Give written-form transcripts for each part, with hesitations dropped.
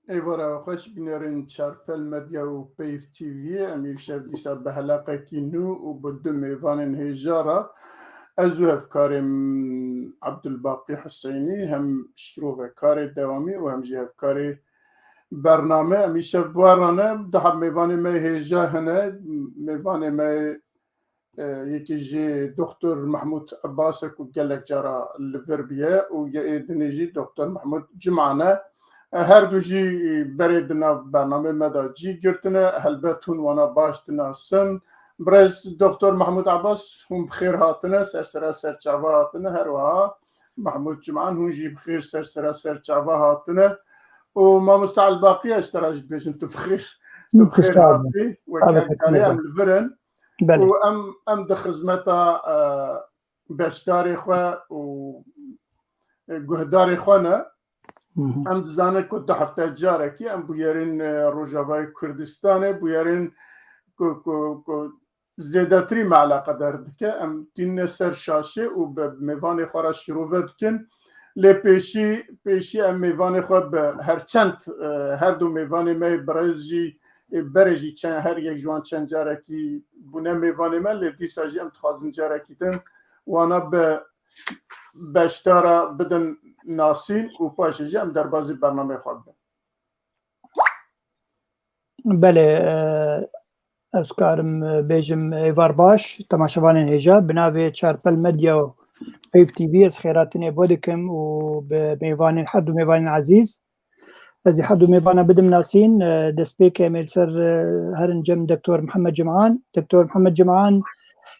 ایوارا خوش بینرین چارپل مدیا و پیف تیوی امیر شب دیسا به حلقه کی نو و بدو میوان هجارا ازو هفکارم عبدالباقی حسینی هم شروع کار دوامی و هم جی هفکار برنامه امیشه بوارانه ده میوان می هجا هنه میوان می یکی جی دکتر محمود عباس کو گلک جارا لوربیه و یه دنیجی دکتر محمود جمعانه هر دو جی بریدنا برنامه مدا جی گرتنه هلبتون وانا باشتنا سن برز دکتر محمود عباس هم بخیر هاتنه سرسرا سرچاوا هاتنه هر وها محمود جمعان هم جی بخیر سرسرا سرچاوا هاتنه و ما مستعل باقی اشتراج بيجن تبخير هاتي وكان كاري ام الفرن و ام دخزمتا بشداري خوا و جهداري خوانا ام دزانه كنت حفته جاركي ام بيارين روجاواي كردستاني بيارين زيادتري مع علاقه دردك ام تين سر شاشه و بميوان خورا شروع دكن لی پیشی ام میوان خود به هر دو میوان می برزی چند هر یک جوان چند جارکی بونه میوان من لی دیساجی ام تخوازن جارکی دن وانا به بشتارا بدن ناسین و پاشجی ام در بازی برنامه خود بن. بله اسکارم بیجم ایوار باش تماشاوان هجا بناوی چارپل مدیا و پیف تیوی از خیراتنی بودکم و به میوان حد و میوان عزیز از حد و میوان بدم ناسین دسپیک امیل سر هرن جم دکتور محمد جمعان دکتور محمد جمعان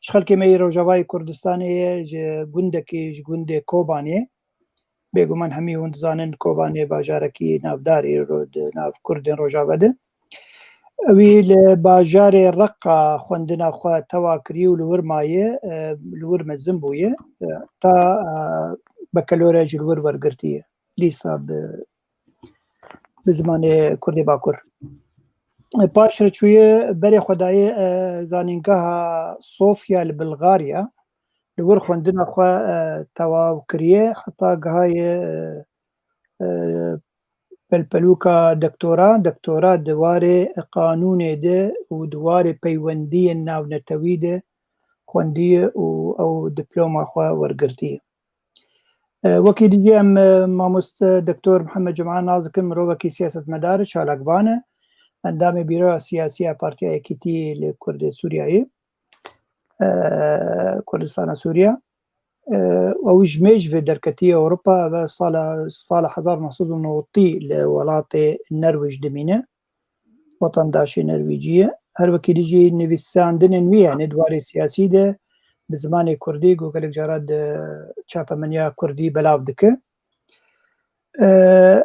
شخل کمی روجاوای کردستانی گندکی گند کوبانی بگو من همی هند زانن کوبانی باجارکی نافداری رو ناف کردن روجاوده وی باجار رقا خوندنا خو توا کریو لور مایه لور مزم بویه تا بکالوريج لور ورگرتیه لیسا بزمان کردی باکر پاش رچویه بری خدای زانینگاه صوفیا لبلغاریا لور خوندنا خو توا کریه حتی گهای بلپلوکا دکتورا دواره قانون ده و دواره پیوندی ناو نتوی ده خوندی او دیپلوما خو ورگرتی وکی دیگه ام ماموست دکتور محمد جمعان نازکم روکی سیاست مدار چالکبانه اندام بیرو سیاسی پارتی اکیتی لکرد سوریایی کردستان سوریا و جميج في دركتية أوروبا صال 1990 لولاية النرويج دمينة وطن داشي نرويجية هر وكي ديجي نويساندن نوية ندواري سياسي ده بزمان كردي قوكالك جاراد چاپا منيا كردي بلاو دكه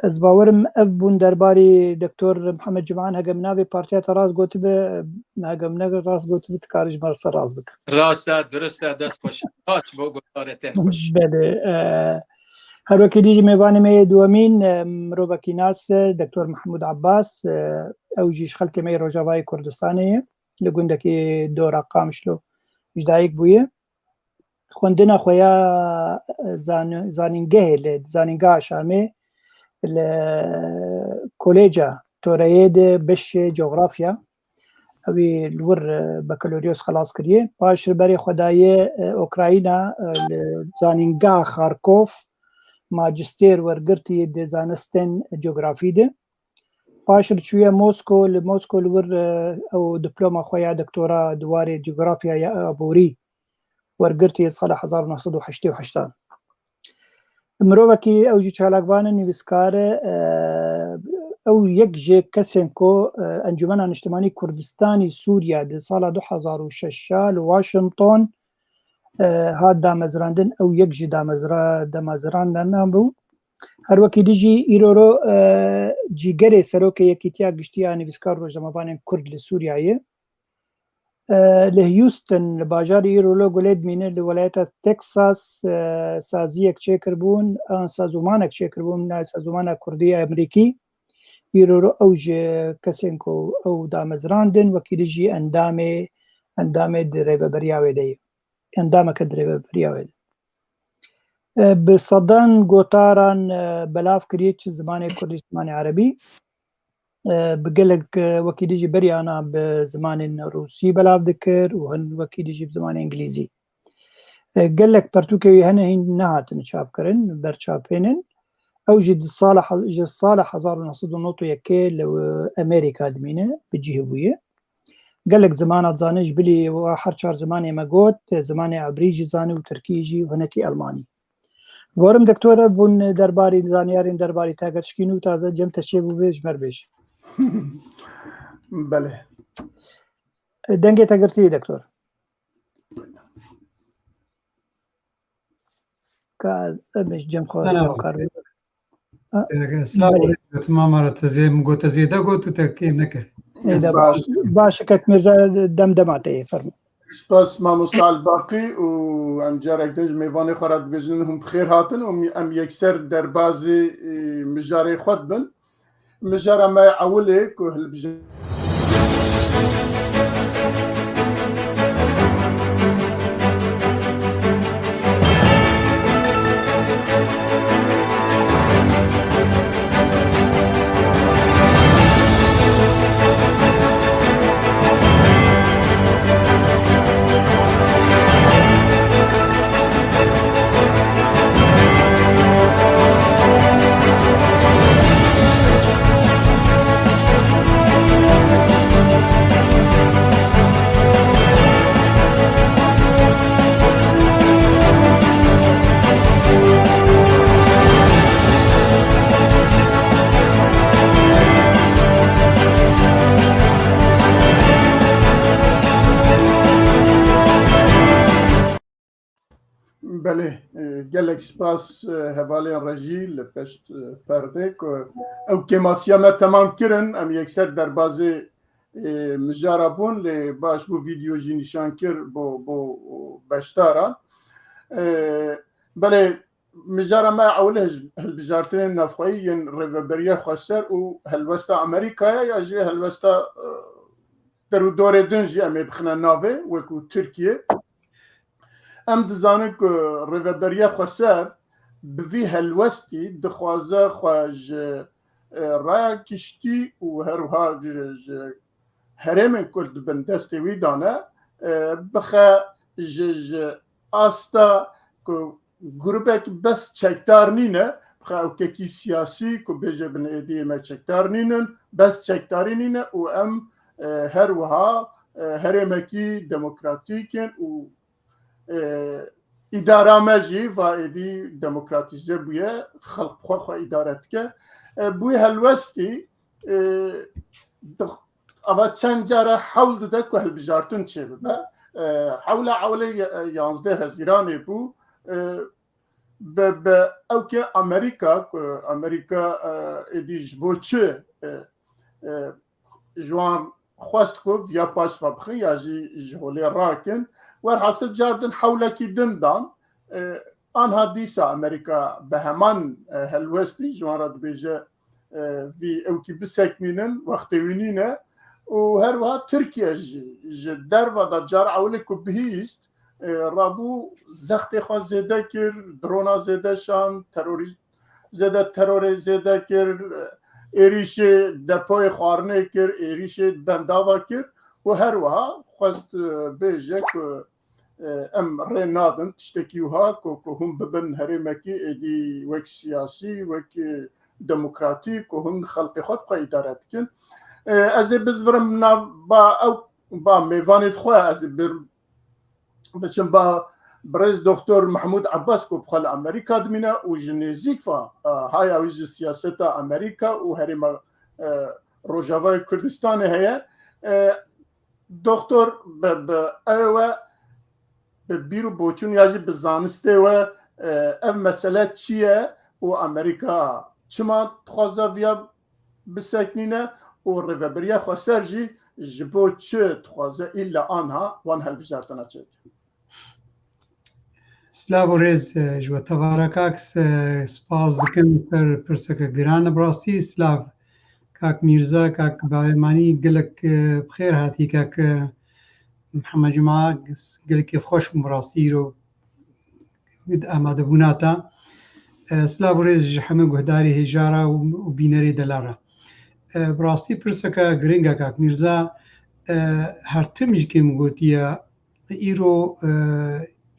از باورم اف بون درباري دكتور محمد جمعان هقم ناوي بارتيات راس قوتي به هقم ناوي راس قوتي بتكارج مرسى راس بك راسته درسته دست خوش باش بو گزارتن خوش بله هر وکی دیجی میوانی می دوامین مروبکی ناس دکتور محمود عباس او جیش خلق می روجاوای کردستانیه لگوندکی دو رقام شلو جدایک بویه خوندنا خویا زانینگاه شامه لکولیجا توریه ده بش جغرافیا اوی لور بکالوریوس خلاص کریه پاش بری خدای اوکراینا زانینگاه خارکوف ماجستیر ورگرتی ده زانستن جغرافی ده پاش رچویه موسکو لور او دیپلوما خویا دکتورا دواره جغرافیا یا ابوری ورگرتی سال 1988 مروکی او جی چالاکبان نویسکار او یک جه کسین کو انجمن اجتماعی کردستانی سوریا ده سال 2006 لواشنطن هاد دامزراندن او یک جه دامزراندن بو هر وکی دیجی ایرورو جیگره سروک یکیتیا گشتیا نویسکار روزنامه‌نگاران کرد لسوریایه لهیوستن باجار ایرولو گلید مینه لولایت تکساس سازی اک چکر بون سازمان اک چکر بون سازمان کردی امریکی ایرولو اوج کسینکو او دامزراندن وکیلیجی اندام دریو بریاوی دی اندام که دریو بریاوی دی بصدان گوتاران بلاف کریت زمان کردستان عربی بقلك وكيديجي بري أنا بزمان روسي بلعب ذكر وهن وكيديجي بزمان إنجليزي قلك برتوكي هنا هين نهات نشاب كرن برشابينن أو جد الصالح 1991 لو أمريكا دمينة بجيهوية قالك زمان زانج بلي وآخر شهر زماني مقوت زماني عبريجي زاني وتركيجي وهنكي ألماني قورم دكتورة بون درباري زانيارين درباري تاقر شكينو تازه جم تشيبو بيش مربيش بله دنگي تاقرتي دكتور مش جم خوري سلام تمام مرة تزيم قوت تزيدا قوت تكيم نكر باشكك ميرزا دمدماتي فرمو سپاس ماموستا الباقی و ام جارك دنج میوانی خورد بجنهم بخير هاتن و ام يكسر در بازي مجاري خود بن مجارة ما عولي كو هل بجن بله گلک سپاس هوالی رژی لپشت پرده که او کماسیامه تمام کرن ام یکسر در بازی مجاره بون لی باش بو ویدیو جی نشان کر بو بشتارا بله مجاره ما اوله هالبجارتين نافخوين ريفبريا خسر و هلوستا امريكا يا جي هلوستا درو دور دنجي امي بخنا نافي وكو تركيا ام دزانه که ريفبريا خسر بفي هلوستي دخوازه خواج رايا كشتي و هروها هرم كرد بندستي ويدانه بخا استا که گروپک بس چکتار نینه بخواه که سیاسی که بیجه بن ایدی ما چکتار نینن بس چکتاری نینه و ام هر وها هرمکی دموکراتیکن و اداره مجی و ایدی دموکراتیزه بویه خلق خواه ادارت که بوی هلوستی اما چند جاره حول دوده که هلبجارتون چه ببه حول 11 هزیرانی بو به او که امریکا ایدیش بو چه جوان خواست که ویا پاس فبخی یا جهولی راکن ور حاصل جاردن حولکی دندان آنها دیسا امریکا به همان هلوستی جوان را بیجه وی او که بسکنینن وقتی وینینه و هر وقت ترکیه در و در جار اولی که بهیست رابو زخت خواه زیده کر درونا زیده شان ترور زیده کر ایریش دپای خوارنه کر ایریش دنداوا کر و هر وقت خواست بیجه که ام ری نادن تشتکیوها که هم ببن هرمکی ایدی وک سیاسی وک دموکراتیک و هم خلق خود خواه ادارت کن از بزرم با میوانید خواه از بچم با برز دکتر محمود عباس کو بخال امریکا دمینه و جنزیک فا های اویج سیاست امریکا و هرم روجاوای کردستان هیا دکتر به بیرو بوچون یاجی بزانسته و اف مسئله چیه و امریکا چما خوازه ویا بسکنینه و ریوبریا خسر جی جبو چه خوازه ایلا آنها وان هلبجارتنا چه سلاو ریز جو تبارکاکس سپاس دکن سر پرسک گران براستی سلاو کاک میرزا کاک باویمانی گلک بخیر هاتی کاک محمد جمعه گلک خوش براستی رو آماده بوناتا سلاو ریز همه گهداری هجاره و بینری دلاره براستی پرسەکە گرنگە کاک میرزا هەرتمیش کێم گوتیە ئیرۆ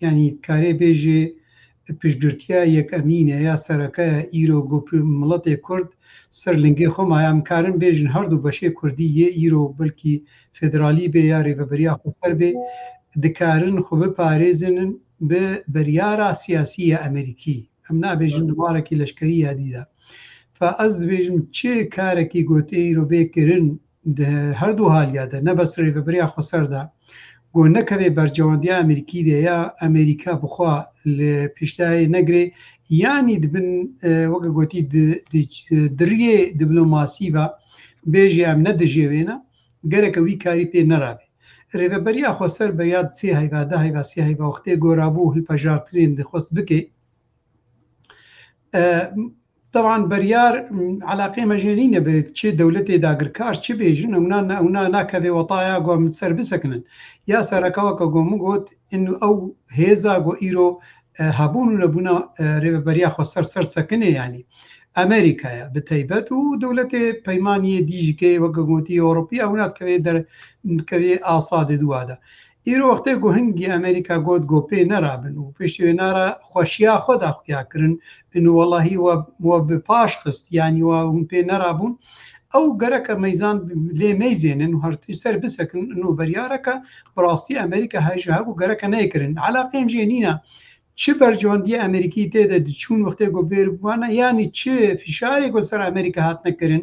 ینی کارێ بێژێ پشتگرتیا یەکەمینە یا سەرەکەیە ئیرۆ مڵەتێ کورد سەر لنگێ خۆمایان کارن بێژن هەردوو بەشێ کوردی یە ئیرۆ بەلکی فێدرالی بێ یا ڕێڤەبەریا خۆسەر بێ دکارن خۆ بپارێزنن بە بەریارە سیاسیە ئەمریکی ئەم نابێژن دووارێکی لەشکری یادیدا فەز دەبێژم چێ کارێکی گوتێ ئیرۆ بێکردن هەردوو حالیادە نەبەس ڕێڤەبەریا خۆسەردا گۆ نەکەوێ بەرجەوەندیا ئەمریکی دێ یا ئەمریکا بخوا لە پیشتای نەگرێ یانی دبن وەکە گوتی دڕیێ دیبلۆماسی بە بێژێ ئەم نەدەژێوێنە گەرەکە وی کاری پێ نەرابێ ڕێڤەبەریا خۆسەر بە یاد سێ هەیڤادە هەیڤا سێ هەیڤا وەختێ گۆرابوو هەلپەژارترێن دەخواست بکێ طبعا بەریار علاقەی مەژێنینە بێت چێ دەولەتێ داگرکار چ بێژن ئەونا ناکەوێ وەتایە گۆم سەر بسەکنن یا سەرەکەوەکە گۆم گوت ئەو هێزا گۆ ئیرۆ هەبوون و نەبوونە ڕێڤەبەریا خۆسەر سەر چەکنێ ینی ئەمریکایە بتەیبەت و دەولەتێ پەیمانیە دیژکێ وەکە گوتی ئەوڕۆپی ئەو ناتکەوێ دەرکەوێ ئاسادە دووادە ئیرۆ وەختێ گۆ هەنگی ئەمریکا گۆت گۆپێ نەرابن و پێشوێنارە خۆشییا خۆدا خویاکردن وەڵاهی وە بپاش خست ینی وە پێ نەرابوون ئەو گەرەکە مەیزان لێ مەیزێنن و هەرتی سەر بسەکن و بەریارەکە بڕاستی ئەمریکا هەیژە هەبوو گەرەکە نەیکردن علاقەم ژێنینە چ بەرجەوەندی ئەمریکی تێدا چوون وەختێ گۆ بێر بوانە ینی چ فیشارێک گۆ سەر ئەمریکا هات نەکردن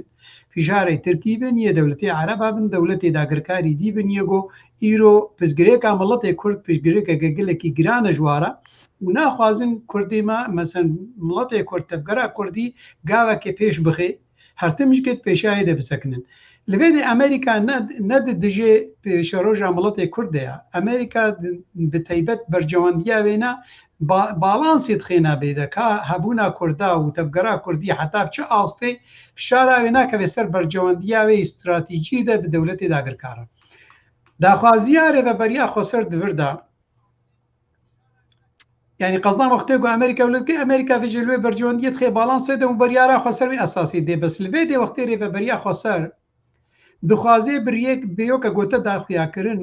فیژارەی ترکی بن یە دەولەتی عەرەبا بن دەولەتی داگرکاری دی بن یەگۆ ئیرۆ پزگرێکا مڵەتێ کورد پشگرێکە گەگلێکی گرانە ژوارە و ناخوازن کوردیمە مەسەن مڵەتێ کورد تەبگەرا کوردی گاوەکێ پێش بخێ هەرتمیشکێت پێشایە دەبسەکنن لەبێدێ ئەمریکا نەد دژێ پێشەڕۆژە مڵەتێ کوردەیە ئەمریکا بتەیبەت بەرجەوەندیا وێنە باڵانسیت خێنا بێدەکا هەبوونا کووردا و تەبگەرا کوردی حتاب چه ئاستێ فشاراوێ ناکەوێ سەر بەرجەوەندیاوێ ئیستراتیجیدا بە دەولەتی داگرکارە داخوازیە ڕێڤەبەریا خۆسەر دڤردا ینی قەزنام وەختێ گۆ ئەمریکا ولەتکەی ئەمریکا vêje لێ بەرجەوەندیت خێ باڵانسێ دە و بەریارا خۆسەروی ئەساسی دێ بەس لەوێ دێ وەختێ ڕێڤەبەریا خۆسەر دخوازێ بریەک بێیۆکە گۆتە داخویاکردن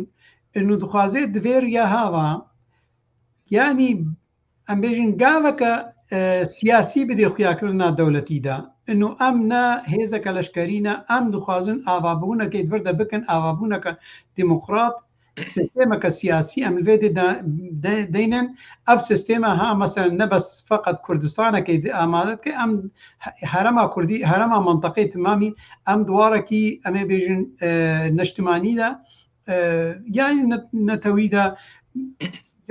و دخوازێ دڤێر یا هاوا ینی ئەم بێژن گاوەکە سیاسی بدێ خویاکردنا دەولەتیدا ئەنو ئەم نە هێزەکە لەشکەرینە ئەم دخوازن ئاوابوونەکەی وەردە بکەن ئاوابوونەکە دیموقرات سیستێمەکە سیاسی ئەم لێ دەینن ئەف سیستێمە ها مەسەن نەبەس فقط کوردستانەکەی ئامادەکە ئەم هەرەما کوردی هەرەما منطقەی تمامی ئەم دووارەکی ئەمێ بێژن نەشتمانیدا یانی نەتەویدا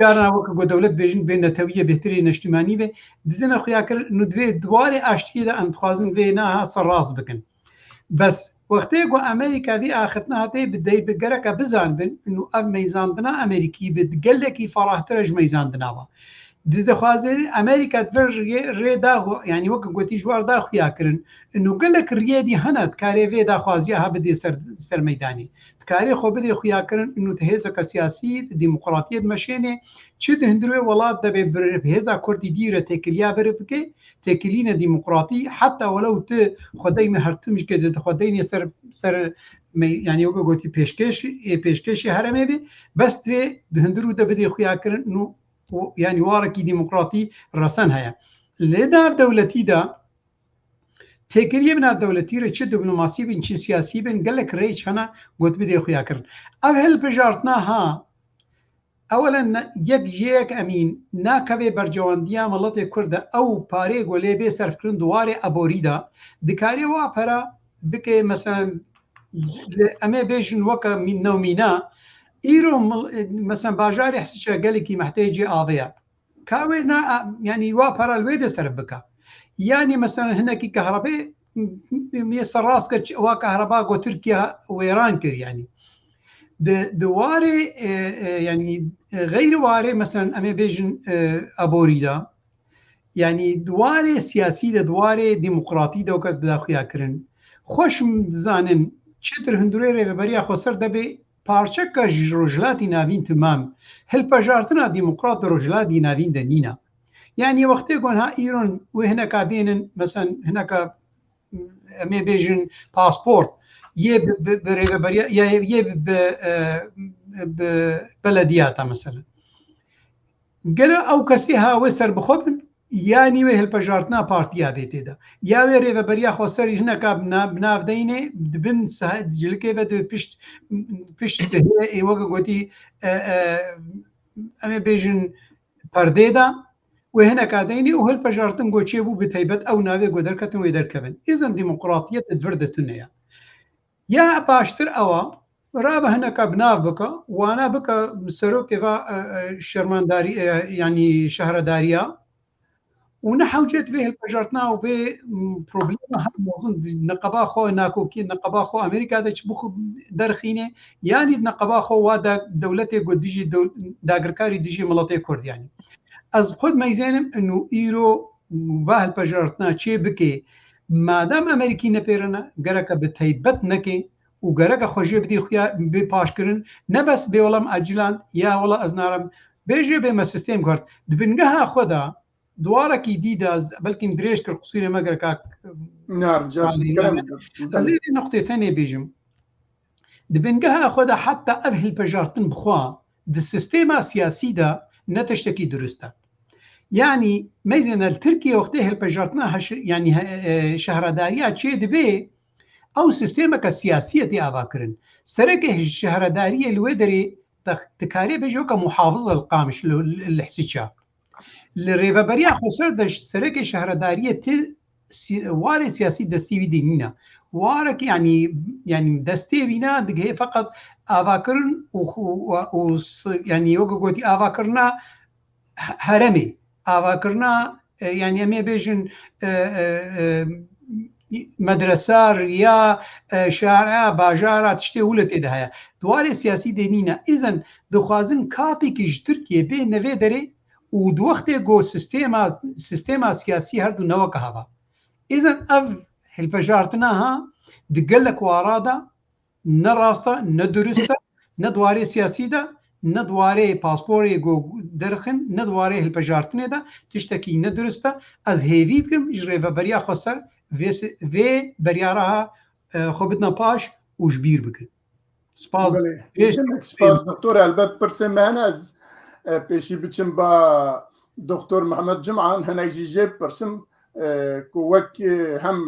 جارنا وەکە گۆ دەولەت بێژن بێ نەتەویە بهتری نەشتیمانی بێ ددنە خویاکرد نودوێ دوارێ ئاشتیدا ئەم دخوازن بێ ناها سەرڕاست بکەن بەس وەختێ گۆ ئەمریکاوی ئاخرتنا هاتەی بدەی بگەرەکە بزان بن و ئەم مەیزاندنا ئەمریکی بێت گەلێکی فەڕاحترەش مەیزاندناوە دەخوازێ ئەمریکا ڕێدا ینی وەکە گوتی ژوار داخویاکردن و گەلێک ڕێدی هەنەت کارێ وێ داخوازیە ها بدێ سەر مەیدانی کارێ خۆ بدێ خویاکردن و هێزەکە سیاسیت دیموقراتیت مەشێنێ چ دهندروێ وڵات دەبێ هێزا کوردی دیرە تێکلیا بر بکێ تێکلینە دیموقراتی حتا وەلەو ت خۆدەیمە هەرتمشکێ خۆدەینێ سەر ینی وەکە گوتی پێشکەشی هەرەمێ بێ بەس توێ دهندرو دەبدێ خویاکردن و ینی وارەکی دیموقراتی ڕەسەن هەیە لێدا دەولەتیدا تێکریە بنا دەولەتیرە چ دیبلۆماسی بن چی سیاسی بن گەلێک ڕێچ هەنا گوت بدێ خویاکردن ئەو هەلبژارتنا ها ئەوەلە یەک ئەمین ناکەوێ بەرجەوەندیا مەڵەتێ کوردە ئەو پارێ گۆ لێ بێ سەرفکردن دووارێ ئەبۆریدا دکارێ وا پەرە بکێ مەسەن ئەمێ بێژن وەکە نەومینا ئیرۆ مەسەن باژاری حسیچە گەلێکی مەحتێجی ئاڤەیە کاوێ ینی وا پەرە لێ دەسەر بکە یانی مەسەن هەنێکی کەهرەبێ مێسە ڕاستکە وا کەهرەبا گۆ تورکیا وێران کرد ینی دوارێ ینی غەیر وارێ مەسەن ئەمێ بێژن ئەبۆریدا ینی دوارێ سیاسی دە دوارێ دیموقراتی دەوکە داخویاکردن خۆشم دزانن چتر هەندورێ ڕێڤەبەریا خۆسەر دەبێ پارچەکە ڕۆژلاتی ناوین تمام هەلپەژارتنا دیموقرات ڕۆژلاتی ناوین دەنینە یعنی وەختێ گۆنها ئیرۆن وێ هەنەکا بێنن مەسەن هەنەکە ئەمێ بێژن پاسپۆرت یە بەڕێوەبەریە یە بەلەدیاتە مەسەلەن گەلە ئەو کەسی هاوێ سەر بخۆ بن یانی وێ هەلپەژارتنا پارتیا بێ تێدا یاوێ رێڤەبەریا خۆسەری هەنەکە بناودەینێ دبن جلکێ بە پشت ئێوەگە گوتی ئەمێ بێژن پەردێدا و هەنەکە دەینێ و هەلپەژارتن گۆچێ بوو بتەیبەت ئەو ناوێ گۆ دەرکەتن وێ دەرکەبن ئیزن دیموقڕاتیەت دڤردەتنەیە یا باشتر ئەوە رابە هەنەکە بناو بکە وانە بکە سەرۆکێڤە شەرمانداری ینی شەهرەداریە و نەحەوجێت بێ هەلپەژارتنا و بێ پرۆبلێمە هەموازن نەقەبا خۆ ناکۆکی نەقەبا خۆ ئەمریکا دەچ بخ دەرخینێ یانی نەقەبا خۆ وا دەولەتێک گۆ دژی داگرکاری دژی مڵەتێ کوردیانی ئەز خۆت مەیزێنم ئەنو ئیرۆ وا هەلپەژارتنا چێ بکێ مادام ئەمریکی نەپێرەنە گەرەکە بتەیبەت نەکێ و گەرەکە خۆشیێ بدی خویا بێ پاشکردن نەبەس بێ وەڵام ئەجیلاند یا وەڵە ئەزنارم بێژێ بێمە سیستێم کرد دبنگەها خۆدا دوارەکی دیدا بەلکیم درێژ کرد قسوورێ مەگەر کاک نقطێتەنێ بێژم دبنگەها خۆدا حتا ئەv هەلپەژارتن بخوا د سیستێما سیاسیدا نەتشتێکی دروستە یعنی مەیزێنە ترکیە وەختێ هەلپەژارتنا ینی شەهرەداریە چێ دەبێ ئەو سیستێمەکە سیاسیەتی ئاواکردن سەرەکە شەهرەداریە لێ دەرێ تکارێ بێژەوە کە محافظ القامش لە حسیچا لە ڕێڤەبەریا خۆسەر دەشت سەرەکەی شەهرەداریە وارێ سیاسی دەستیوی دینینە وارەکە ینی دەستێوینا دگەهەیە فقط ئاواکردن ینی وەکە گوتی ئاواکردنا هەرەمێ ئاواکردنا یعنی ئەمێ بێژن مەدرسار یا شارع باژارە تشتێ و لە تێدا هەیە دوارێ سیاسی دێنینە ئیزن دەخوازن کاپێکیش ترکیە بێ نەوێ دەرێ و دووەختێ گۆ سیستێما سیاسی هەردوو نەوەکە هەبە ئیزن ئەv هەلپەژارتنا ها دگەل لە کوارادا نەڕاستە نەدروستە نەدوارێ سیاسیدا نەدوارێ پاسپۆرێ گۆ دەرخن نەدوارێ هەلپەژارتنێدا تشتێکی نەدروستە ئەز هێوی بکەم ژ ڕێڤەبەریا خۆسەر vê beryaraha xwe bidna paş û ji bîr bikin. Spas doktor elbet pirsê me hene ez pêşî biçim ba Doktor Mehmed Cim'an hinek jî jê pirsim ku wek hem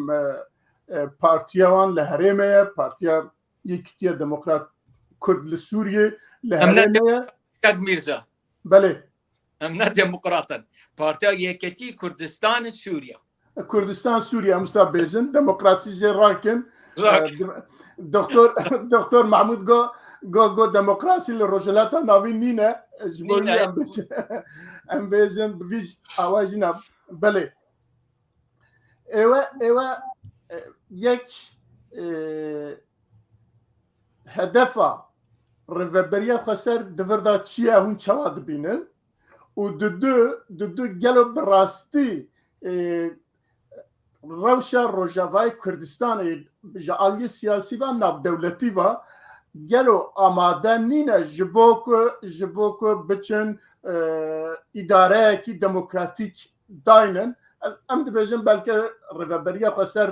partiya wan li Herêmê ye Partiya Yekîtiya Demokrat Kurd li Sûriyê li Herêmê ye Mirza belê em ne demokratin Partiya Yekîtî Kurdistanê Sûriya Kurdistan Sûriya Musa bêjin demokrasî jê rakin Doktor Mahmud got demokrasî li Rojhilata navî nîne ji bo wî em bêjin bi vî awa jî ne belê êwe yek hedefa rêveberiya xweser divir da çi ye hûn çawa dibînin û di du gelo bi rastî rewşa Rojavayê Kurdistanê ji aliyê siyasî ve navdewletî ve gelo amade nîne ji bo ku biçin îdareyekî demokratîk daynin em dibêjin belke rêveberiya xweser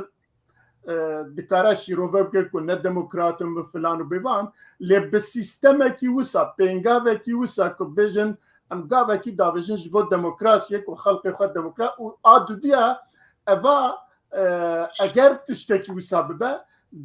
dikare şîrove bike ku ne demokratin bi filan û bêvan lê bi sîstemekî wisa pêngavekî wisa ku bêjin em gavekî davêjin ji bo demokrasiyê ku xelkê xwe demokrat û a dudiya eva eger tiştekî wisa bibe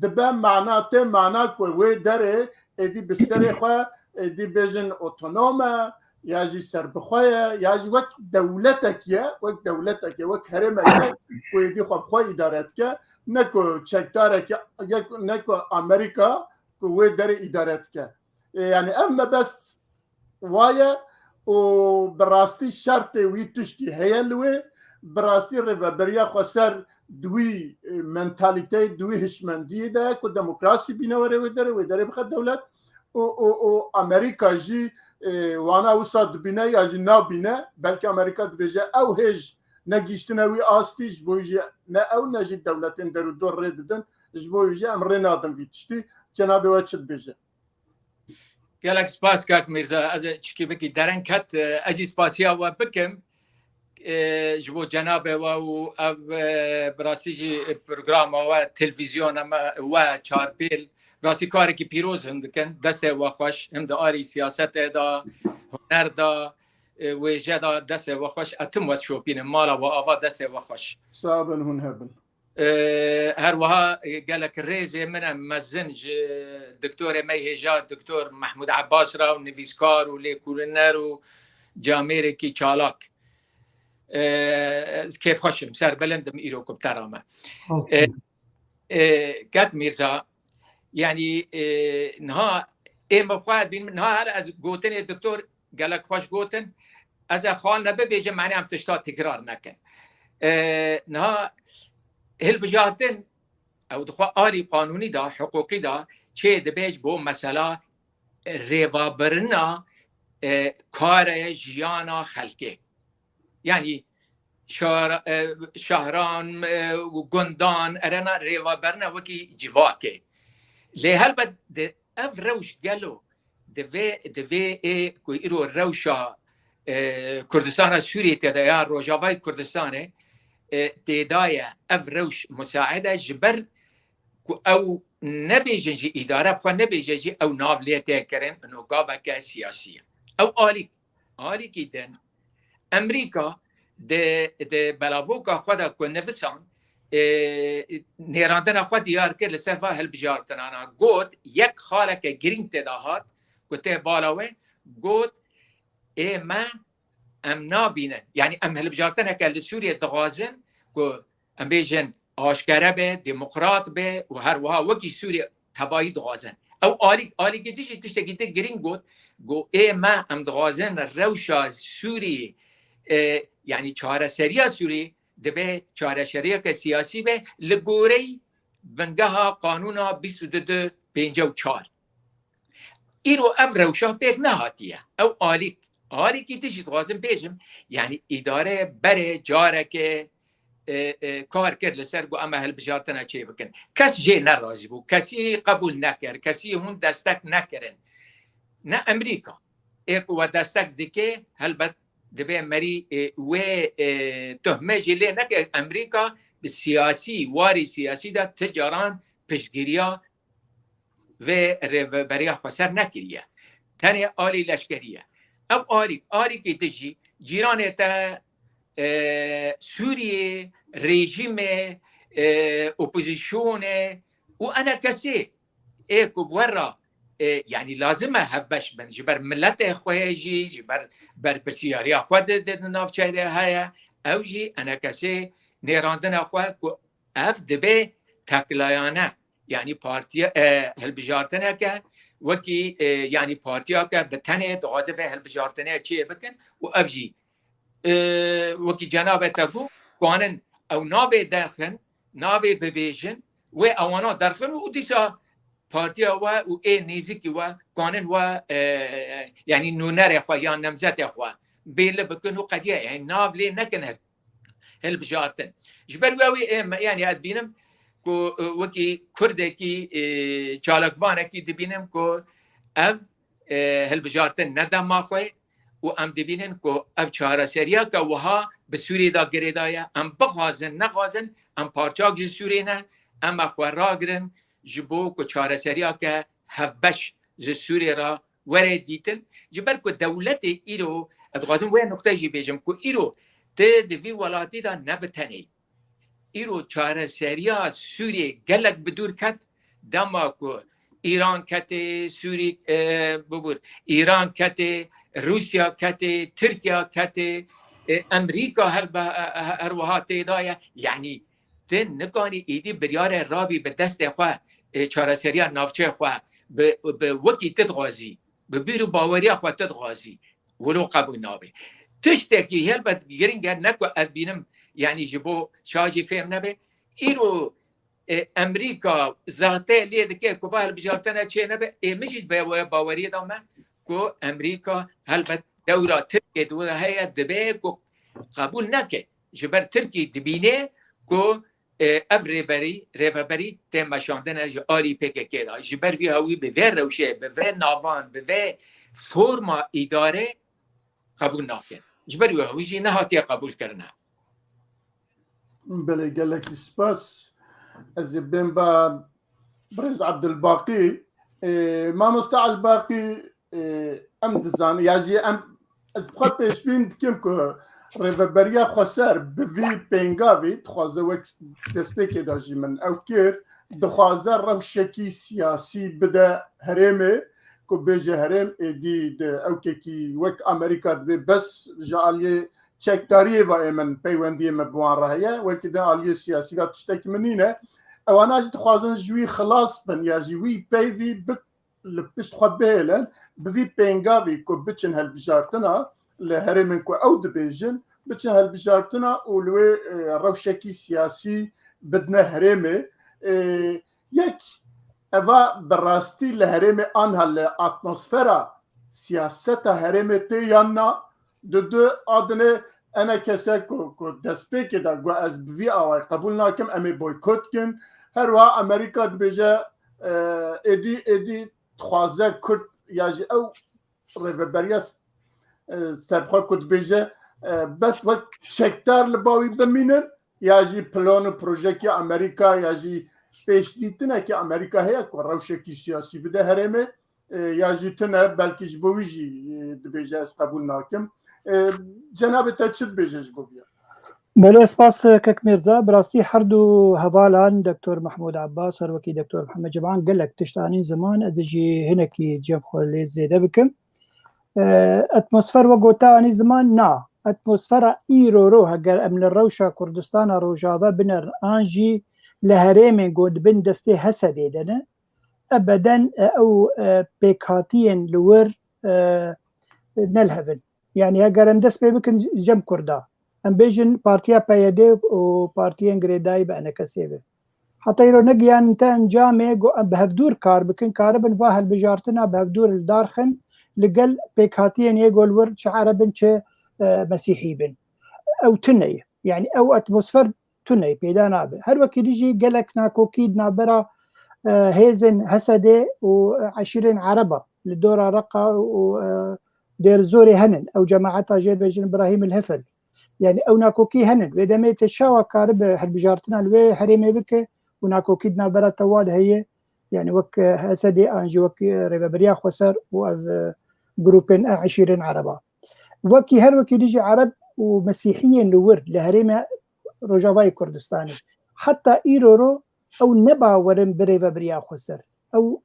dibe mana tê mana ku wê derê êdî bi serê xwe êdî bêjin otonome ya jî serbixwe ye ya jî wek dewletekî ye wek herêmeke ku êdî xwe bixwe îdare dike ne ku çekdarekî ne ku Amerîka ku wê derê îdare dike yani ev mebest waye û bi rastî şertê wî tiştî heye li wê bi rastî rêveberiya xweser دوی منتالیته دوی هشمندی ده که دموکراسی بینه وره داره بخواد دولت و امریکا جی وانا وسا دبینه یا جی نابینه بلکه امریکا دویجه او هج نگیشتنه وی آستی جبویجی نه او نجی دولتین درو دور ریددن جبویجی امره نادم بیتشتی جنابه وچد بیجه gelek spas kak Mirza ez çikî bikî derenket ez jî spasiya we bikim جبو جناب و براسي برنامج و تلفزيون و چارپیل راسی کاری که پیروز هم دکن دست و خوش هم داری سیاست دا هنر دا و جدا دست و خوش اتم و شوپین مالا و آوا دست و خوش صابن هون هبن هر وها قالك الريزي من مزنج دكتور ميهجات دكتور محمود عباس راو نفيسكار ولي كولنر وجاميري كي چالاك كيف خوشم سر بلندم ايرو كبترامه قد ميرزا يعني نها مبقاد بين نها از گوتن الدكتور قالك خوش گوتن از خال نبه بيجي معنی هم تشتا تكرار نكن نها هل بجارتن او دخوا آلی قانونی دا حقوقی دا چه دبیج بو مسئله ریوابرنا کار جیانا خلقه یعنی شهران و گندان ارنا ریوابرنا وکی جواکه لیهل بد اف روش گلو دوی کوی ایرو روشا کردستان سوریه تدایا روجاوای کردستانه تدايا افروش مساعده جبر او نبيجي اداره بخوا نبيجي او نابليته كرم انه قابك سياسيه او الي جدا امريكا د بلاوكا خدا كون نفسان نيراندنا خو ديار كل سفا هل بجارتنا انا قوت يك خالك جرين تداهات كنت بالاوي قوت ما ام نابینه یعنی ام هل بجارتن که سوریه دغازن که ام بیجن آشکاره به دموکرات به و هر وها وکی سوریه تبایی دغازن او آلی که تیشی تشتگیده گرین گو ما ام دغازن روشا سوری یعنی چاره سریع سوری دبه چاره شریع که سیاسی به لگوری بنگه قانونا 2254 ایرو اف روشا بیگ نهاتیه او آلی کی تیجی توازن بیجم یعنی اداره بره جاره که کار کرد لسر گو اما هل بجارتنا چه بکن کس جه نرازی بو کسی قبول نکر کسی هون دستک نکرن نه امریکا ایک و دستک دکه هل بد دبه مری و تهمه جلی نکه امریکا سیاسی واری سیاسی دا تجاران پشگیریا و بریا خسر نکریه تنی آلی لشکریه او آلی که تجی جیران تا سوریه رژیم اپوزیشون و انا کسی ایکو بورا يعني لازمه هفبش من جبر ملت خويجي جبر بر برسياري خود ناف چايره هيا اوجي انا كسي نيراندن خو اف دبي تاكلايانا يعني بارتي هلبجارتنا ك وكي يعني بارتيا ك بتنه دوازه هلبجارتنا چي بكن وافجي وكي جناب تفو قانن او ناوي درخن ناوي ببيجن و اوانا درخن وديسا پارتیا و ای نیزی و قانون و یعنی نونر خو یا نمزت خو بیل بکن و قضیه یعنی نابلی نکنه هل بجارتن جبر وی یعنی اد بینم کو وکی کرده کی چالکوانه کی دبینم کو اف هل بجارتن ندم خو و ام دبینن کو اف چهار سریا که وها به سوری دا گریدایا ام بخوازن نخوازن ام پارچاک سوری نه ام خو راگرن جبو کو چاره سریا که هفبش ز سوریه را وره دیتن جبر کو دولت ایرو ادغازم و نقطه جی بیجم کو ایرو ته دوی ولاتی دا نبتنی ایرو چاره سریا سوریه گلک بدور کت دما کو ایران کت سوری بگور ایران کت روسیا کت ترکیه کت امریکا هر وها تیدایا یعنی تن نکانی ایدی بریار رابی به دست خوا چاره سریا نافچه خوا به وکی تدغازی به بیرو باوری خوا تدغازی ولو قبول نابه تشتکی هل بد گرینگر نکو ادبینم یعنی جبو شاجی فهم نبه ایرو امریکا ذاته لیده که کفا هل بجارتنه چه نبه مجید به باوری دامه که امریکا هل بد دورا ترکی دوره هیا دبه که قبول نکه جبر ترکی دبینه که اف ریبری تم شاندن آری پکه دا جبر وی هاوی به ور روشه به ور ناوان به ور فرما اداره قبول نکن جبر ويجي نهاتي قبول كرنا. بله قال لك سباس الزبين با برز عبد الباقي ما مستع الباقي ام دزان ياجي ام از بخواد پیش بین دکم که ریوبریا خسر بوی پنگاوی تخوازه وک دسپیکی داجی من او کر دخوازه روشکی سیاسی بده هرمه که بیجه هرم ایدی او که وک امریکا دبی بس جالی چکداری و ایمن پیوندی مبوان رهیه وکی ده آلی سیاسی که تشتکی منینه او انا جی تخوازن جوی خلاص بن یا جوی پیوی بک لبشت خود بهلن بوی پنگاوی که بچن هالبجارتنا لهرمن که او دبیجن بچن هالبجارتنا ولوی روشکی سیاسی بدنا هرمه یک اوا براستی لهرمه آنها لاتمسفرا سیاست هرمه تیانا دو آدنه انا کسی که دسپی که دا گو از بوی آوای قبول ناکم امی بویکوت کن هر وا امریکا دبیجه ایدی خوازه کرد یاجی او ریوبریاس سرخوا کد بیجه بس وقت شکتار لباوی بمینن یاجی پلان و پروژه که امریکا یاجی پیش دیتنه که امریکا هیا که روشکی سیاسی بده هرمه یاجی تنه بلکه جبویجی دبیجه از قبول ناکم جناب تا چه بیجه جبویه بله سپاس کک میرزا براستی هر دو هوالان دکتور محمود عباس هر وکی دکتور محمد جبعان قلک تشتانین زمان ادجی هنکی جب خلی زیده بکم اتمسفر و گوتا آنی زمان نا اتمسفر ایرو رو هگر امن روشا کردستان روجاوه بنر آنجی لهریم گود بن دسته حسده دنه ابدا او پیکاتین لور نلهفن يعني هگر ام دست بکن جم کرده ام بیجن پارتیا پیاده و پارتیان گریدای به انکسیبه حتی ایرو نگیان انت انجامه بهفدور کار بکن کار بن واهل بجارتنا بهفدور الدارخن لقل بيكاتين يقول ورد عرب چه مسيحي بن او تني يعني او اتموسفير تني بيدا نابه هر وقت يجي قالك ناكوكيد نابرا هيزن هسده و20 عربه للدوره رقه ودير زوري هنن او جماعتها جيد بيجن ابراهيم الهفل يعني او ناكوكي هنن واذا ما يتشاوى كارب هالبجارتنا الوي حريمي بك وناكوكيد نابرا تواد هي يعني وك هسدي انجي وك ريبابريا خسر و جروبين 20 عربه وكي هر وكي يجي عرب ومسيحيين لورد لهريمه روجافاي كردستاني حتى ايرورو او نبا ورم بريبابريا خسر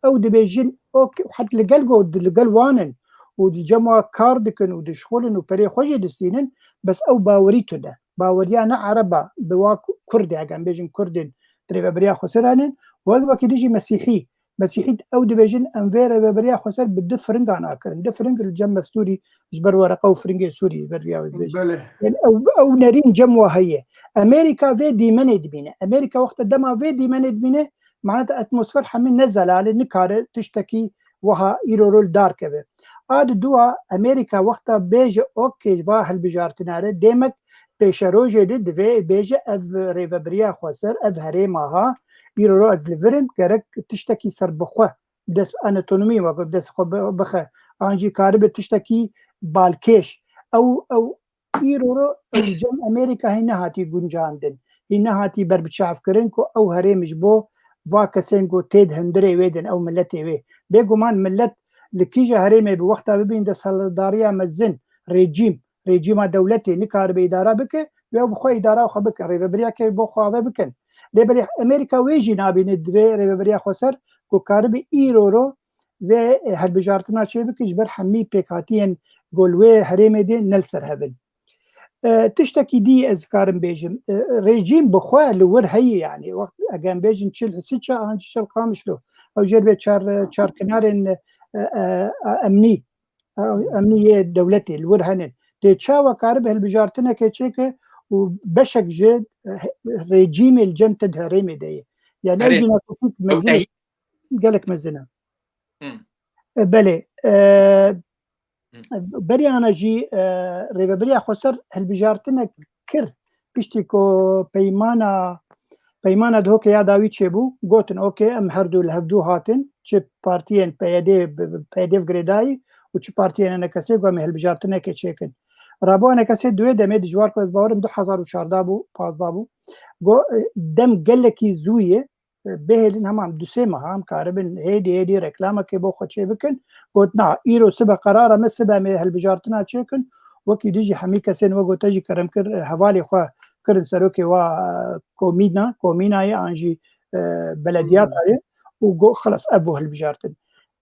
او دبيجن اوكي حتى لقل وانن والجماعه كاردكن ودشخولن وبري خوجي دستينن بس او باوريتو ده باوريانا عربه بواك كردي عم بيجن كردن بريبابريا خسرانن والوكي يجي مسيحي او دبيجن انفير بريا خسر بده فرنج انا كرن ده فرنج الجمع سوري جبر ورقه وفرنج سوري بريا يعني او نارين جموا هي امريكا في دي من ادمينه امريكا وقت دما في دي من ادمينه معناتها اتموسفير حمل نزل على نكار تشتكي وها ايرورول دارك به اد دوا امريكا وقت بيج اوكي باهل بجارتناره ديمك بيشروجي دي في بيج اف ريفابريا خسر اف هريمها ایرو از لورم کرک تشتکی سر بخواه دست اناتومی و دست خو بخه آنجی کاری به تشتکی بالکش او ایرو رو جم امریکا هی نهاتی گنجاندن هی نهاتی بر بچاف کرن کو او هریمش بو واکسن کو تید هندری ویدن او ملتی وی بگو من ملت لکیجه هریمه به وقتا ببین دست سالداریا مزن رژیم دولتی نکار به اداره بکه و بخو اداره خو بکن ریوبریا که بو خو بکن لبري امريكا ويجي نابين دبي ريبريا خسر كو كارب ايرورو و هالبجارتنا شي بكش بر حمي بيكاتين قولوي هريمي دي نلسر هبل تشتكي دي از كارم بيجم ريجيم بخوا لور هي يعني وقت اجان بيجن تشيل سيتشا انش شل قامش له او جربه شار كنارن امنيه دولتي لور هنن تشاوا كارب هالبجارتنا كيتشيك وبشك جد ريجيم الجمتد هريمي دي يعني اجينا كنت مزنه قالك مزنه بلي بري انا جي ريبابريا خسر هالبجارتنا كر بيشتيكو بيمانا دهوك يا داوي تشيبو قوتن اوكي ام هردو الهبدو هاتن تشي بارتيين بيدي في غريداي وتشي بارتيين انا كسيغو ام هالبجارتنا كتشيكن رابوانه کسی دوی دمه دجوار کو باورم 2014 بو 15 بو گو دم گلکی زویه بهلین هم دو سه ماه هم کاربن هیدی رکلامه که بو خودشه بکن گوت نه ایرو سبا قراره مثل به هالبجارتنا چکن وکی دیجی همی کسین و گوت تجی کرم کر حوالی خو کرن سروکی و کومینای آنجی بلدیات آیه و گو خلاص ابو هالبجارتن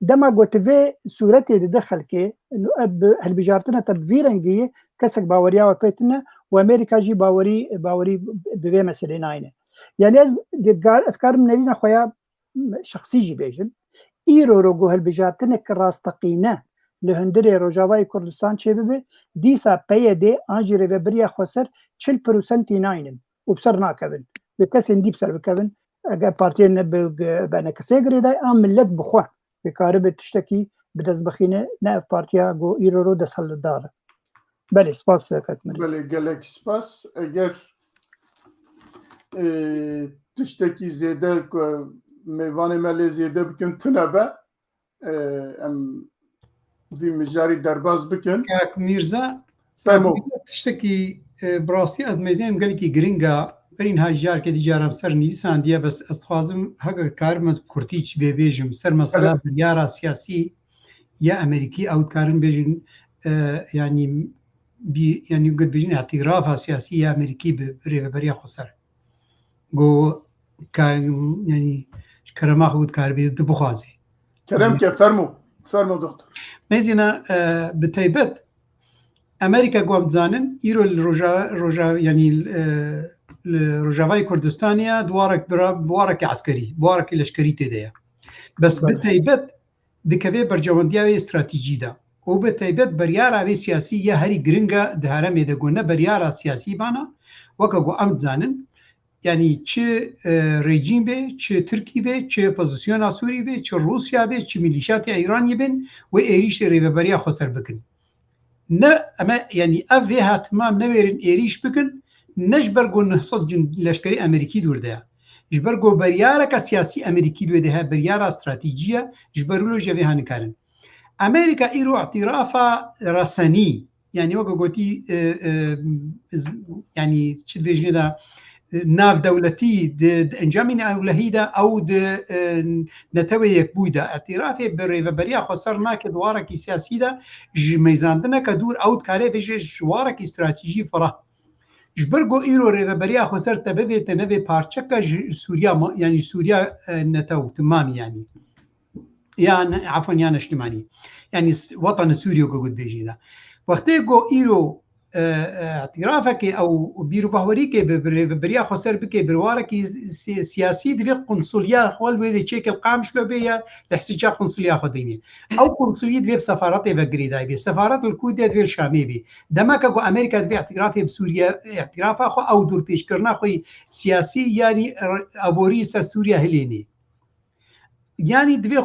دما گوت في صورتي دخل كي انه اب هالبجارتنا تدفيرنجيه كسك باوريا وبيتنا وامريكا جي باوري ببي مسليناينه يعني از قال اسكار منين خويا شخصي جي بيجن ايرو روغو هالبجارتنا كراستقينا لهندري روجاواي كردستان شبه ديسا بيدي انجي ريبريا خسر 40% ناينن وبصرنا كبن بكسن دي بسر بكبن بارتين بنا كسيغري داي ملت بخوا بكارب تشتكي بدزبخينه ناف بارتيا جو ايرو رو دسل الدار بله سپاس کتمری بله گلک سپاس اگر تشتكي زيادة ميواني مالي زيادة بكن تنبا ام في مجاري درباز بكن كاك ميرزا فرمو تشتكي براسي ادميزين قال لك جرينجا برين هاي جار كدي جارم سر نيسان ديا بس استخوازم هكا كارمز كورتيش بيجم سر مسألة بريارة سياسي يا امريكي او كارن بيجن يعني يعني قد بيجن اعتراف سياسي امريكي بريا خسر جو كان يعني كرما خود كاربي دبخازي كلام فرمو دكتور مزينا بتيبت امريكا قوم زانن يرو الرجا يعني الرجاوي كردستانيا دوارك عسكري بوارك لشكري تديا بس بتيبت دكبي برجوانديا استراتيجي دا او بتيبت بريارا وي سياسي يا هري جرينجا دهرم يدغون بريارا سياسي بانا وكغو ام زانن يعني چه رژیم به چه ترکی به چه اپوزیسیون سوری به چه روسیا به چه میلیشیات ایرانی بن و ایریش ریبریا خسر بکن نه اما يعني افها تمام نويرن ايريش بكن نجبرغو نحصد جن لشكري امريكي دورده جبرغو بريارك سياسي امريكي دورده بريارة استراتيجيه جبرولو جوي هنكارن امريكا ايرو اعترافا رسني يعني وقو قوتي يعني چه بيجندا ناف دولتي انجامين اولهيدا او نتوي يكبودا اعترافي بريا خسرنا كدوارك سياسي دا ميزاندنا كدور او كاري بيجي جوارك استراتيجي فرا جبرغو ايرو ريبريا خسر تبي تنبي بارچكا سوريا يعني سوريا نتو تمام يعني عفوا يعني اجتماعي يعني وطن سوريا قد بيجي دا وقتي جو ايرو اعترافك او بيرو بهوريك بريا خسر بك بروارك سياسي دبي قنصليه خول ويدي تشيك القامش لو بيا تحسيجا قنصليه خديني او قنصليه دبي بسفارات بغريداي بي سفارات الكويت دبي الشامي بي دمك جو امريكا دبي اعترافي بسوريا اعتراف اخو او دور پیش کرنا خو سياسي يعني ابوري سر سوريا هليني يعني دبي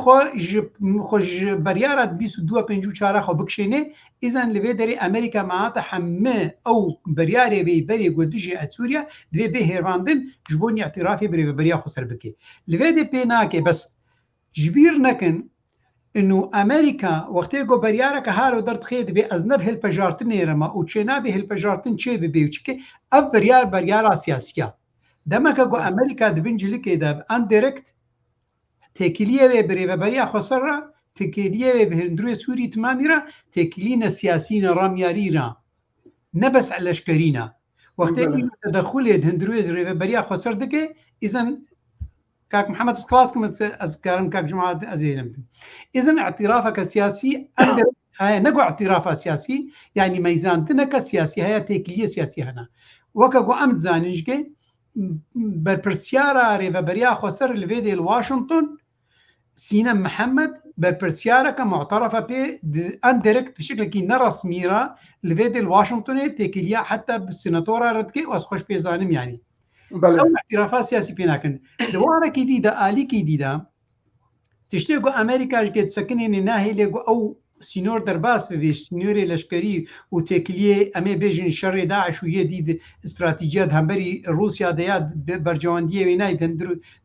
خوش بريارات 22 خو بكشينه اذن لوي دري امريكا معاته حمه او برياري بي بري قدجي سوريا دبي بهيراندن جبوني اعترافي بريا خسر بكي لوي دي بيناكي بس جبير نكن انه امريكا وقتي جو بريارك هالو درت خيد بي ازنب هالبجارتن يرما او تشينا به هالبجارتن تشي بي وچكي اب بريار سياسيه دمك جو امريكا دبنجلي كده ان دايركت تكليه بريبريا خسرة تكليه بهندروي سوري تماميرا تكلينا سياسيين راميارينا نبس على شكرينا وقت تدخل هندروي بريبريا خسر دكي اذا كاك محمد خلاص كما اذكرن كاك جماعه ازينم اذا اعترافك سياسي هاي نقو اعتراف سياسي يعني ميزان تنك سياسي هي تكليه سياسي هنا وكاكو امد زانجي بربرسيارا ريبريا خسر الفيدي الواشنطن سينا محمد بربرسيارا كمعترفة به انديركت بشكل كي نرس ميرا الفيدي الواشنطني تكليا حتى بالسيناتورا ردكي واسخوش بيزانم يعني بله. او اعترافات سياسي بيناكن دوارة جديدة آلي جديدة تشتيقو امريكا جد سكنين ناهي لغو او سينور درباس بيش سينوري لشكري وتكليه امي بيجن شر داعش ويديد استراتيجيات همبري روسيا دياد برجوانديه ويناي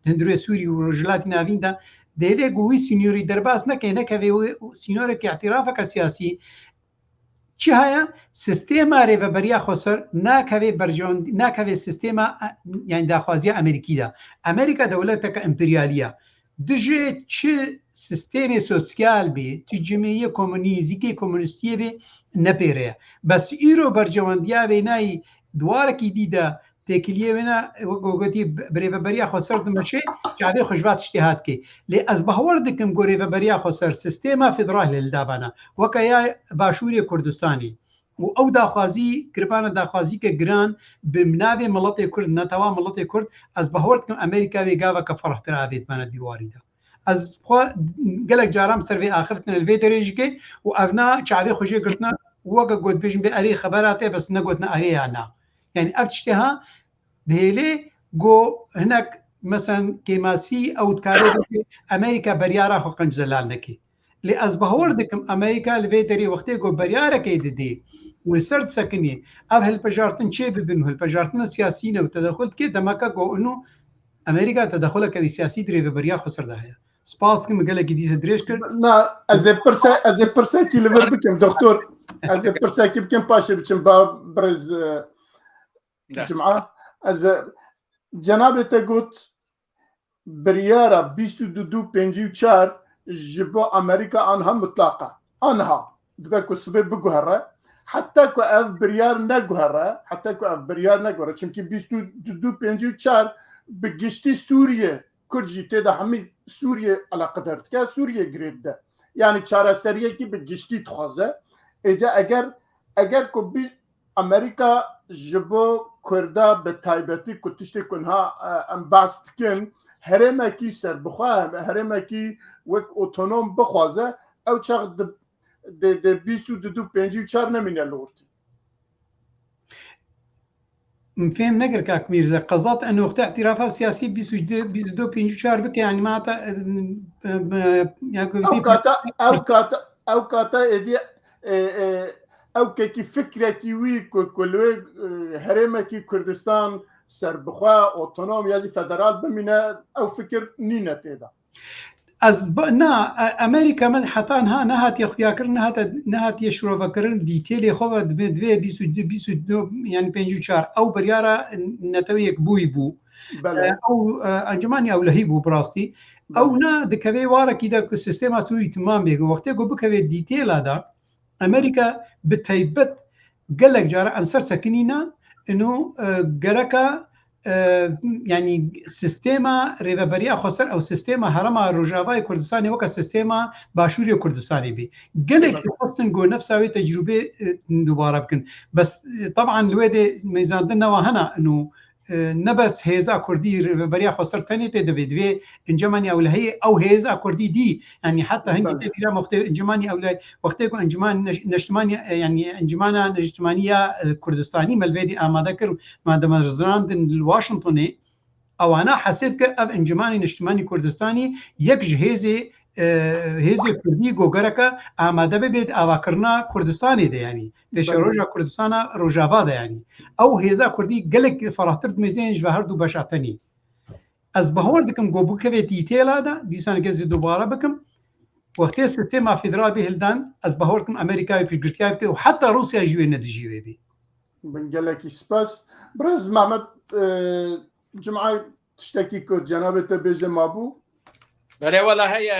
دندرو سوري ورجلات نافين دا دهده قوي سينوري درباس نكي نكوي سينوري كاعترافك سياسي چی هەیە سیستێما ڕێڤەبەریە خۆسەر ناکەوێت سیستێما یان داخوازیە ئەمریکیدا ئەمریکا دەوڵەتەکە ئیمپریالیە دژێ چ سیستێمی سۆسیال بێ تجمێیە کۆمونیزیکی کۆمونیستیە بێ نەپێرەیە بەس ئیرۆ بەرژەوەندیا وێنایی دوارێکی دیدا تێکلیە وێنە وەگۆگوتی برێڤەبەریە خۆسەر دمەچێ جابێ خوشبات شتێهاتکەی لێ ئەس بەهەوەر دکم گۆرێڤەبەریە خۆسەر سیستێما فیدرال لەدابانە وەکە یا باشووری کوردستانی و ئەو داخوازی گربانە داخوازیکە گران بناوێ مڵەتی کورد نەتەوا مڵەتی کورد ئەس بەهەوەر دکم ئەمریکا وێگاوە کە فەڕەحتر ئابێتمانە دیواریدا ئەس گەلێک جارام سەرێ ئاخرتن لەوێ دەرێژگەی و ئەڤنا چاوێ خوژێ گرتنە وەکە گوت بێژم بێ ئەرێ خەبەراتێ بەس نەگوتنە ئەرێیاننا یعنی ئەف شتێها دهێلێ گۆ هەنەک مەسەن کێماسی ئەوتکارێ ئەمریکا بەریارە خۆ قەنج زەلال نەکەی لێ ئەس بەهەوەر دکم ئەمریکا لەوێ دەرێ وەختێ گۆ بەریارەکەی ددێ و سرد سەکنی ئەف هەلپەژارتن چێ ببن و هەلپەژارتنە سیاسینە و تەدەخل کێ دەمەکە گۆ ئەمریکا تەدەخلەکەوی سیاسی درێڤەبەریا خۆسەردا هەیە سپاسکم گەلێکی دیسە درێژ کرد ئەزێ پرسێکی لەبەر بکەم دکتۆر ئەزێ پرسێکی بکەم پاشە بچم با برز جمعە ئەزە جەنابێتە گوت بریارە 2254 ji bo Amerika anha mutlaka anha dibe ku sibê biguhere heta ku ev biryar neguhere heta ku ev biryar neguhere çünkü 2254 bi giştî Sûriye Kurd jî têde hemî Sûriye alaqedar dike Sûriye girêb de yani çareseriyekî bi giştî dixwaze êce eger ku Amerika ji bo Kurda bi taybetî ku tiştê ku niha em behs dikin herêmekî serbixwe herêmekî wek otonom bixwaze ew çax di 2254 nemîne li ortî فهم نەگر کاک میرزە قەزات ئەنۆختە اعترافا سیاسی 2254 بکە ینی ماتە ئەو کاتە ئێدی ئەو کێکی فکرێکی وی کولێ هەرێمێکی کوردستان سەربخوا ئۆتۆنۆم یازی فەدەرال بمینە ئەو فکر نینە تێدا ئەمریکا من حتان ها نهاتیە خویاکردن نهاتیە شرۆڤەکردن دیتێلی خۆوە دەبێت دوێ 24 ئەو بەریارە نەتەوەیەک بوو ئەو ئەنجمانی ئەولەهی بوو بڕاستی ئەو نا دەکەوێ وارەکیدا کە سیستێما سووری تمام بێ وەختێک گۆ بکەوێت دیتێلادا ئەمریکا بتەیبەت گەلێک جارە ئەمسەر سەکنینە ئنو گەرەکە ینی سیستێما ڕێڤەبەریە خۆسەر ئەو سیستێمە هەرەما ڕۆژاوای کوردستانی وەکە سیستێما باشووری کوردستانی بێ گەلێک خستن گۆ نەفساوی تەجروبێ دووبارە بکەن بەس طبعا لێ دێ مەیزاندنەوە هەنا ئەنو نەبەس هێزا کوردی ڕێڤەبەریە خۆسەر تەنێ تێ دەبێت دوێ ئەنجەمانی ئەولەهەیە ئەو هێزا کوردی دی ینی حتا هەنگی تێبیرا وەختێ ئەنجمانی ئەولای وەختێک و ئەنجمان نەشتمانی ینی ئەنجمانە نەشتمانیە کوردستانی مەلبێدی ئامادە کرد مادەمەرزراندن واشنگتۆنێ ئەوانە حەسێت کرد ئەو ئەنجمانی نیشتمانی کوردستانی یەک ji هێزی کوردی گۆگەرەکە ئامادە ببێت ئاواکردنا کوردستانی دەیانی پێشە ڕۆژە کوردستانە ڕۆژاوا دەیانی ئەو هێزا کوردی گەلێک فەڕاحتر دمێزێنش بە هەردوو بەشاتەنی ئەس بەهەوەر دکم گۆ بکەوێتی تێلادا دیسان گەزی دووبارە بکەم وەختێ سیستێما فیدرال بێ هێلدان ئەس بەهەوەرکم ئەمریکای پێشگرتیای بکە و حتا رووسیا ژوێ نەدژیوێ بێ بنگەلێکی سپاس برز محمد جمعە تشتێکی کورد جەنابێتە بێژە مابوو بەڵێ وەڵا هەیە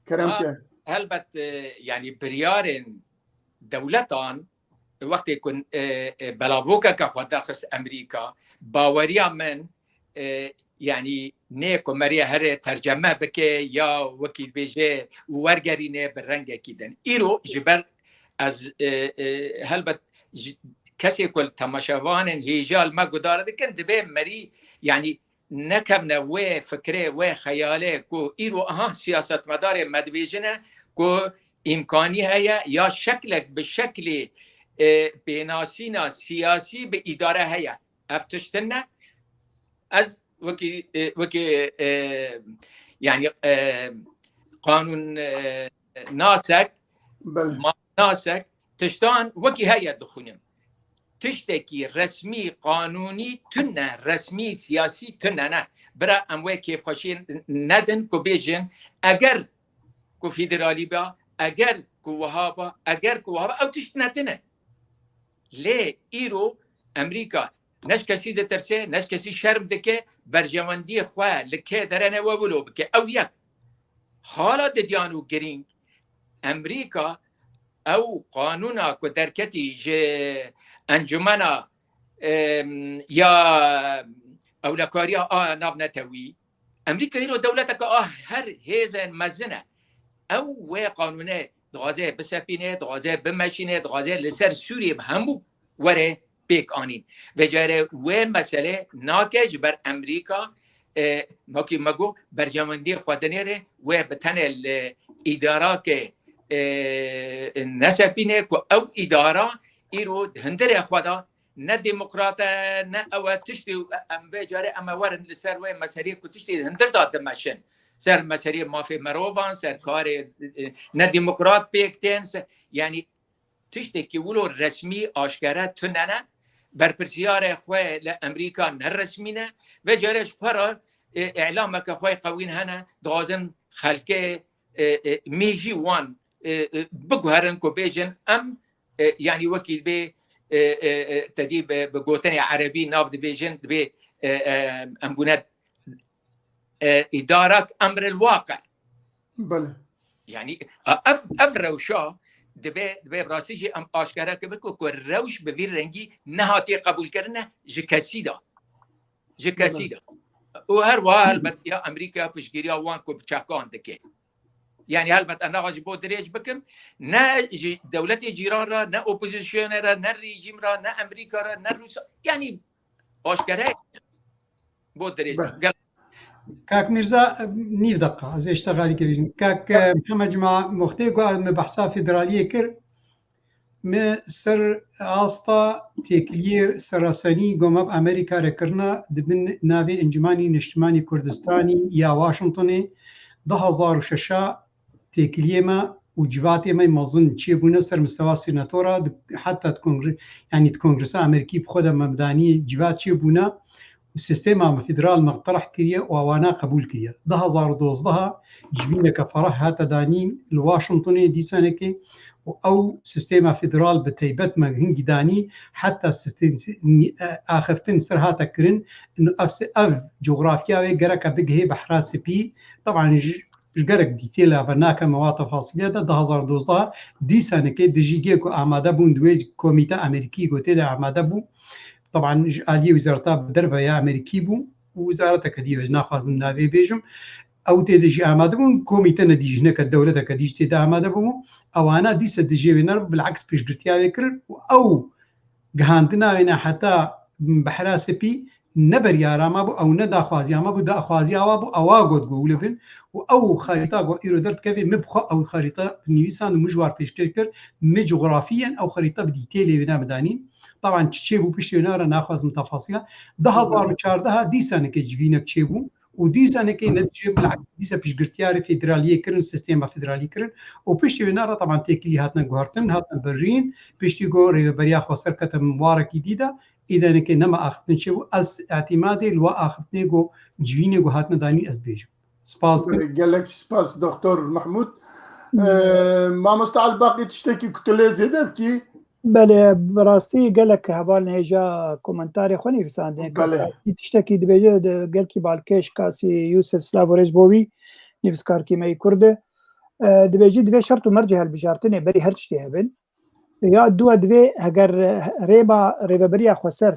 کەرەمکە هەلبەت ینی بریارên دەولەتان وەختێک کون بەلاڤۆکەکە خوا دەرخست ئەمریکا باوەریە من ینی نێ کۆمەریە هەرێ تەرجەمە بکێ یا وەکی بێژێ وەرگەرینێ بە ڕەنگێکی دەن ئیرۆ ji ber ez helbet kesê ku temaşevanên hêjal me gudare dikin dibe merî yanî nekevne wê fikrê wê xeyalê ku îro aha siyasetmedarê me dibêjine ku îmkanî heye ya şeklek bi şeklê pênasîna siyasî bi îdare heye ev tiştin ne ez wekî yani qanûn nasek tiştan wekî heye dixwînim tiştekî resmî qanûnî tune resmî siyasî tune ne bira em wê kêfxweşî nedin ku bêjin eger ku federalî be eger كوهابا اگر كوهابا او تشتنتنا ليه ايرو امريكا نش كسي دترسي نش كسي شرم دكه برجواندي خوا لكه درنه وولو بك او يك حالا ديانو جرينج امريكا او قانونا كو دركتي جي انجمنا يا اولكاريا نافنتوي امريكا هنا دولتك هر هيزن مزنه او قانونه دغازه بسفينه دغازه بمشينه دغازه لسر سوريا بهمو وره بيك آنين وجاره ومسألة ناكج بر أمريكا ماكي مگو برجامندی خودنیره و بتن الإدارة که نسبینه که او إدارة ایرو هندره خدا نه ديمقراطة نه او تشتي ام وجاره اما ورن لسر و مسئله که تشتي هندر داد ماشن سر مسئله مافي مروفان سر کار نه ديمقراط بيكتين يعني تشتي که ولو رسمي آشکاره تننه بر پرسیار خواه لأمریکا نرسمینه و جارش فرا اعلام که خواه قوین هنه دغازن خلقه میجی وان بگوهرن که بیجن ام يعني وكيل بي تديب بقوتني عربي نافد بيجن بي أمبونات إدارة أمر الواقع بله يعني أفروشا دبي براسيجي ام آشکارا که بکو که روش به ویر رنگی نهاتی قبول کردنه جکسیدا و هر واه البته یا امریکا پشگیری وان کو بچاکان دکه يعني البته انا غاجي بود دريج بكم نا دولت جيران را نا اپوزيشن را نا ريجيم را نا امريكا را نا روسيا يعني آشکارا بود دريج كاك ميرزا نيف دقة زي اشتغالي كبير كاك محمد جماعة مختي قال مبحثة فيدرالية كر ما سر آستا تيكلير سراساني قوم بأمريكا ركرنا دبن نابي انجماني نجتماني كردستاني يا واشنطني 2006 تيكلية ما وجباتي ما مظن چي بونا سر مستوى سيناتورا حتى يعني كونغرس أمريكي بخودها مبداني جبات چي بونا السيستم فيدرال مقترح كريه وانا قبول كريه 2012 جبينا كفرح هاتا دانين الواشنطني دي سنكي او سيستم فيدرال بتيبت ما هنجي داني حتى السيستم اخفتن سر هاتا كرن انه اف جغرافيا ويقرك بقهي بحراس بي طبعا جرك ديتيلا بناك مواقف خاصيه ده 2012 دي سنكي دجيجيكو اماده بون دويج كوميتا امريكي قوتي اماده بو طبعا آلية وزارتها بدربها يا أمريكي بو ووزارتها كديبة ناخذ من نابي بيجم أو تدجي آمادة بو كوميتا نديج هناك الدولة كديج تدا آمادة بو أو أنا ديس الدجي بينر بالعكس بيش قرتيا بكر أو جهانتنا هنا حتى بحراس بي نبر يا راما بو أو ندا خوازي ما بو دا خوازي أو بو أواجد جول بن أو خريطة جو إيرودرت كذي مبخ أو خريطة نيسان مجوار بيش كر مجغرافيا أو خريطة بديتيلي بنا مدانين طبعا تشيبو بيشينارا ناخذ من تفاصيلها 2014 دي سنه كجبينك تشيبو ودي سنه كي نتجي بالعكس دي بيش قرتياري فيدراليه كرن سيستم فيدرالي كرن وبيشينارا طبعا تيكلي هاتنا غورتن هاتنا برين بيشتيغو ريبريا خسر كتم مبارك جديده اذا نك نما اخذن تشيبو از اعتمادي لو اخذنيغو جوينيغو هاتنا داني از بيجو سباس قالك سباس دكتور محمود ما مستعد باقي تشتكي كتلازي دبكي بله براستی گلک هوال هجا کومنتاری خونی فساندن بله تشتکی دبیجه گل کی بالکش کاسی یوسف سلاورز بوی نفس کار کی می کرده دبیجه دبی شرط مرجع البجارتنه بری هر تشتی هبن یا دو دبی اگر ریبا بریا خسر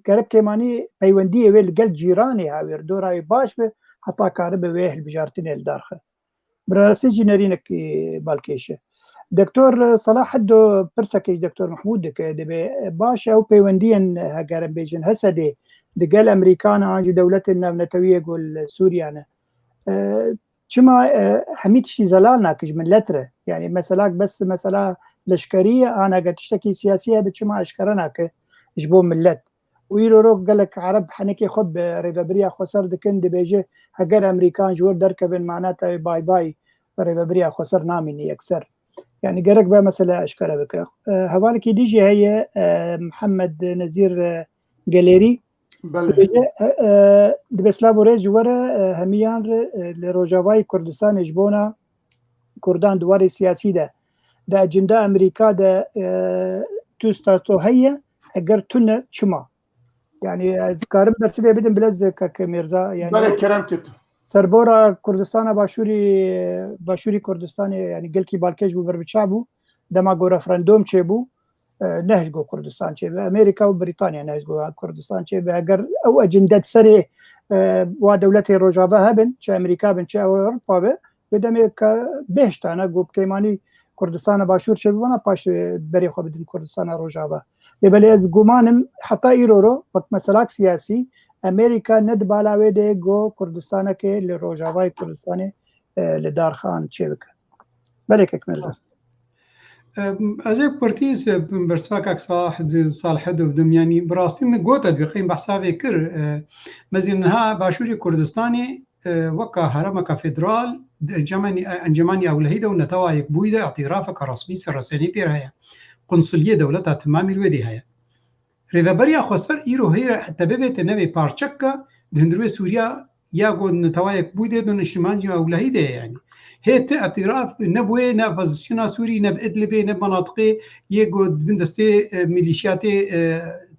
گرک کمانی پیوندی ویل گل جیرانی هاویر دورای باش به حتی کار به ویل بجارتنه الداخل براستی جنرینک بالکشه دكتور صلاح حدو برسكي دكتور محمود دبي باشا او بيوندين هاجر بيجن هسدي دقال امريكانا جي دولتنا نتويه قول سوريانا شما حميد شي زلالنا كج من لتره يعني مثلا بس مسألة لشكرية انا قد تشتكي سياسية بتشما اشكرنا كجبو ملت ويرو روك قالك عرب حنكي خب ريفابريا خسر دكن دبيجي هاجر امريكان جور دركبن معناتها باي باي ريفابريا خسر نامني يكسر يعني جرك بقى مثلا اشكالها بك هوالك ديجي هي محمد نزير جاليري دبسلابو ريج ورا هميان لروجاواي كردستان جبونا كردان دواري سياسي ده دا اجندا امریکا دا توستاتو هي اگر تونه چما يعني ذكرم درس بدم بلز كميرزا يعني بله کرم کت سربورا كردستان باشوري كردستان يعني قلكي بالكيش بو بربچابو دما جو رفراندوم چبو نهج جو كردستان چبو امريكا وبريطانيا نهج جو كردستان چبو اگر او اجنده سري و دولت روجابه هبن چه امریکا بن چه اوروپا بدم بهشتانه جو كيماني كردستان باشور چبو بنا پاش بري خو بدن كردستان روجابه بله از گمانم حتی ایرورو وقت مسئله سیاسی امریکا ند بالاوی ده گو کردستانه که لروجاوای کردستانه لدار خان چه بکن بله که مرزا از یک پرتیز برسفاک صالح دو بدم یعنی براستی من گوته بقیم بحثاوی کر مزینها باشوری کردستانی وکا هرمکا فدرال انجمانی اولهیده و نتوا یک بویده اعترافه که رسمی سرسانی پیر هیا قنصلية دولتها تمامي الودي هيا ريفابريا خسر إيرو هيرا حتى ببيت نبي بارشكا دهندروي سوريا ياقو نتوايك بويدة دون اجتماعي أو لهيدة يعني هي اعتراف نبوي نبوزيشنا سوري نب إدلبي نب مناطقي ياقو بندستي ميليشياتي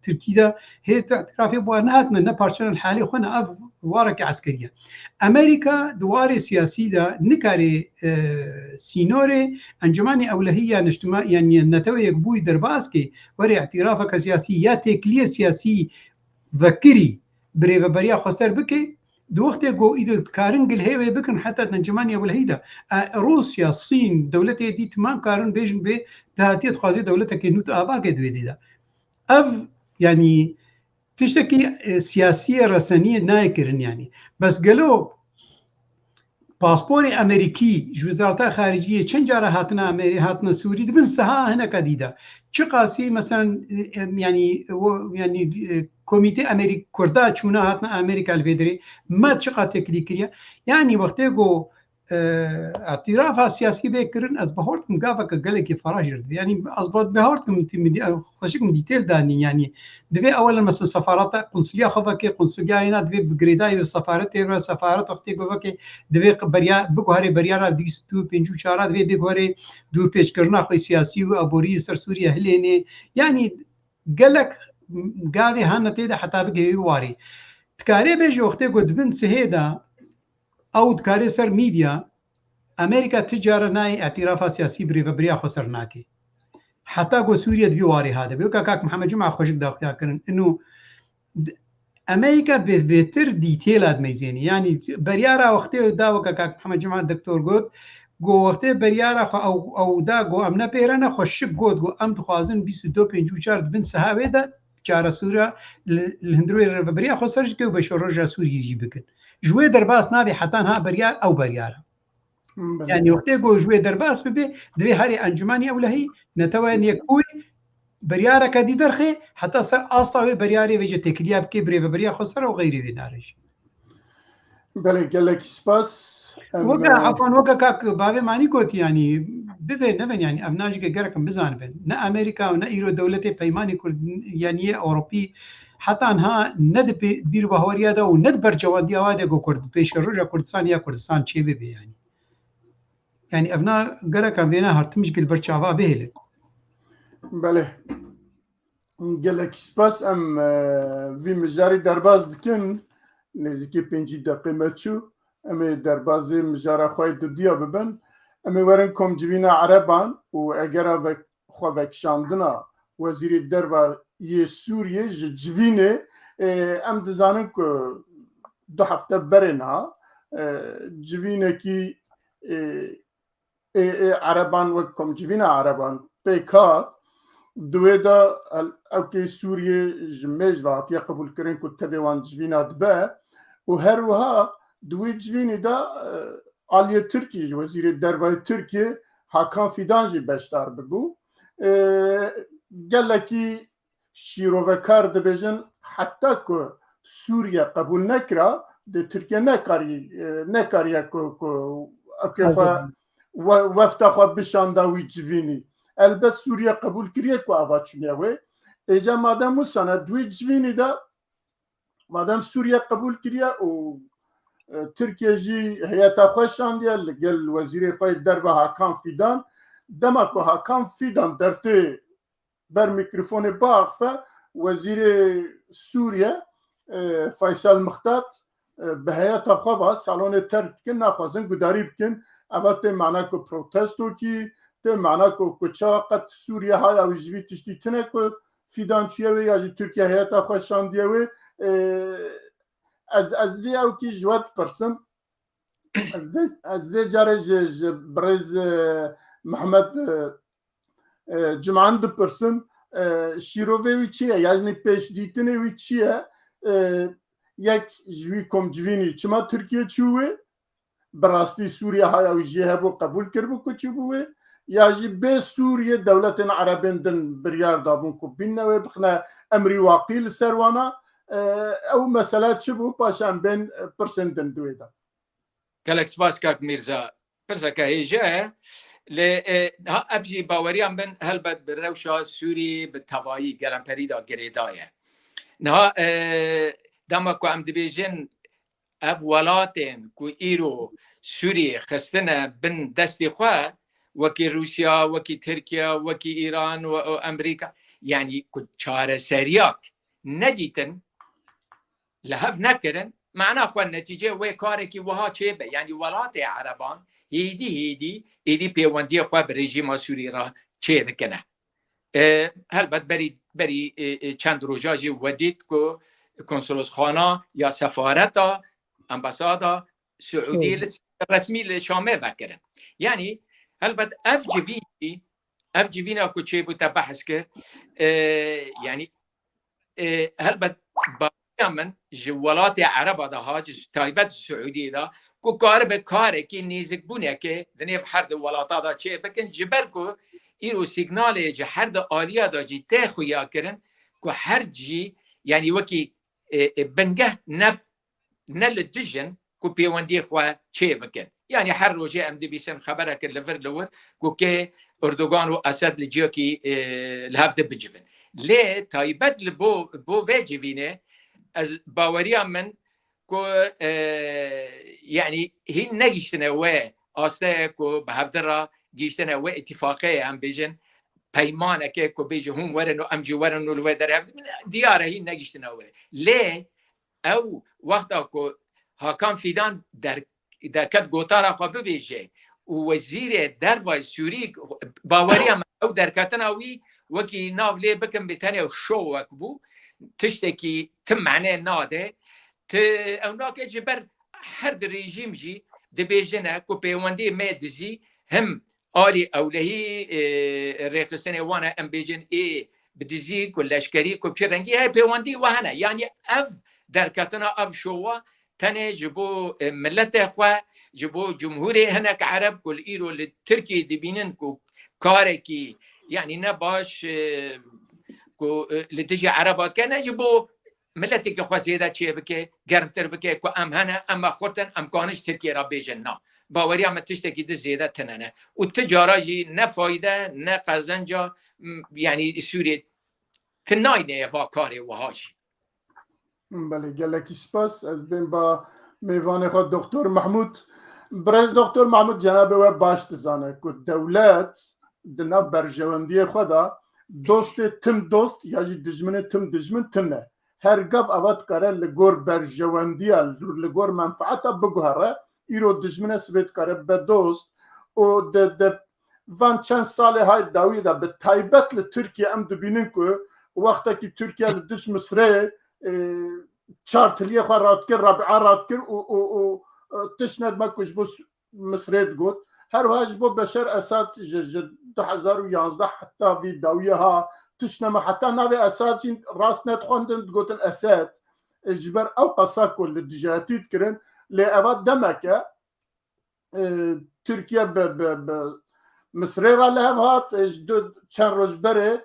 تركيا هي اعترافي بوانهاتنا نبارشنا الحالي خونا أف وارك عسكرية أمريكا دواري سياسي دا نكاري سينوري أنجماني أولهية نجتماع يعني نتوي يقبوي درباسكي وري اعترافك سياسي يا تكلية سياسي ذكري بريفا بريا خسر بكي دو وقت جو إذا كارن قل هي بكن حتى أنجماني أولهية روسيا الصين دولتي دي تمام كارن بيجن بي تهاتي تخازي دولتك نوت آباك دويدي دا أف يعني تشتكي سياسية رسانية نايكرن يعني بس قالوا باسبوري أمريكي وزارة خارجية چند جارة هاتنا سوري دبن سها هنا كديدا چقاسي مثلا يعني كوميتي أمريكي كردا چونا هاتنا أمريكا الفيدري ما چقا تكليكريا يعني وقتيقو اعترافها سياسي بيكرن از بهورتكم قافك قالك فراجر يعني اضبط بهورتكم خشكم ديتيل داني يعني دبي اولا مثلا سفارات قنصليه خفك قنصليه هنا دبي بجريداي سفارت سفارت وقتي قفك دبي بريا بغوري بريا ديس تو بنجو چارا دبي بغوري دو پیش کرنا خو سياسي و ابوري سر سوريا هليني يعني قالك قاوي هانتي حتى بقي واري تكاري بيجي وقتي قد بن سهيدا او دكاري سر ميديا امريكا تجاره ناي اعتراف سياسي بريفابريا خسر ناكي حتى جو سوريا دبي واري هذا بيوكا كاك محمد جمعه خوشك داخل كرن انه امريكا بهتر ديتيلات ميزيني يعني بريارا وقتي داوكا كاك محمد جمعه الدكتور قلت جو وقتي بريارا او دا جو امنا بيرنا خوشك قلت جو ام تخوازن 22 54 بن سهاوي دا چارا سوريا الهندروي ريفابريا خسرش كيو بشروجا سوريا يجيبكن جوي درباس نابي حتى ها بريار او بريارا يعني وقتی گو جوی درباس ببی دوی هری انجمانی اولهی نتوان یکوی بریاره کدی درخه حتی سر آستاوی بریاره ویجه تکلیاب که بری و بریا خسر و غیری وی نارش بله گلک سپاس وقا عفوا وقا کاک بابی معنی گوتی يعني ببین نبین يعني ابناج که گرکم بزن بین نه امریکا و نه ایرو دولت پیمانی کرد يعني اوروپی حتى انها ند بیر بهوریا دا و ند برجوادی آواده گو کرد پیش روجا کردستان یا کردستان چی ببی يعني ابناء قرا كان بينا هرتمش قل برشافا بهله بله گلک سپاس ام وی مجاری درباز دکن نزدیکی 5 دقیقه چو ام درباز مجاره خواه دیا ببن ام ورن کم جوینا عربان و اگر خواه وکشاندنا وزیر دربا یه سوریه جوینه ام دزانن که 2 هفته برنا جوینه کی عربان وكم جينا عربان بيكا دويدا اوكي سوريا جميج واتيا قبول كرين كنت تبيوان جينا دبا وهروها دوي جيني دا علي تركي وزير الدربا تركي هاكان فيدانجي بشتار ببو قال لكي شيروفكار دبيجن حتى كو سوريا قبول نكرا دي تركيا نكاريا كو اكيفا وفتا خواه بشانداوی جوینی البت سوریه قبول کریه که آوا چونیه ایجا مادم موسانه دوی جوینی دا مادم سوریه قبول کریه و ترکیه جی هیتا خواه شاندیه لگل وزیر خواه در و حاکان فیدان دما کو هاکان فیدان درته بر میکروفون باخفه وزیر سوریه فیصل مختار به هیئت خوا سالن ترک کن نخواستن گداری بکن اوت معنا کو پروتستو کی ته معنا کو چاقت سوریه های او جوی تشتی تنه کو فیدان چیه و یا ترکیه هیئت خوا شاندیه و از وی او کی جوات پرسم از وی جاره برز محمد جمعان پرسم شیروه وی چیه یعنی پیش دیتنه وی چیه یک جوی کم جوینی چما ترکیه چوه براستی سوریه های او جیه بو قبول کربو که چو بوه یا جی به سوریه دولت عربین دن بریار دابون که بیننوه بخنا امری واقعی لسروانا او مسئله چه بو پاشن بین پرسندن دوی دا گلک سپاس کاک میرزا پرسا که هیجه ابجي باوريان بن هلبت بالروشة سوري بالتوايي قلم بريدا قريداية نها دمكو ام دبيجن اف ولاتين كو ايرو سوري خستنا بن دستي خواه وكي روسيا وكي تركيا وكي ايران وامريكا يعني كو چاره سرياك نديتن لهف نكرن معناه خو النتيجة وكاركي وها چه يعني ولات عربان هيدي بيواندي خو بريجيم سوري را چه دكنه هلبت بري چند روجاجي وديت كو کنسولوس خانه یا سفارت امباسادا سعودی رسمی لشامه بکرن یعنی البته اف جی وی کو چه بوده بحث کرد یعنی البته با من جوالات عرب ده هاج تایبت سعودی دا کو کار به کاره کی نیزک بونه که دنیب هر دو ولاتا دا چه بکن جبر کو ایرو سیگنال جه هر دو آلیا دا جی ته خویا کرن کو هر جی یعنی وکی بنگه نل دجن کو پیوندی خوا چه بکن یعنی هر روزه ام دی بیسن خبره که لور لور کو که اردوغان و اسد لجیو کی لهفته بجبن لی تایبت لبو واجبینه از باوریا من کو یعنی هی نگیشتنه و آسته کو به هفته گیشتنه و اتفاقه هم بیجن پیمانه که کو بیجه هم ورن و امجی ورن و لوه در دیاره هی نگیشتنه وره لی او وقتا کو هاکان فیدان در کت گوتارا خواه ببیجه و وزیر دروای سوری باوری هم او در کتناوی وکی ناو لی بکن بتنه و شو وکبو تشتکی تم معنی ناده اونا که جبر هر در رژیم جی دبیجنه کو پیوندی میدزی هم آلی اولهی ریخستن وانا ام بیجن ای بدزی کو لشکری کو بچرنگی های پیوندی وهنه یعنی اف در کتنا اف شوا تنه جبو ملت خواه جبو جمهوری هنک عرب کل ایرو لترکی دبینن کو کارکی یعنی نباش کو لتجي عربات كان جبو ملتي كخوا زياده چه بك گرمتر بك کو ام هنه اما خورتن امکانش ترکیه را بیجنا باوری هم تشتکی ده زیاده تننه و تجاره جی نه فایده نه قزنجا یعنی سوریه تناینه و کاری و هاشی بله گلکی سپاس از بین با میوان خود دکتر محمود برز دکتر محمود جناب و باش تزانه که دولت دنا برجواندی خدا دوست تم دوست یا جی دجمن تم دجمن تمنه هر گب اوت کاره لگور برجواندی لگور منفعتا بگوهره ایرو دجمن سبت کاره به دوست و ده وان چند ساله های داوی ده به تایبت لترکیه ام دبینن که وقتا که ترکیه لدش مصره چارتلیه خواه راد کر رابعه راد کر و تشند مکش بو مصرید گود هر واج بو بشر اساد 2011 حتی وی داویه ها تشنم حتی ناوی اساد جین راست ندخوندن گوتن اساد اجبر او قصا کل دجاتید کرن لی اواد دمکه ترکیه به مصره را لهم هات چند روز بره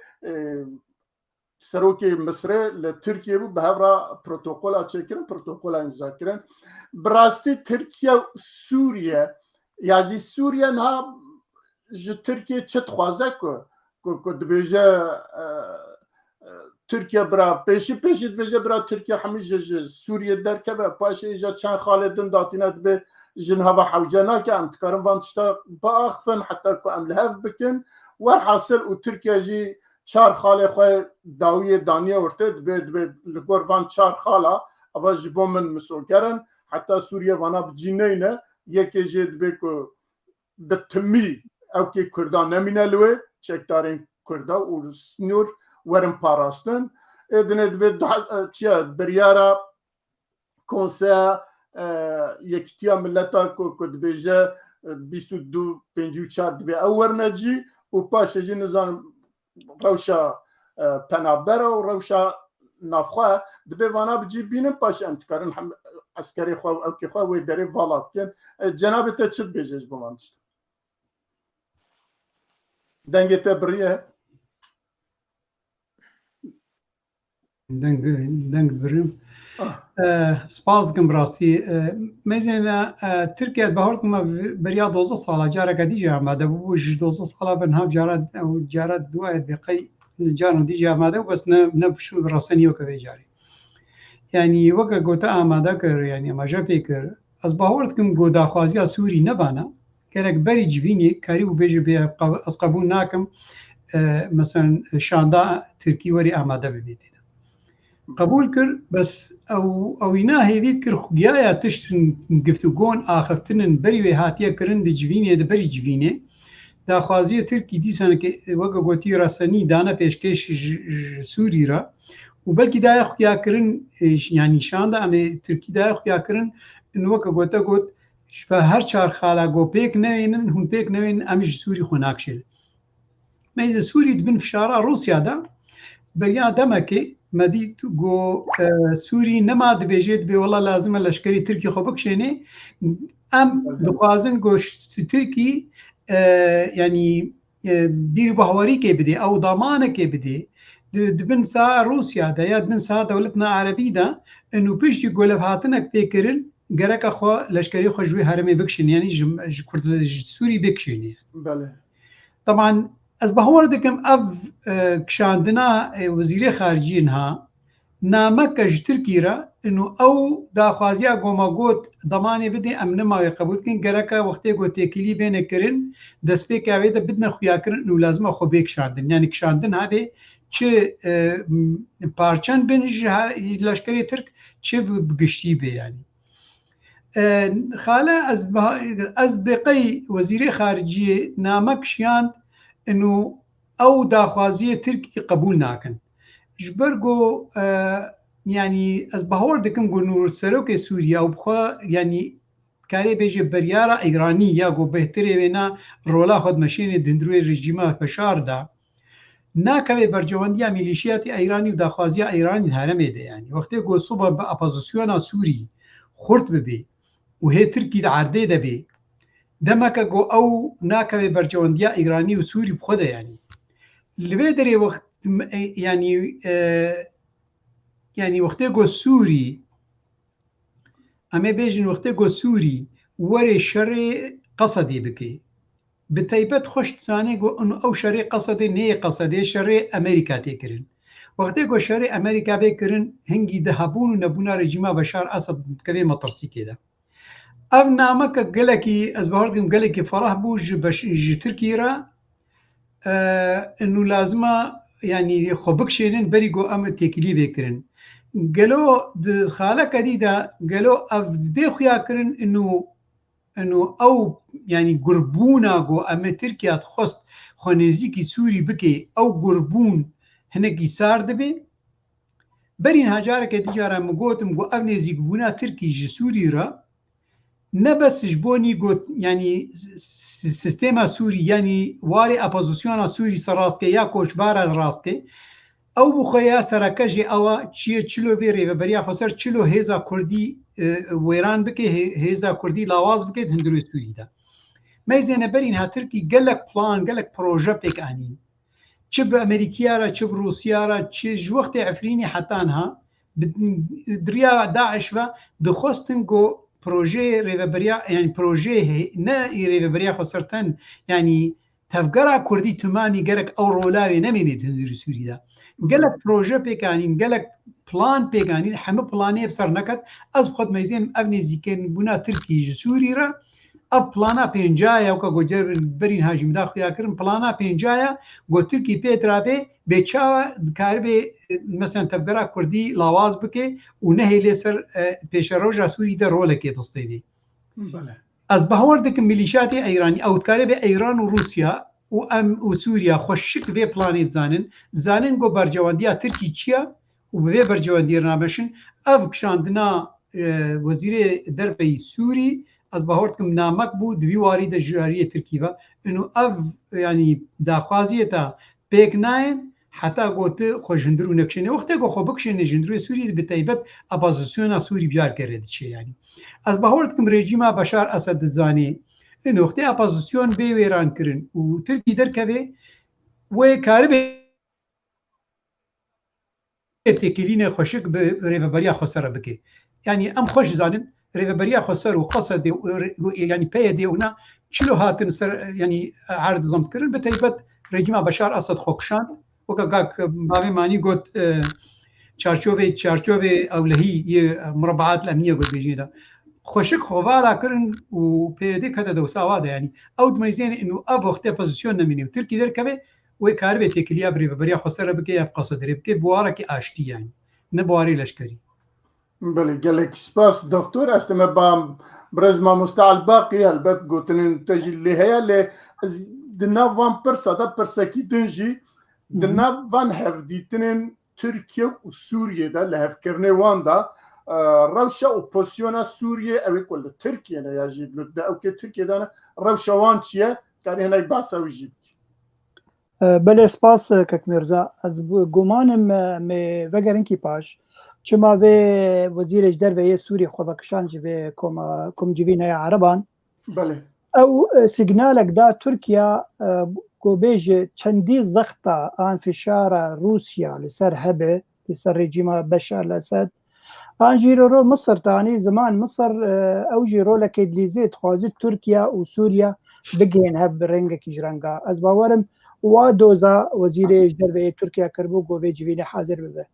سروکی مصر لترکیه بود به هفرا پروتوکولا چکرن پروتوکولا امضا کردن براستی ترکیه سوریه یعنی سوریه نه ترکیه چت خوازه که دبیجه ترکیه برا پیشی دبیجه برا ترکیه همیشه سوریه در که پاشه ایجا چند خالدن داتینت به جنها بحوجنا كام تكرم بانتشتا باخفن حتى كو ام لهف بكن والحاصل وتركيا جي چار خاله خواه داویه دانیه ورتد بید لگور وان چار خاله اوا جبو من مسئول کرن حتی سوریه وانا بجینه نه یکی جید بکو بتمی او که کردان نمینه لوه چکتارین کرده و سنور ورم پاراستن ادنه دوید چیه بریارا کنسه یکتیا ملتا که دبیجه 22-54 دوی اور نجی و پاشه جی نظام روشا پنابره و روشا نافخواه دبی وانا بجی بینم پاشه امتکارن هم عسکری خواه او که خواه وی داره والا بکن جناب تا چه بیجش بمانشت دنگی تا بریه دنگ بریم سپاس دکم براستی میزنه ترکیه بهارت ما بریا 12 ساله جاره کدی جامده بو 12 ساله بنها جاره دوای بقی جاره دی جامده بس نه بشو راسنیو که جاری یعنی وقت گوته آماده کر یعنی ماجا پیکر از بهارت کم گودا خوازی سوری نبانه کرک بری جبینی کاری و بیج بی از قبول ناکم مثلا شاندا ترکی وری آماده ببیدید قبول كر بس او ينا هيفيت كر خجايا تشتن قفتوقون آخفتن بري هاتيا كرن دي جبيني دي بري جبيني دا خوازية تركي دي سنة وقا قوتي راساني دانا پیشکش سوري را وبلكي دا خجايا كرن يعني شان دا امي تركي دا خجايا كرن ان وقا قوتا قوت شفا هر چار خالا قو بيك نوينن هم بيك نوين امش سوري خوناك شل ما إذا سوري دبن فشارة روسيا دا بريا دمكي مدی گو سوری نماد بیجید به والله لازمه لشکری ترکی خو بکشینه ام دخوازن گوش ترکی یعنی بیر بهواری که بده او ضمانه که بده دبن سا روسیا دا یا دبن سا دولتنا عربی دا انو پیش گولف هاتنک پیکرن گرک خو لشکری خو جوی هرمی بکشین یعنی کرد سوری بکشینه بله طبعا از بهوار دکم اف کشاندنا وزیر خارجی انها نامکش ترکی را انو او داخوازیا گوما گوت ضمانه بده امن ما قبول کن گرکا وقتی گو تکیلی بین کرن دست پی که دا بدنا خویا کرن انو لازم خو بیک شاندن یعنی کشاندن هبه چه پارچن بین لشکری ترک چه بگشتی به یعنی خاله از بقی وزیر خارجی نامکشیاند انه او داخوازی ترکی قبول ناکن جبرگو يعني از بهور دکم گو نور سروک سوریا و بخوا يعني کاری بیجه بریارا ایرانی یا گو بهتره وینا رولا خود مشین دندروی رژیمه فشار دا ناکوی برجواندی میلیشیات ایرانی و داخوازی ایرانی هرمه ده يعني وقتی گو صبح با اپوزیسیون سوری خورد ببی و هی ترکی دا عرده ده بی دمك جو او ناكوي برجوانديا ايراني وسوري بخده يعني اللي دري وقت يعني وقت جو سوري اما بيجن وقت جو سوري وري شري قصدي بكي بتيبت خش ثاني جو انه او شري قصدي ني قصدي شري امريكا تكرن وقت جو شري امريكا بكرن هنجي ذهبون نبونا رجيما بشار اسد كبير مطرسي كده اف نامك قالكي از بهردم قالكي فرح بوج باش تركي را انه لازمه يعني خبك شيرين بريغو ام تكلي بكرن قالوا خاله كديدا قالوا اف دي خويا كرن انه او يعني قربونا جو ام تركيا تخص خونيزيكي سوري بكي او قربون هنكي صار دبي برين هاجارك تجاره مقوتم جو ام نزيك بونا تركي جسوري را نبس جبوني قلت يعني سيستما سوري يعني واري اپوزيسيون سوري سراسكي يا كوشبار راسكي او بخويا سركجي او چيه چلو بيري وبريا خسر چلو هيزا كردي ويران بكي هيزا كردي لاواز بكي هندرو سوري دا ميزينه برين ها تركي قالك بلان قالك بروجا بيك انين چب امريكيا را چب روسيا را چ وقت عفريني حتى انها دريا داعش و دخستن جو بروجي ريفبريا يعني بروجي نا ريفبريا خسرتن يعني تفقرا كردي تمامي قرك او رولاوي نميني تندري سوري دا gelek proje pêkanîn gelek plan pêkanîn hemû planê bi ser neket ez xwe mezên ev nêzîkên bûna Tirkiyê ji Sûrî re ev plana pêncaya ka gocer berîn hajî da xuya kirin plana pêncaya got Tirkî pê dirabê bêçawa dikaribê mesela tevgera Kurdî lawaz bike û nehêlê ser pêşeroja Sûrî de rolekê bistêvî. Ez bawer dikim milîşatê Eyranî ew dikaribê Eyran û Rûsya û em û Sûriya xweşik vê planê zanin got bercewendiya Tirkî çi ye û bi vê bercewendiyê nameşin ev kişandina Wezîrê Derveyî Sûrî ez bawer dikim namek bû di vî warî de ji yariyê Tirkî ve û ev yanî daxwaziyê te pêk nayên heta gotu xwe jindir û nekişêne wextê ku xwe bikişêne jindirê Sûrî bi taybet opozisyona Sûrî bijarkerê diçe yanî ez bawer dikim rejîma Beşar Esed dizanê wextê opozisyon bê wêran kirin û Tirkî derkevê wê karibê têkilînê xweşik bi rêveberiya Xweser bike yanî em xweş zanin rêveberiya Xweser û qesedê yanî peyê dê ûna çilo hatin ser yanî erd zemkirin bi taybet rejîma Beşar Esed xwe kişand weka gak bavê manî got çarçovê ewlehî yê mirbeat emniye got bêjî de xweşik xwevara kirin û pêdê kete dewsawa de yanî ew dimezên û ev wextê opozisyon nemîne û Tirkî derkeve wê karibê têkiliya rêveberiya Xweser bike ya qesedê bike bi warekî aştî yanî ne bi warê leşkerî. بله gelek spas doktor است me ba برز مامۆستا الباقی هەلبەت گوتنین تەژی لێ هەیە لێ di nav van pirsa de pirsekî din jî di nav van hevdîtinên Tirkiye û Sûriyê de li hevkirinê wan da rewşa opozisyona Sûriyê ew ê ku li Tirkiye ne ya jî ew kê Tirkiye de ne rewşa wan çi ye karî hinek behsa wî jî بله سپاس کک میرزا از گمانم می وگرینکی پاش چما و وزیر اجدر و سوری خوبکشان جوی کم جوی نه عربان بله او سیگنالک دا ترکیه گوبیج چندی زخطه آن فشار روسیا لسر هبه لسر رژیم بشار الاسد آن جیرو رو مصر تانی زمان مصر او جیرو لکید لیزید خوازی ترکیه و سوریا بگین هب رنگ کجرنگا از باورم و دوزا وزیر اجدر و ترکیه کربو گوبه جوینه حاضر ببه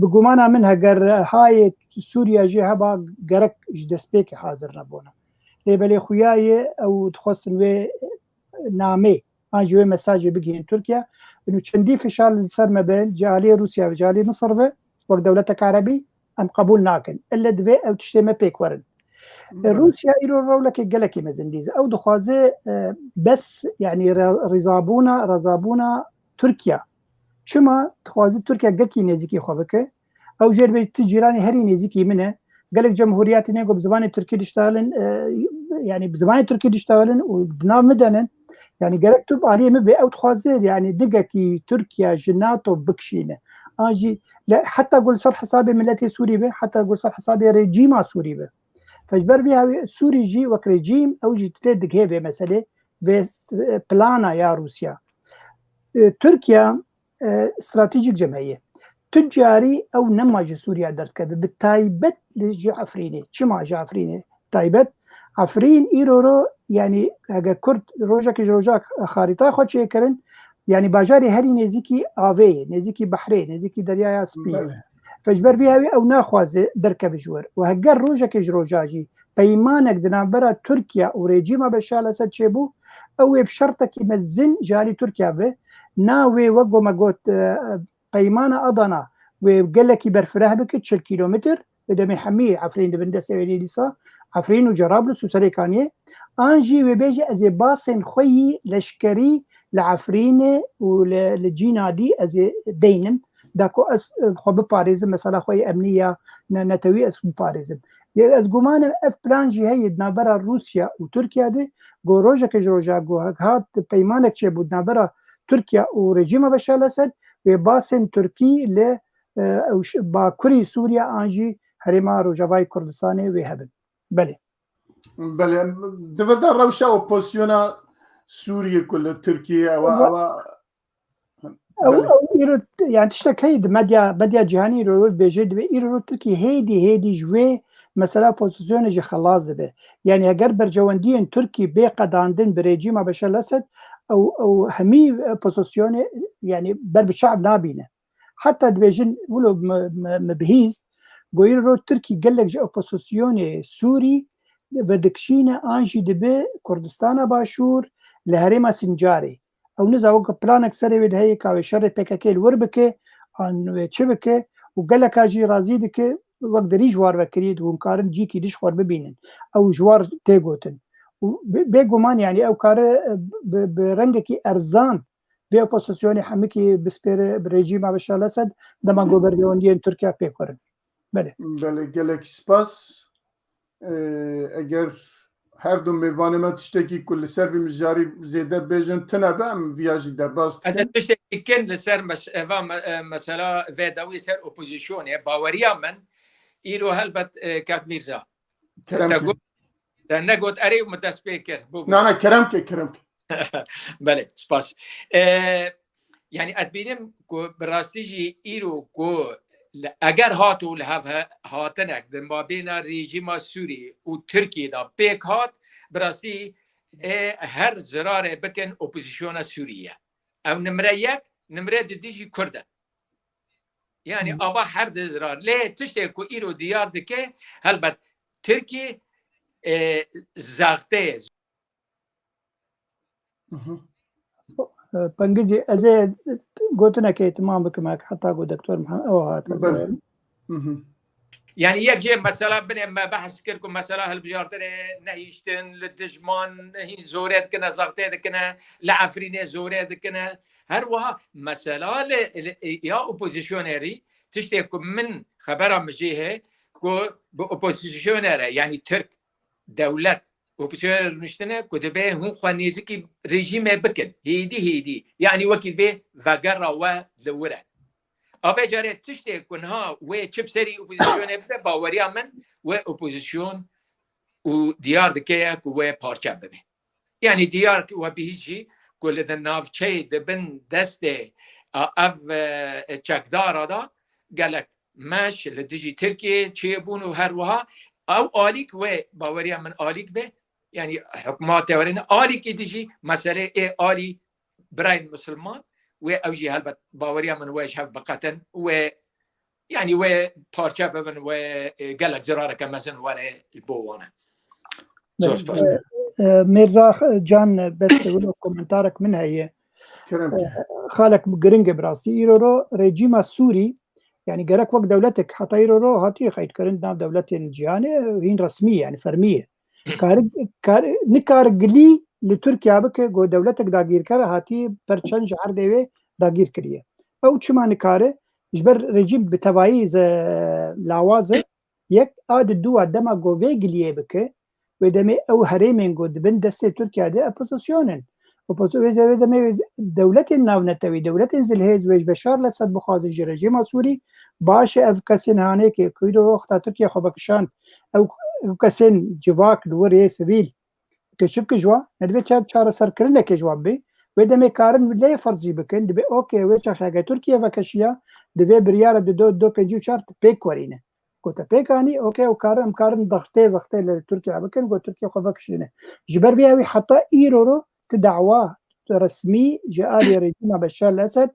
بگومانا من هگر های سوریا جی هبا گرک جدسپیک حاضر نبونا لیبلی خویای او تخواستن و نامه آنجوه مساج بگین ترکیه انو چندی فشار سر مبین جالی روسیا و جالی مصر و وقت دولتك عربي ام قبول ناكن الا دفي او تشتمه بيك ورن روسيا ايرو رولك قالك مزنديز او دخوازه بس يعني رزابونا تركيا شما تخوازه تركيا قكي نزيكي خوبك او جربي تجيراني هري نزيكي منه قالك جمهوريات نيجو بزبان التركي دشتغلن يعني بزبان التركي دشتغلن وبناف مدنن يعني قالك تب عليه مبي او تخوازه يعني دقكي تركيا جناتو بكشينه اجي لا حتى اقول صار حسابي ملتي سوري به حتى اقول صار حسابي ريجيم سوري به فجبر بها سوري جي وك ريجيم او جي تدق هي مساله في بلانا يا روسيا تركيا استراتيجيك جمعيه تجاري او نماج سوريا دركب بالتايبت لجعفريني شما جعفريني تايبت عفرين ايرورو يعني اگه كرد روجاك خارطه خود چه کرن يعني باجاري هري نزيكي آوي نزيكي بحري نزيكي دريا سبي فجبر فيها او ناخواز دركب جور وهجر روجك جروجاجي بيمانك دنابرا تركيا وريجيما بشار الاسد شيبو او بشرطك يمزن جالي تركيا به ناوي وقو ما قلت بيمانا اضنا وقالك برفراه بك 10 كيلومتر بدم يحمي عفرين دبنده سويني لسا عفرين وجرابلس وسريكانيه انجي وبيجي ازي باسن خوي لشكري لعفرينه ولجينادي ازي دينم داكو اس خو باريزم مثلا خوي امنيه نتوي اس باريزم از گمان اف پلان جي هي نابرا روسيا وتركيا دي جوروجا كجروجا جو هات بيمانك چه بود نابرا تركيا ورجيم بشار الاسد وباسن تركي ل باكوري سوريا انجي هرما روجاواي كردستان وهبن بله دفردا روشا اوبوزيسيونا سوريا كل تركيا او يعني تشتكي مديا جهاني رو بيجد ايرو تركي هيدي جوي مثلا بوزيسيون جي خلاص ده يعني اگر برجواندين تركي بقداندن بريجيم بشار الاسد او همي بوزيسيون يعني بر بالشعب نابينه حتى دبيجن ولو مبهيز قويرو تركي قال لك اوبوزيسيون سوري بدكشينا انجي دبي كردستان باشور لهريما سنجاري او نزاوك بلانك سري ود هيك او شر بكك الوربكه ان تشبكه وقال لك اجي رازي دك وقدر جوار بكريد ومقارن جيكي ديش خور ببينن او جوار تيغوتن بيغومان يعني او كار برنجكي ارزان في اوبوزيسيون حمكي بسبير بريجيم بشار الاسد دما غوبرديون تركيا بيكورن بله gelek spas eğer her dum mevanemet tiştekî ku li ser vî mijarî zêde bêjin tune be em viya jî derbas از تشتكي كن لسر مثلا فيداوي سر اوبوزيشن باوريا من ايرو هلبت كات ميرزا keremke نقول اري متسبيكر nana keremke بله سپاس يعني ادبينم كو براستيجي ايرو كو اگر هاتو لهف هاتنك ما بين رژیم سوری و ترکیه دا پیک هات براستی هر زرار بکن اپوزیسیون سوریه او نمره یک نمره دیجی کرده يعني ابا هر زرار ليه تشتي كو ايرو ديار دكه هلبت تركي زاغته بنجي ازي قلتنا كي تمام بكماك حتى قو دكتور محمد او هات يعني يجي مثلا بني ما بحث كلكم مثلا هالبجارتنا نهيشتن للدجمان هي زوريت كنا زغتيت كنا لعفرينه زوريت كنا هروها مثلا يا اوبوزيشنري تشتكي من خبره مجيه كو اوبوزيشنري يعني ترك دولة اوبوزيشنر نشتنه كتبه هم خوانيزكي ريجيم بكن هيدي يعني وكيل به فقرا ولوره أبى جاري تشتي كونها وشيب سري أوبوزيشن بده باوريا من وأوبوزيشن وديار دكيا كوه بارشة بده يعني ديار وبيجي كل ده ناف شيء دبن دسته أف تشكدار هذا قالك ماش لديجي تركيا شيء بونو هروها أو آليك وباوريا من آليك به يعني حكومات تورينا آليك يديجي مسألة إيه آلي براين مسلمان وأوجي هالبت باوريا من ويش هالب بقتن و يعني و بارشة بمن وقالك زرارة كمثلا ورا البوانا. ميرزا جان بس ولو كومنتارك منها هي خالك جرينج براسي يرو ريجيم السوري يعني جرك وقت دولتك حتى يرو هاتي خيط كرندنا دولة الجيانة هين رسمية يعني فرمية نكار قلي لتركيا بك جو دولتك داگیر کره هاتی پرچن جهر دیوه داگیر کریه او چما نکاره جبر رژیم بتوایی ز لاوازه یک آد دو دما گوه گلیه بکه و دمی او هریمین گو دبن دست ترکیا ده اپوزیسیونن اپوزیسیون دمی دولت ناو نتوی دولت زلهز ویج بشار لسد بخوازی رژیم سوری باشه اف کسین هانه که کویدو وقت ترکیا خوبکشان او کسین جواک دوری سویل كشبك جوا ندبي تشار سركلنا كجواب بي ودمي كارن لا فرضي بكن دبي اوكي ويش حاجه تركيا فكشيا دبي بريار دو كجو شارت بيك ورينا كنت بيكاني اوكي وكارن ضغطي لتركيا بكن قلت تركيا خفكشينه جبر بيها حتى ايرورو تدعواه رسمي جاء رجيم بشار الاسد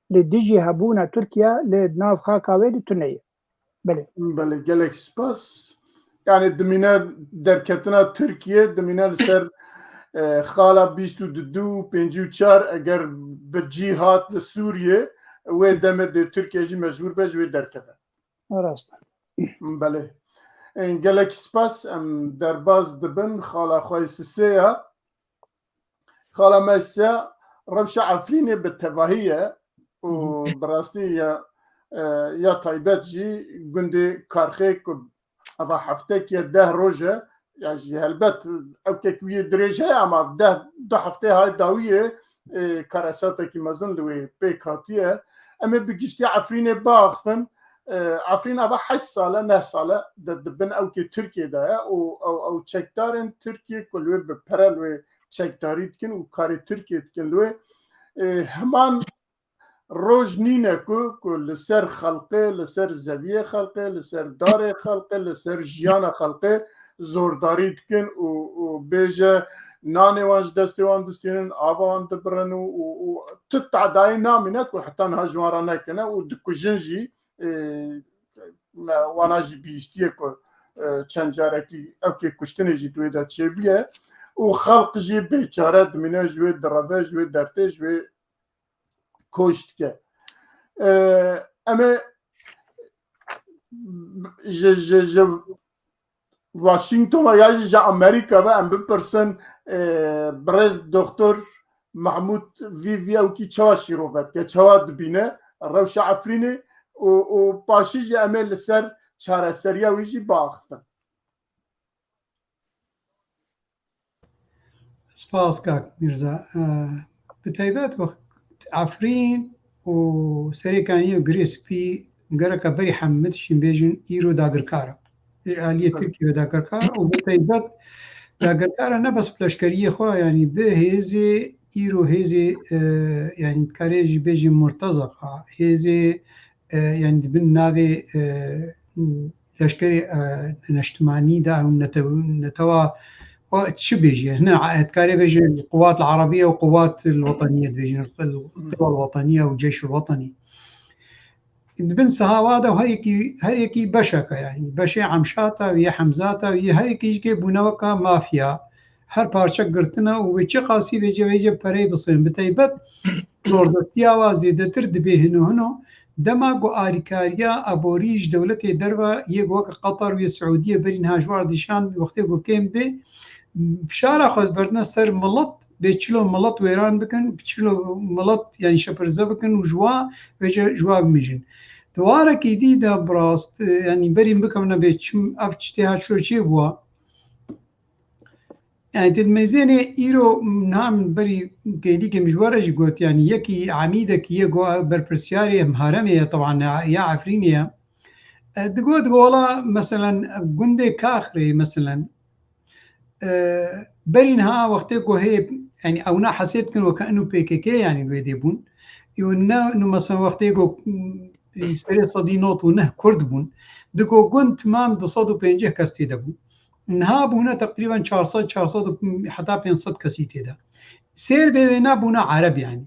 لديجي هبونا تركيا لناف خاكاوي لتونيه بله جالك سباس يعني دمينا دركتنا تركيا دمينا سر خالا بيستو ددو بينجو تشار اگر بجيهات لسوريا ودمر دي تركيا جي مجبور بج ودركتا راست بله ان جالك سباس ام درباز دبن خالا خوي سيا خالا مسا رمش عفريني بالتباهية وبراستي يا طيبات جي قندي كارخيك أبا حفتك يا ده روجة يعني هالبت أو كوية درجة أما ده حفتة هاي داوية كراساتك مازن لوي بيكاتية أما بقيشتي عفرينة باخفن عفرين أبا 8 سالة 9 سالة دبن أو كي تركيا ده أو تشكدارن تركيا كلوي ببرلوي تشكداري تكن وكاري تركيا تكن لوي همان روج نینه کو لسر خلقه لسر زویه خلقه لسر دار خلقه لسر جیان خلقه زورداری دکن و بیجه ناني وانج دستي وان دستين آبان دبرن وتتعداي نامنك وحتى نها جوارنا كنا ودكو جنجي وانا جي بيستيكو چنجاركي اوكي كشتني جي دويدا تشيبيه وخلق جي بيچاره دمينه جوي دربه جوي درته جوي كشتكه اما ج واشنطن وياجي جا امريكا بقى ام بپرسن برز دكتور محمود في او كي چوا شيروفت که چوا دبینه روش عفرینه و پاشی جی امل سر چاره سریا ویجی باخته. سپاس کاک میرزا. بتایبەت وەخت عفرین و سەرێکانی و گرێسپی گەرەکە بەری حەمەتشین بێژن ئیرۆ داگرکارە عالیە ترکیە داگرکارە و بتایبەت داگرکارە نەبەس پلەشکەریە خوا ینی بە هێزێ ئیرۆ هێزێ ینی کارێژی بێژی مرتەزەقا هێزێ ینی دبن ناوێ لەشکری نەشتمانیدا نەتەوە شو بيجي هنا كاري بيجي القوات العربية وقوات الوطنية بيجي القوى الوطنية والجيش الوطني بن سهاوادا وهريكي بشكة يعني بشي عمشاتا ويا حمزاتا ويا هريكي يجي بنوكا مافيا هر بارشة قرتنا وبيجي قاسي بيجي بري بصين بتايبت نوردستيا وزيدة ترد بيهنو هنو دماغو آريكاريا أبوريج دولتي دربا يقوك قطر ويا السعودية برين هاجوار ديشان وقتيقو كيم بي بشارة خود بردنا سر ملط بيتشلو ملط ويران بكن بيتشلو ملط يعني شبرزة بكن وجوا بيجا جوا بميجن دوارة جديدة براست يعني بريم بكمنا بيتشم أفتشتها شو بوا يعني تدميزيني إيرو نعم بري كيدي كمجوارة جوت يعني يكي عميدك يجوا بربرسياري مهارمية طبعا يا عفرينية دقولا مثلا جندي كاخري مثلا برينها وقتكو هي يعني او نا حسيت كن وكانه بي كي كي يعني بيديبون يونا انه مثلا وقتكو يستري صدينوت ونه كرد بون دكو كنت مام دصدو بينجه كاستي دبو انها بونا تقريبا 400 حتى 500 كاسيتي ده سير بينا بونا عرب يعني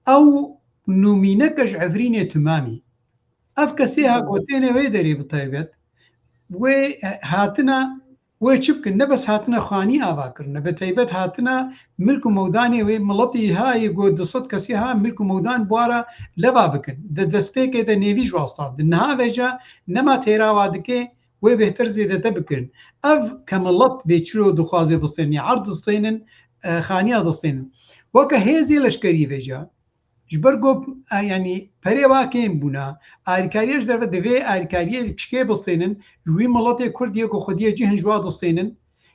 او نومينكش عفريني تمامي افكسيها قوتين ويدري بطيبت وهاتنا وشبكن نبس هاتنا خاني آواكرنا بتايبت هاتنا ملك موداني وملطي هاي قد صد كسيها ملك مودان بوارا لبابكن دسبيك ده نيفيج واصطاد انها بيجا نما تيرا وادكي وبهتر زيادة تبكن اف كملط بيتشلو دخوازي بسطيني عرض سطينن خانية دسطينن وكا هيزي لشكري بيجا جبرگو يعني پريوا كيم بونا آريكاريش در دوي آريكاريه كشكي بسطينن جوي ملاتي كرديه كو خديه جهن جوا دسطينن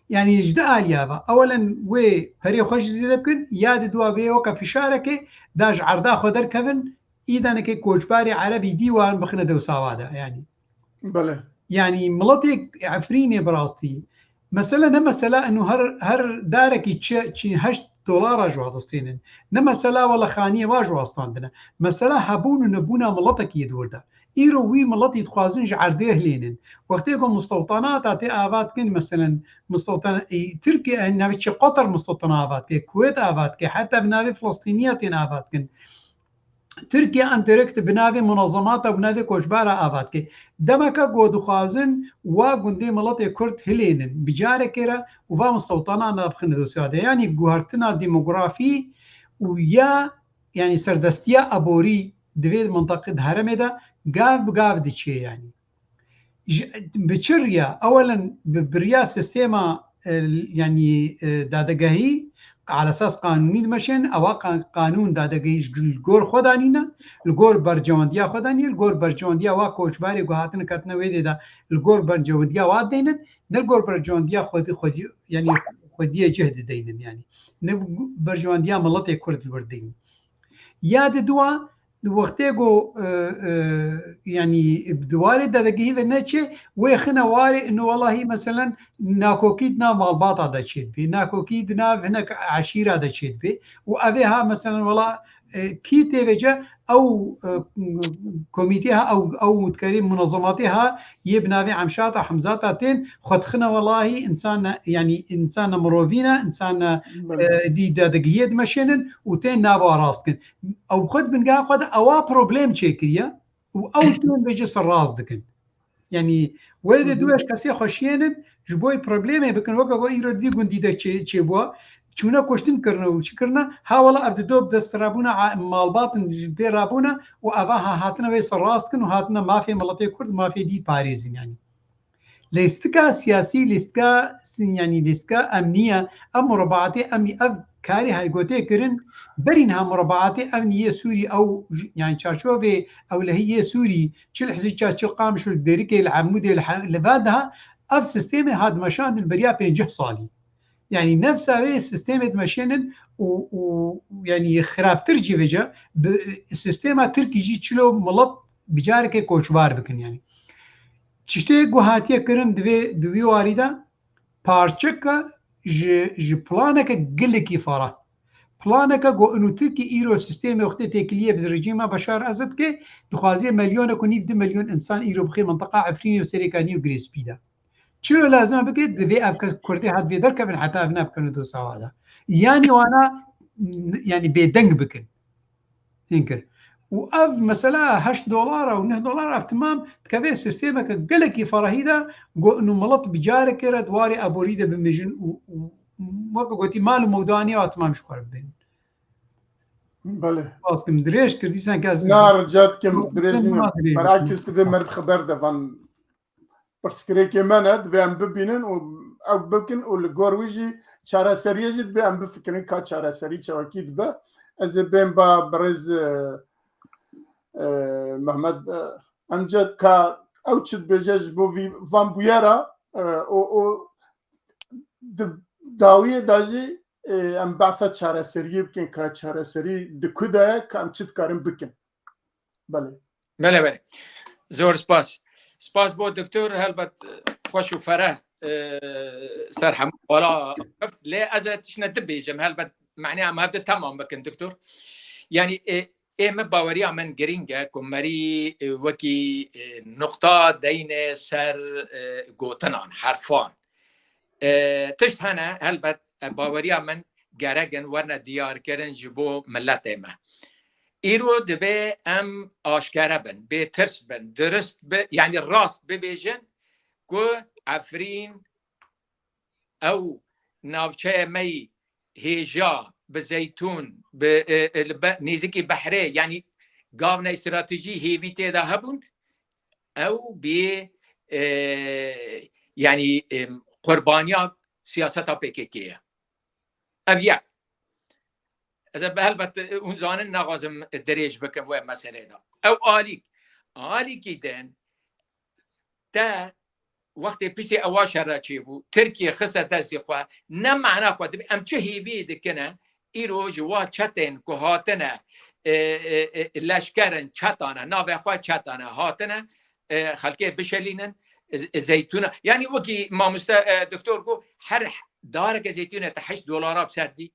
يعني جدا آليابا اولا وي پري خوش زيده بكن ياد دوا بي وكا فشاركي داج عرضا خدر كفن ايدانكي كوچباري عربي ديوان بخنا دو ساوادا يعني بله يعني ملاتي عفريني براستي مثلا انه هر داركي تشي هشت دولار جوا دستينن نمثلا ولا خانيه واجوا استاندنا مثلا هبون نبونا ملطك يدوردا ايرو وي ملطي تخازنج عرديه لينن وقتيكم مستوطنات اتي ابات كن مثلا مستوطن تركيا نافي قطر مستوطنات الكويت ابات حتى بنافي فلسطينيات ابات كن تركيا انتركت بنافي منظمات وبنافي كوشبارا ابات دمكا قود خازن وغندي ملطي كرد هلينن بجاره كرا وفا مستوطنانا بخندو سواده يعني جوهرتنا ديموغرافي ويا يعني سردستيا ابوري دوي منطقه هرمدا قاف ديتشي يعني بتشريا اولا بريا سيستما يعني دادگاهي على اساس قانوني مشين او قانون دادگاهي الجور خدانينا الجور برجونديا خداني الجور برجونديا وا کوچباري گوهاتن کتنه ويدي دا الجور برجونديا وادينن الجور برجونديا خودي يعني خوديه جهد دينن يعني برجونديا ملطي كرد الوردين ياد دوا وقتيغو يعني بدواري دادگاهي ونچه ويخنا واري انه والله مثلا ناكوكيدنا مالباطا دا تشيد بي ناكوكيدنا هناك عشيره دا تشيد بي وابيها مثلا والله کی تێبێجە ئەو کۆمیتیها ئەو وتکاری منظماتیها یە بناوێ ئەمشاتە حمزاتە تێن خۆتخنە وەڵاهی ئینسانە ینی ئینسانە مرۆڤینە ئینسانە دیدادەگیە دمەشێنن و تێن نابوە ڕاستکن ئەو خۆت بنگا خۆدا ئەوە پرۆبلێم چێکریە و ئەو تێن بێجە سەر ڕاست دکن ینی وەدە دوێش کەسێ خۆشیێنن ji بۆی پرۆبلێمێ بکن وەکە بۆ ئیرۆ دی گوندیدە چێ بووە چوونە کوشتنکردنەوە و چیکردە هاوڵە ئەردۆ دەسترابوونە ماڵباتن پێ رابوونە و ئەڤ هاتنەوەی سەرڕاستکن و هاتنە مافێ مەڵەتی کورد مافێ دی پارێزینانی لیستکا سیاسی لیستکا سینیانی لیستکا ئەمنیە ئەم مڕبعاتی ئەمی ئەv کاری هایگۆتێکردن بەرین ها مڕبعاتی ئەمنیە سووری ئەو یان چارچۆبێ ئەو لە هەیە سووری چل حزی چاچل قامش دەریکێ لە عمودێ لەبادها ئەv سیستێمێ هادمەشاندن بەریا 50 ساڵی يعني نفسها سيستم ماشينن و يعني خرابتر جيفجا السيستم تركي جي تشلو ملط بجارك كوچوار بكن يعني تشتي گوهاتيه كرن دوي واريدا پارچكا ج بلانك گلكي فرا بلانك گو انو تركي ايرو سيستم وقت تكليه برجيمه بشار اسد كي دخوازي مليون كونيف 2 مليون انسان ايرو بخي منطقه عفريني وسريكاني وغريسبيدا چرا لازم بگید دوی افکار کردی حد بیدار کبن حتی افنا بکنه دو سوادا یعنی وانا یعنی بیدنگ بکن اینکر و اف مثلا $8 و $9 اف تمام تكفي سيستم قالك فرهيدا جو انه ملط بجارك دواري ابوريده بمجن و قلتي مال موداني وتمام شكرا بين بله بس كم دريش كردي سان كاز نار جات كم دريش مراكز تبي مرد خبر دفن برسكريكي ماند بهم ببينن او بكن والجورويجي چاره سريه جد بهم بفكرين كا چاره سري چواكيد با از بهم با برز محمد امجد كا او چد بجاج بو فان بويرا او داويه داجي ام باسا چاره سريه بكن كا چاره سري دكودا كام چد كارم بكن بله بله زور سپاس بۆ دکتۆر هەلبەت خۆش و فەرە سەر هەموو وەڵا لێ ئەزە تشنە دبێژم هەلبەت معنی ئەم هەفتە تەمام بکەن دکتۆر یعنی ئێمە باوەریان من گرینگە کۆمەری وەکی نقطە دەینێ سەر گۆتنان حرفان تشت هەنە هەلبەت باوەریان من گەرەگن وەرنە دیارکردن ji بۆ ملەت ئێمە ایرو دبه ام آشکاره بن به ترس بن درست یعنی راست ببیجن که عفرین او ناوچه می هیجا به زیتون به نیزکی بحره یعنی گاون استراتژی هیوی تیدا هبون او به یعنی قربانیا سیاست ها پیکیه او یک اذا بهلبت اون زانن نغازم دريج بكم و مساله دا او عالي كيدن تا وقت بيشتي اواش راچي بو تركيا خصه دزي خو نه معنا خو ام چه هيوي دكنه ايرو جوا چتن کو هاتنه لشکرن چتانه ناو خو چتانه هاتنه خلقه بشلينن زيتونه يعني وكي ما دكتور گو هر دارك زيتونه $8 بسردي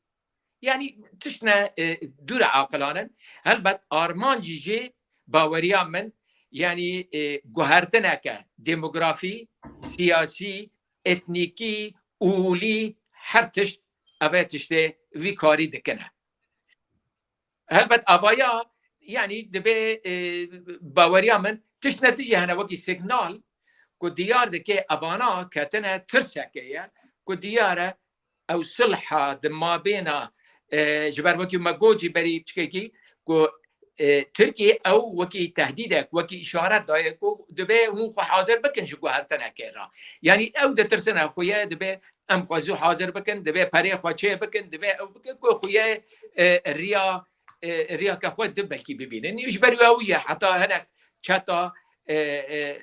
يعني تشنا دور عاقلانن هلبت آرمان جيجي باوريا من يعني گوهرتنا که ديموغرافي سياسي اتنيكي اولي هر تشت اوه تشته وی کاری دکنه هلبت اوایا يعني دبي باوريا من تشت نتيجه هنا وكي سيجنال كو ديار دكي اوانا كاتنا ترسكيه كو دياره او صلحه دما بينا جبر وكي ماجوجي بري بشكيكي كو تركيا او وكي تهديدك وكي اشارات دايكو دبي هو حاضر بكن شو هرتنا كيرا يعني او دترسنا خويا دبي ام خوازو حاضر بكن دبي بري خوچه بكن دبي او بكن كو خويا ريا كخو دبلكي ببينن يجبر ويا حتى هناك چتا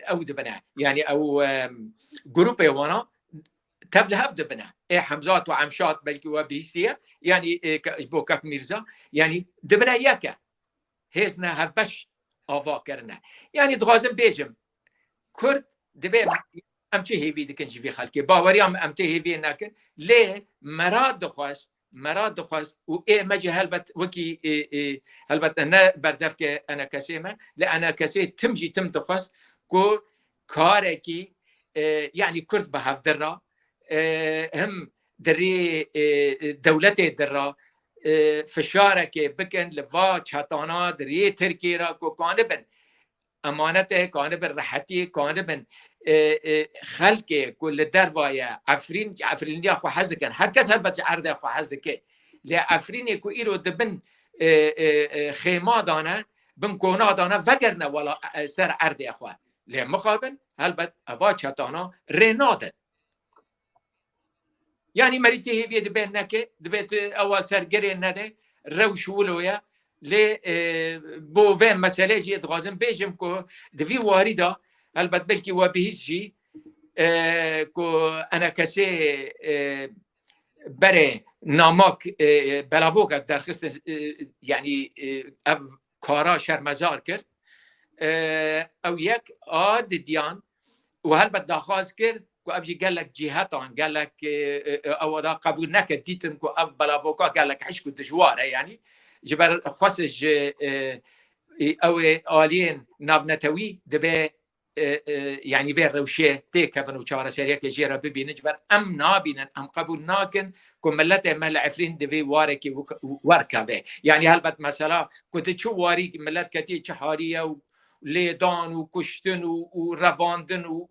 او دبنا يعني او جروب وانا تفل هفد بنا حمزات وعمشات بلكي وبيسيا يعني بوكاك ميرزا يعني دبنا ياكا هزنا هفبش آوا کرنه يعني دغازم بيجم كرد دبي امتي هيفي دكن جي في خلقي باوري ام امتي هيفي ناكن ليه مراد دخواست مرا دخواست و ای مجی هلبت وکی هلبت نه بردف که انا کسی ما لأنا کسی تمجی تم دخواست کو کاره کی يعني كرد بهاف درا هم دري دولت درا فشارك بكن لفا چاتانا دري تركي را کو كانبن امانته كانبن راحتي كانبن خلق كل دروايا عفرين يا اخو حزكن هر كس هلبت عرض اخو حزك لا عفرين كو ايرو دبن خيما دانا بن كونا دانا وگرنا ولا سر عرض اخو لی مخابن هلبت اوا چتانا رنادن یعنی مریتی هیوی دبین نکه دبیت اول سرگری نده روش ولویا لی بو وین مسئله جی ادغازم بیجم که دوی واری دا هلبت بلکی و بهیس جی که انا کسی بره نامک بلاوک در خست یعنی کارا شرمزار کرد او یک آد دیان و هلبت داخواست کرد که افجی قال لك جهاتان قال لك او دا قبول نکرد دیتن که اف بلاوکا قال لك حشكو دجواره يعني جبر خصج او آلين نابنتوي دبي يعني في روشة تيكفن وشارة سريع كجيرة ببين جبر ام نابين ام قبول ناكن كملته مل عفرين دبي واركي وركبه يعني هلبت مثلا كنت تشو واري ملت كتي شحارية لیدان و کشتن و رواندن و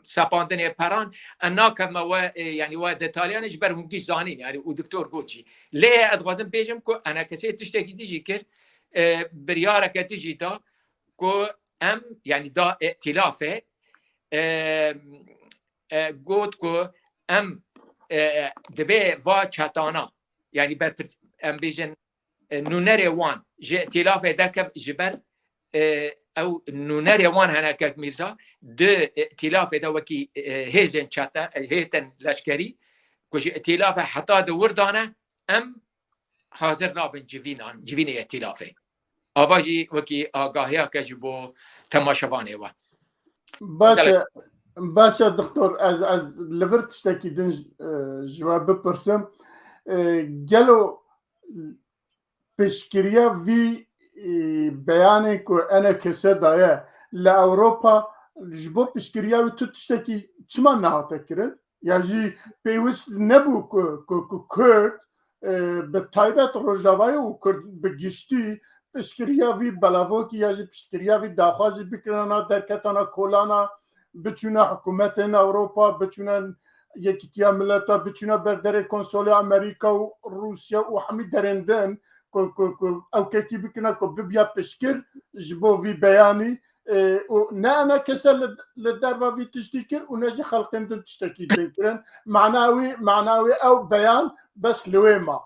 سپاندن پران انا کما و یعنی و دتالیانش بر هنگی زانین یعنی و دکتر گوچی لی ادغازم بیجم که انا کسی تشتکی دیجی کر بریاره که دیجی دا که ام یعنی دا ائتلافه گوت که ام دبه و چتانا یعنی بر ام بیجن نونر وان جه ائتلافه دکب جبر او نونر وان هناك ميرزا د ائتلاف ده وكي هيزن شاتا هيتن لشكري كوش ائتلاف حتى د وردانه ام حاضر نابن جوين ائتلافه اواجي وكي آگاهيا كجبو تماشاوانه و باشا دكتور از لفرت تشتكي دنج جواب بپرسم گلو پشکریا وی بیانه که انا کسی دایه لأوروپا جبو پشکریا و تو تشتکی چما نهاته کرن؟ یعنی پیوست نبو که کرد به تایبت روژاوای و کرد بگشتی پشکریا وی بلاوو که یعنی پشکریا وی داخوازی بکرنا درکتانا کولانا بچونه حکومت اروپا بچونه یکی تیا ملتا بچونه بردر کنسول امریکا و روسیا و همی درندن او كي بكنا كو بيبيا بشكر جبو في بياني ونانا كسر للدربة في تشتكر ونجي خلقين تشتكي دنكرن معناوي او بيان بس لويما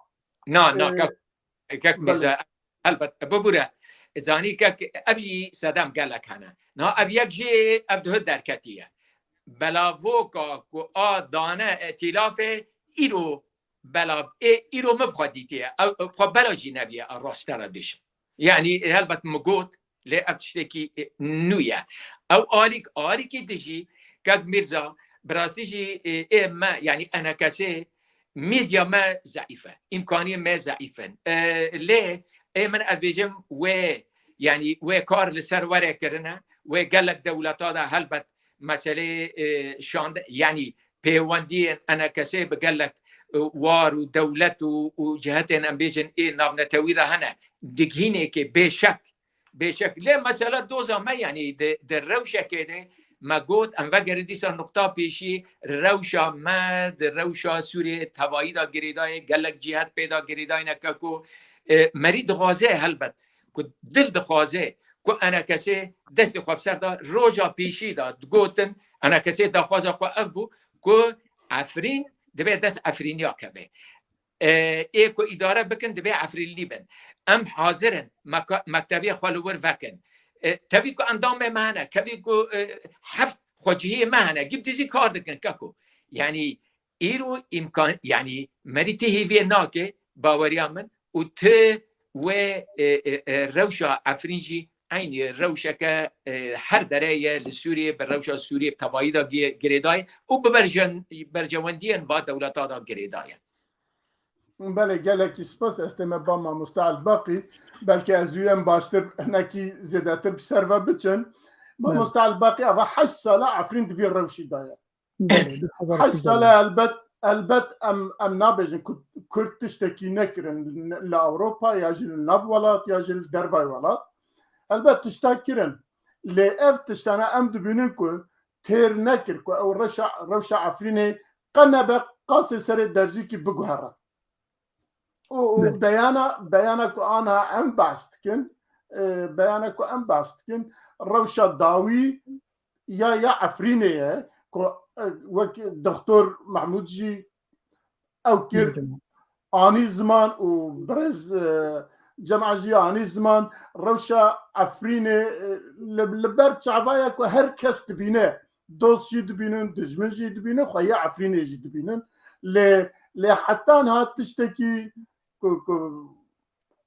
كاك ميزا البت ببورا زاني كاك افجي سادام قال لك هنا افيك جي ابده دركتيه بلاوكا كو دانا ائتلاف ايرو بلا ایرو مبخواد دیتیه او بخواد بلا جینبیه راستره بشم یعنی هلبت مگوت لی افتشتکی نویه او آلیکی دیجی که میرزا براسیجی ما یعنی انا کسی میدیا ما ضعیفه امکانی ما ضعیفن لی من ادبیجم و یعنی و کار لسر وره کرنه و گلک دولتا ده هلبت مسئله شانده یعنی پیوندی انا کسی بگلک وار و دولت و جهتين ام بيجن نابنا تويرا هنا دقيني كي بشك ليه مثلا دوزا ما يعني در روشة كده ما قلت ام وگر ديسا نقطة بيشي روشة ما در روشة سوري توائي دا گريداي گلك جهت پیدا گريداي نكاكو مريد غازه هلبت كو دل دخوازه كو انا كسي دست خواب سر دا روجا بيشي دا قلتن انا كسي دا خوازه خواه افبو كو عفرين دبي دست عفرينيا كبه ايكو اداره بكن دبي عفريني بن ام حاضرن مكتبي خالور وكن تبيكو اندام معنا كبيكو حفت خوجيه معنا جبت زي كاردكن كاكو يعني ايرو امكان يعني مريتي هي ناكي باوريا من وت و روشا عفرينجي عيني روشة هر درية لسوريا بالروشة السورية بتوايدا جريداي وبرجوانديا و دولتا دا جريداي. بله گلکی سپاس استمه با ما مستعد باقی بلکه از اویم باشتر هنکی زیادتر بسر و بچن ما مستعد باقی اما 8 ساله عفرین دوی روشی دایر 8 ساله البت ام نابجن کرد تشتکی نکرن لأوروپا یا جل ناف ولات یا جل دروای ولات البت تشتاک کرن لأف تشتانا ام دبینن که تیر نکر که او روش عفرینه قنبه قاس سر درجی که بگوهره و بیانا که آنها ام باست کن روشا داوی یا عفرینه که وک دکتر محمود جی او کر آنی زمان و برز جمع جی آنی زمان روشا عفرینه لبر چعبایا که هر کس دبینه دوست جی دبینن دجمن جی دبینن خواه عفرینه جی دبینن حتی ها تشتکی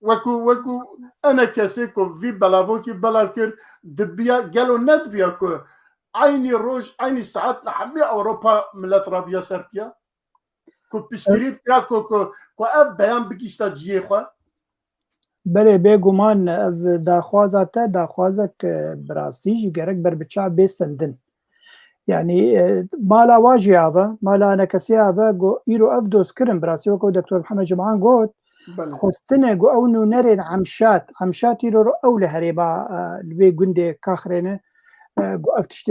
وكو انا كسي كو في بلاوكي بلاكر دبيا قالوا ندبيا كو عيني روج عيني ساعات لحمي اوروبا ملات رابيا سربيا كو بشكري بتاع كو اب بيان بكيشتا جي خو بله بگومان داخوازاته داخوازك براستي جي گرك بر بچا بيستندن يعني مالا واجي هذا مالا انا كسي هذا جو يرو افدوس كرم براسي وكو دكتور محمد جمعان قلت خستنه جو او نو نرين عمشات يرو او لهريبا لبي گنده كاخرينه جو افتشت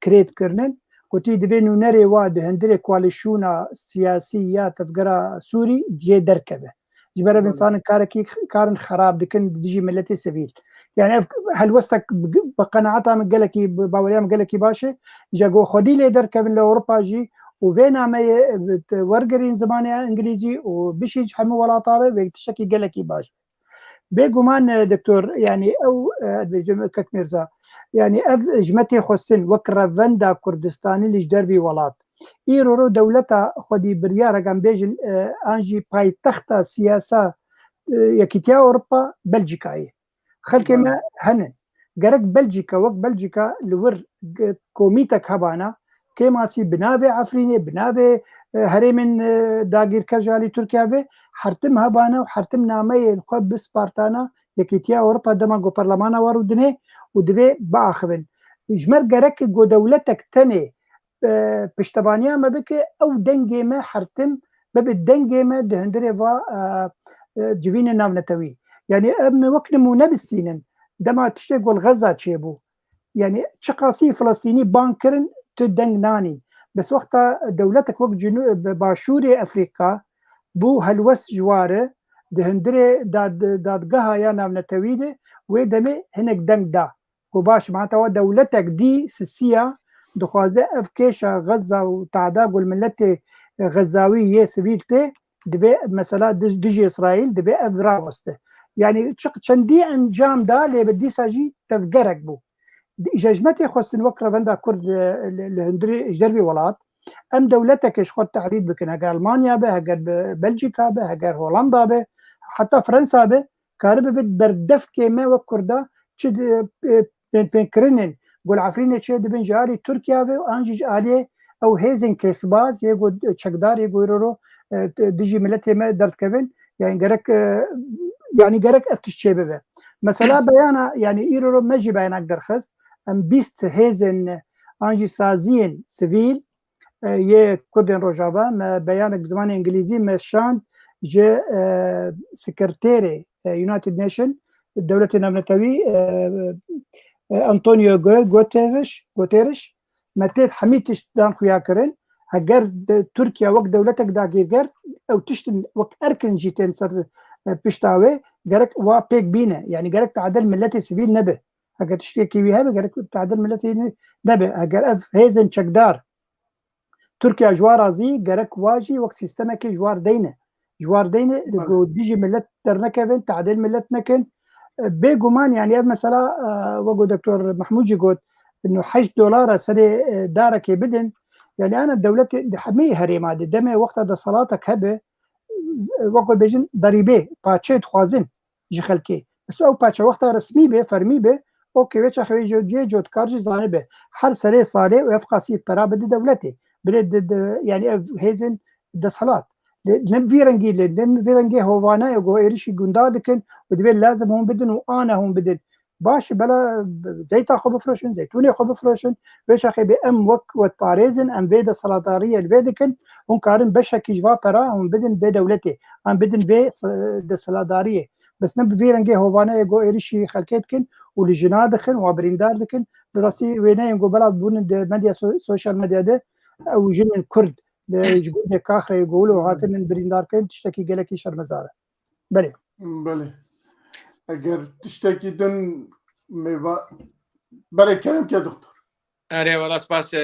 كريت كرنن قلتي دبي نو نري واد هندري كواليشونا سياسية تفقرا سوري جي دركبه جبر الانسان كارن خراب دكن ديجي ملتي سبيل يعني هل وستك بقناعتها من قالكي باوريام قالكي باشي جاكو خدي لي دركب لاوروبا جي وفينا ما ورقرين زمانيا انجليزي وبشي حمو ولا طالب ويكتشكي قالكي باش بيقومان دكتور يعني او كك ميرزا يعني جمتي خستن وكرا فندا كردستاني اللي جدربي ولات ايرو دولتا خدي بريا رقم بيجن انجي باي تخت سياسه يكيتيا اوروبا بلجيكاي خلكي ما هنن قرق بلجيكا وقت بلجيكا لور كوميتك هبانا كيماسي بنافي عفريني بنافي هريمن داغير كجالي تركيا في حرتم هبانا وحرتم نامي خب بسبارتانا يكيتيا اوروبا دما جو برلمانا ورودني ودفي باخذن جمر قرق جو دولتك تني پشتبانیا ما بکه او دنگی ما حرتم ببید دنگی ما دهندره و جوین ناو نتوی یعنی ام وقت مو نبستینن دما تشتی گل غزه چه بو یعنی چقاسی فلسطینی بانکرن تو دنگ نانی بس وقت دولتك وقت جنوب باشور افریقا بو هلوس جواره دهندره دادگاه یا ناو نتوی ده و دمه هنک دنگ دا و باش معناتها دولتك دي سسيه دخوازه اف كيشا غزة وتعداق والملة غزاوية سبيلته دبي مثلا دجي اسرائيل دبي اف راوسته يعني چندي انجام دا لي بدي ساجي تفقرك بو جاجمتي خصن وكرا فندا كرد الهندري جدربي ولات ام دولتك اش خد تعريض بكن هجر المانيا به هجر بلجيكا به هجر هولندا به حتى فرنسا به كارب بردف كيما وكردا تشد بين كرنن قول عفرين شيء دبن جاري تركيا وانجي عليه او هيزن كيسباز يقول تشكدار يقول رو دجي ملتي ما درت كفن يعني قرك افتش به مثلا بيانا يعني ايرو ماجي بيانا درخست ام بيست هيزن انجي سازين سيفيل يه كردن روجابا ما بيانا بزمان انجليزي مشان جي سكرتيري يونايتد نيشن الدولة النمطوي أنطونيو غوتيرش متى حميتش دان خويا كرن هجر تركيا وقت دولتك داغير او تشتن وقت اركن جيتين صار بيشتاوي جرك وا بيك بينا يعني جرك تعدل ملتي سبيل نبه هجر تشتكي بها جرك تعدل ملتي نبه هجر اف هيزن شكدار تركيا جوار زي جرك واجي وقت سيستمك جوار دينه ديجي ملت درنكفن تعدل ملتنا بيجومان يعني مثلا وقو دكتور محمود جي قلت انه $8 سري دارك بدن يعني انا الدولة حمي هريمة دمي وقت دا صلاتك هبه وقو بيجن ضريبه باتشي تخوازن جي خلكي بس او باتشي وقت رسمي به فرمي به اوكي ويش اخوي جو تكارجي زاني به حر سري صالي ويفقى سي برا بدي دولتي بلد يعني هيزن دا صلات لم في رنگی هوانه يقو إيرشي جندادكن ودبي لازم هم بدن وأنا هم بدن باش بلا زيت أخو بفروشن زيتوني أخو بفروشن بيش أخي بأم وك باريزن أم فيدا سلاطارية الفيدكن هم كارن بشك يجوا برا هم بدن في دولتي هم بدن في السلاطارية بس نب في رنگي هوانه يقو إيرشي خلكتكن ولجنادكن وبرينداركن براسي وينه يقو بلا بون ميديا سوشيال ميديا ده أو جن كرد يجبون كاخر يقولوا هاتن بريندار كن تشتكي قالك شرمزاره بله بله اگر تشتكي دن ميوا بله كلام كيا دكتور اره والله سپاس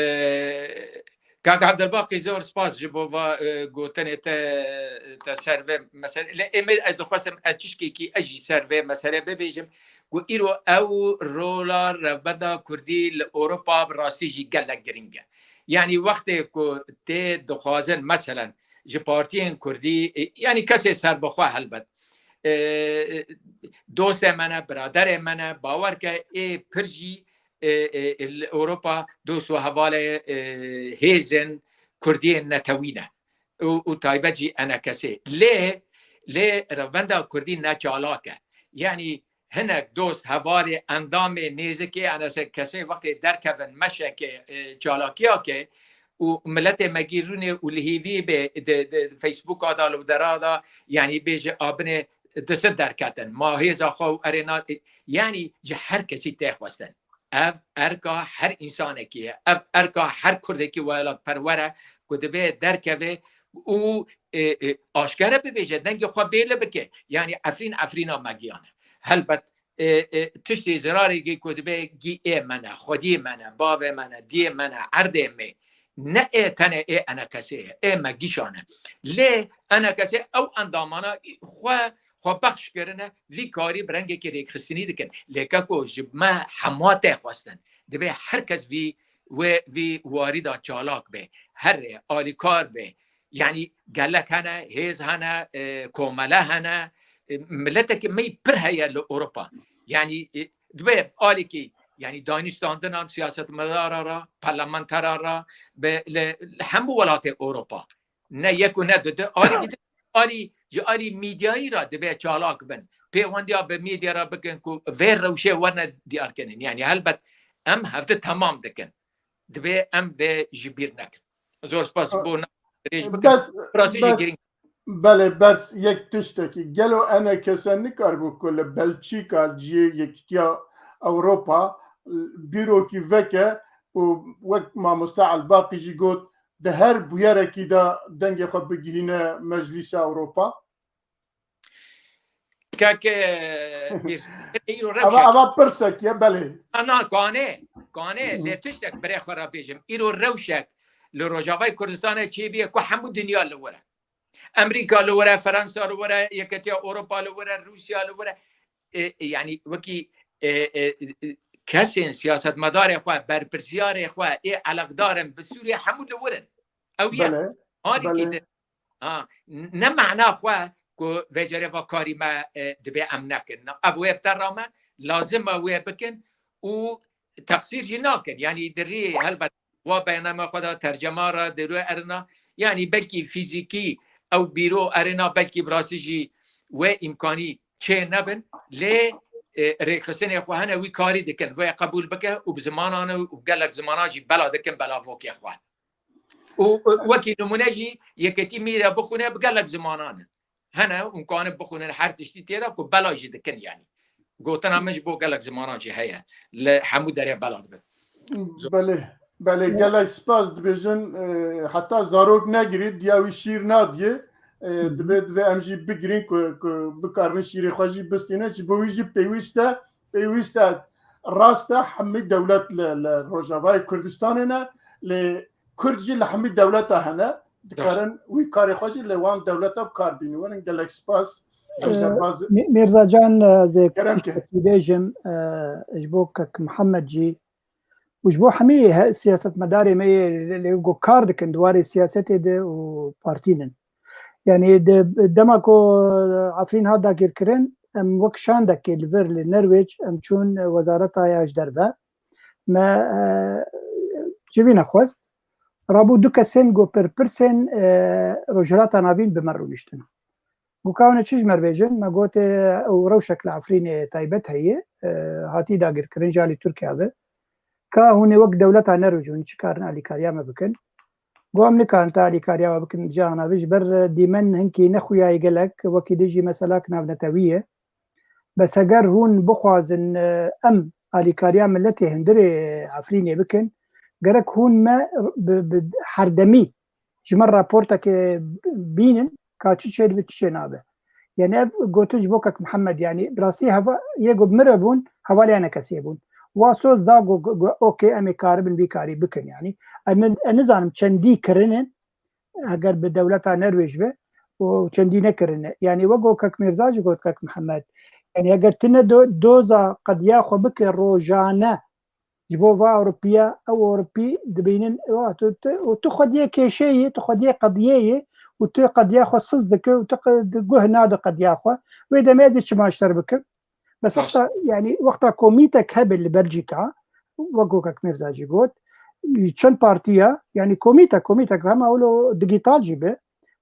كاك عبد الباقي زور سپاس جبوفا قوتني تا سربي مثلا اما دخواستم اتشكي كي اجي سربي مثلا ببيجم قو ايرو او رولار بدا كردي لاوروبا براسي جي قلق جرينجا يعني وقت كو تي دخوازن مثلا جي بارتين كردي يعني كسي سر بخوا هلبت دوست منه برادر منه باور که ای پرجی اوروبا دوست و حواله هیزن کردی نتوینه و تایبجی انا کسی لی رونده کردی نچالاکه یعنی هنک دوست حواله اندام نیزکی انا کسی وقتی درکون مشه که چالاکی ها که و ملت مگیرونه و لحیوی به فیسبوک آدال و درادا یعنی بیجه آبنه دست درکتن ما هیزا خو ارنا یعنی جه هر کسی تخواستن اف ارکا هر انسان کیه اف ارکا هر کرده کی ولاد پروره کدبه درکوه او آشکاره ببیجه دنگ خو بیله بکه یعنی افرینا مگیانه هلبت تشتی زراری گی کدبه گی ای منه خودی منه باب منه دی منه عرده می نه ای تنه ای انا کسی ای مگیشانه لی انا کسی او اندامانا خو بخش کرنه وی کاری برنگه که ریک خستنی دکن لیکن کو جب ما حماته خواستن دبه هر کس وی وارد چالاک به هر آلی کار به یعنی گلک هنه هیز هنه کومله هنه ملت که می پر هیا لأوروپا یعنی دبه آلی که یعنی دانشستاندن هم سیاست مدار را پارلمانتر را به همه ولات اوروپا نه یک و نه دو آلی جاری میدیایی را دبی چالاک بن پیوندیا به میدیا را بکن کو ویر روشه ورنه دیار کنن یعنی البته ام هفته تمام دکن دبی ام به جبیر نکن زور سپاس بو بس بله بس یک تشتکی گلو انا کسانی کار بکل بلچیکا جی یکتیا اوروپا بیرو کی وکه و وقت ما مستعل باقی جی گوت ده هر بویرکی دا دنگ خود بگیرینه مجلس اوروپا که ایرو روشک اما پرسک یا بله انا کانه لتشتک برای خورا بیجم ایرو روشک لروجاوی کردستان چی بیه که همو دنیا لوره امریکا لوره فرانسه لوره یکتیا اروپا لوره روسیا لوره یعنی وکی کسی سیاست مدار خواه برپرسیار خواه ای علاقدارم به سوریه همون لورن او بله بله نه معنا خواه که وجره و کاری ما دبی ام نکن او ابترامه لازم او بکن و تقصیر جی نکن یعنی دری هلبت و بینما خدا ترجمه را درو ارنا یعنی بلکی فیزیکی او بیرو ارنا بلکی براسی جی و امکانی چه نبن لی ریخستن اخوانه وی کاری دکن و قبول بکه و بزمانانه و بگلک زماناجی بلا دکن بلا فوکی اخوان و وکی نمونه جی یکتی میده بخونه بگلک زمانانه هنه امکانه بخونه هر تشتی تیده که بلا جی دکن یعنی گوتن همش بو گلک زماناجی هیا لحمو داره بلا دبه بله گلک سپاس دبیجن حتی زاروگ نگیرید یاوی شیر نادیه دبید و امجی بگیرین که بکارن شیری خواهی بستینه چی بویجی پیوسته راسته همه دولت لروجاوای کردستان نه لکردجی لحمه دولت هنه دکارن وی کاری خواهی لوان دولت ها بکار بینوان گلک سپاس میرزا جان ذکر بیجم اجبوکک محمد جی وجبو حمي سياسة مداري مي اللي كار دكن دواري سياسته ده وبارتينن يعني دماكو عفرين هذا كيركرن ام وكشان دك الفير النرويج ام تشون وزارتها ياش دربه ما جبينا خوست رابو دو کسین گو پر پرسن روجلاتا ناوین بمرونشتن گوکاونه چیز مربیجن ما گوت او رو شکل عفرین تایبت هیه هاتی داگر کرن جالی ترکیه به که هونه وقت دولتا نروجون چی کارن علی کاریا ما بکن گو هم نکان تا علی کاریا ما بکن جانا ویج بر دیمن هنکی نخویای گلک وکی دیجی مثلا کناف نتویه بس اگر هون بخوازن ام علی کاریا ملتی هندری عفرینی بکن گرک هون ما حردمی جمر راپورتا که بینن كاتشي شيء بتشي نابه يعني قلتش بوكك محمد يعني براسي هوا يجوب مربون حوالي انا كسيبون واسوس داغو اوكي امي كاربن بيكاري بكن يعني النظام چندي كرنن اگر بدولتها نرويج به وچندي نكرن يعني وقو كك ميرزاج قلت كك محمد يعني اگر تنا دوزا قد ياخو بك روجانا جبوفا اوروبيا او اوروبي دبينن وتخدي كشيء تخدي قضيه وتو قد ياخذ صدق وتقد هنا قد ياخذ واذا ما ادري ما اشتر بك بس وقتها يعني وقتها كوميتك هبل لبلجيكا وقوكك ميرزاجي قلت شن بارتيا يعني كوميتك هم اولو ديجيتال جيبه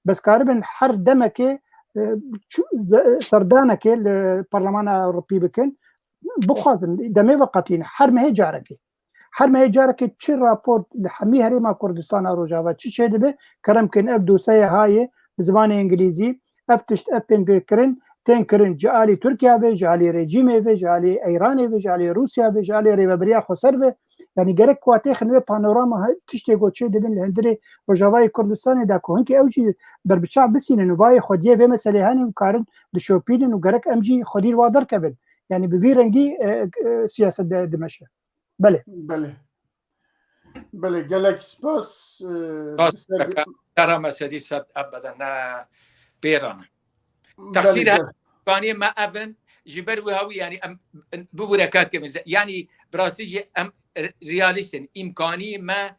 بس كاربن حر دمك سردانك البرلمان الاوروبي بكن بخاطر دمي وقتين حر ما هي جارك تشي رابورت لحمي هريما كردستان روجاوا تشي شي دبه كرم كن ابدو سي هاي بزبان انجليزي افتشت ابن بكرن تنكرن جالي تركيا به جالي ريجيم به جالي ايران به جالي روسيا به جالي ريبريا خسر به يعني جرك كواتي خنوي بانوراما تشتي گو تشي دبن لهندري روجاوا كردستان دا كو هنكي اوجي بربچا بسين نوای خوديه و مسئله هن كارن دشوبين و گرك امجي خدير وادر كبل يعني بفيرنجي سياسه دمشق بله گلک سپاس ترى مسدي صد ابدا نا بيران تفسير كاني ما افن جبر وهاوي يعني بوركات كم يعني براسيجي ام رياليستن امكاني ما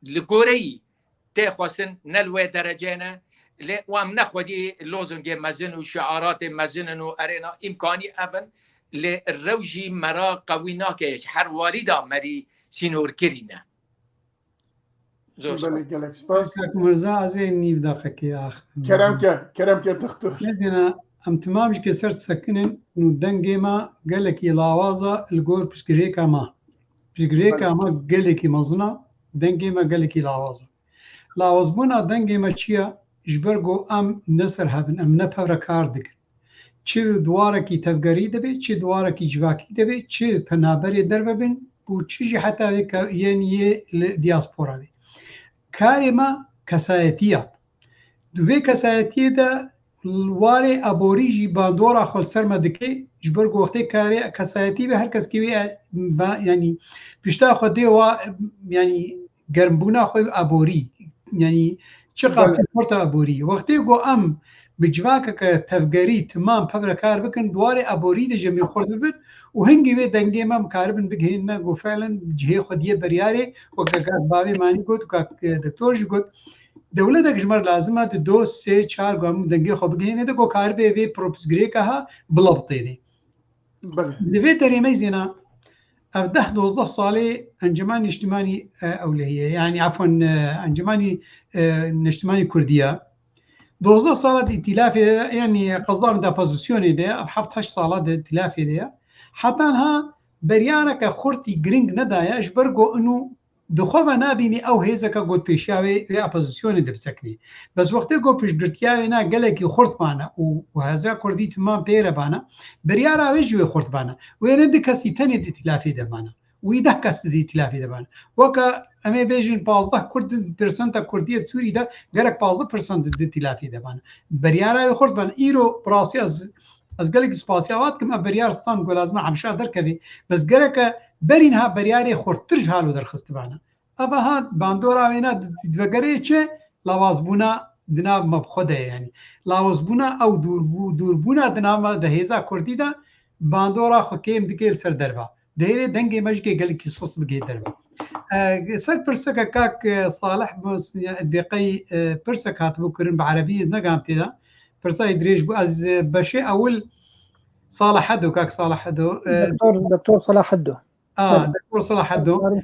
لغوري تخوسن نلوي درجانا وام نخودي لوزنج مزن وشعارات مزن وارينا امكاني افن للروجي مرا قويناكيش حر والدا مري سينور كرينا بله گلک سپاس مرزا ازين نيف دقيقة اخ كرم دكتور لازم ام تمامش كسرت سكنن انه دنجيما قالك لاوازا الجور بسكريكا ما قالك مزنا دنجيما قالك لاواز بونا دنجيما تشيا جبرغو ام نصر هبن ام نپور كاردك چه دوارکی تفگری دبی چه دوارکی جواکی دبی چه پنابری در ببین و چه حتی یعنی دیاسپورا بی کاری ما کسایتیه دوی کسایتیه دا واره ابوریجی باندورا خل سرما دکی جبر گوخته کاری کسایتی به هر کس که یعنی پیشتا خودی و یعنی گرمبونا خود ابوری یعنی چقدر سپورت ابوری وقتی گو ام بجواك كتفجري تمام ببر كار بكن دواري ابوري دي جميع خرد ببن وهنجي بي دنجي ما مكاربن بجهنا جو فعلا جهه خديه برياري وكاك بابي ماني قلت وكاك دكتور جو قلت دولتك جمر لازمه دو سه چار گام دنجي خو بجهنا ده کو كار بي في بروبسغري كها بلبطيني بله تريمي زينا أبده 12 صالي انجماني اجتماعي اولهيه يعني عفوا انجماني اجتماعي كرديه 12 ساڵات ئیتیلافی یعنی قەزام دا پۆزیسیۆنی دەیە 7-8 ساڵات ئیتیلافی دەیە حتانها بەریارەکە خورتی گرنگ نەدایە ژبەر گۆ ئنو دخۆ بە نابینی ئەو هێزەکە گوت پێشیاوێ یا پۆزیسیۆنی دەبسەکنی بەس وەختێ گۆ پشتگرتیاوێ نا گەلێکی خورتمانە و هەزا کوردی تمام پێرەبانە بەریاراوێ ژوێ خورتبانە وێنە دو کەسی تەنێ ئیتیلافی دەمانە وی ده کەس ئیتیلافی دەبانە وەکە ئەمێ بێژین 15% کوردیە سووریدا گەرەک 15% ئیتیلافی دەبانە بەریاراوێ خورتبان ئیرۆ بڕاستی ئەس گەلێکی سپاسیاوات کەم ئە بەریارستان گۆلازمە هەمشا دەرکەوێ بەس گەرەکە بەرینها بەریارێ خورتترش هاالو دەرخستبانە ئەڤها باندۆراوێنە دڤەگەرێ چێ لاوازبوونا دناو مەبخۆدەیە ینی لاوازبوونا ئەو دووربوونا دناومە دەهێزا کوردیدا باندۆرا خۆکەیم دگەل سەر دەربا دەیرێ دەنگێ مەژگێ گەلێکی سست بگێ دەربا سەر پرسەکە کاک ساڵح بێقەی پرسەک هاتبوو کردن بە عەرەبی نەگام تێدا پرسای درێژ بوو ئەز بەشێ ئەول صالح حدو كاك صالح حدو دكتور صلاح حدو دكتور صلاح الدو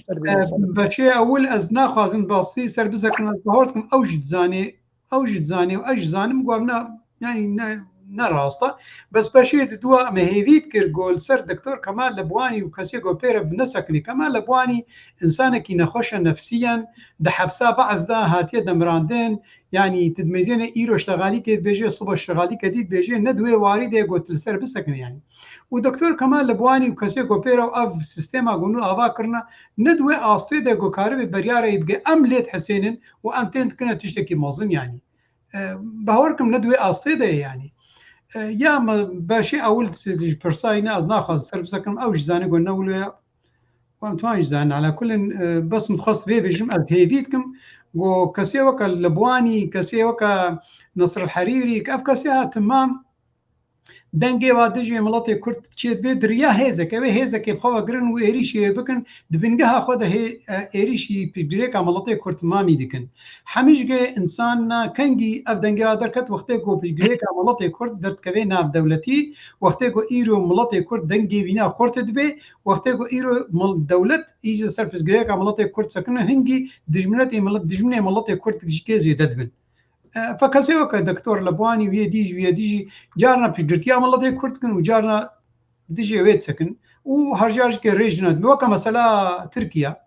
بشي اول از ناخذ باصي سر بزكنا ظهورتكم اوجد زاني واج زانم قامنا يعني نراسطه بس بشي دوا مهيفيت كيرجول سر دكتور كمال لبواني وكاسيغو بير بنسكني كمال لبواني انسانك نخوش نفسيا ده حبسا بعض ده هاتيه دمراندين يعني تدميزين ايرو اشتغالي كي بيجي صبح اشتغالي كديد بيجي ندوي وارده قلت سر بسكني يعني ودكتور كمال لبواني وكاسيغو بير اف سيستما قونو افاكرنا ندوي اصطي ده كاربي برياره يبقى امليت حسين وامتين كنا تشتكي موزن يعني بهوركم ندوي اصطي ده يعني يا ما باشي اول برساينا از ناخذ سربسكم او جزاني قلنا ولا وامتوان جزان على كل بس متخصص به بجم از هيفيتكم وكسي وكا لبواني كسي وكا نصر الحريري كاف كسيها تمام دنگي وادجي ملاتي كرت تشيت بيد ريا هيزك هيزك بخوا قرن وإيريشي بكن دبنجها خود هي إيريشي بيجريكا ملاتي كرت مامي دكن حميجة إنسان كنجي أبدنجي دركت وقتكو بيجريكا ملاتي كرت درت كبينا بدولتي وقتكو إيرو ملاتي كرت دنجي بينا كرت دبي وقتكو إيرو مل دولة يجي سرفس جريكا ملاتي كرت سكنه هنجي دجمنتي ملات دجمنة ملاتي كرت جكيزي ددبن فكسيو كدكتور لبواني ويديجي جارنا بجرتيا ملاتي كرتكن وجارنا ديجي ويت سكن وهرجارج كريجنا بوكا مسألة تركيا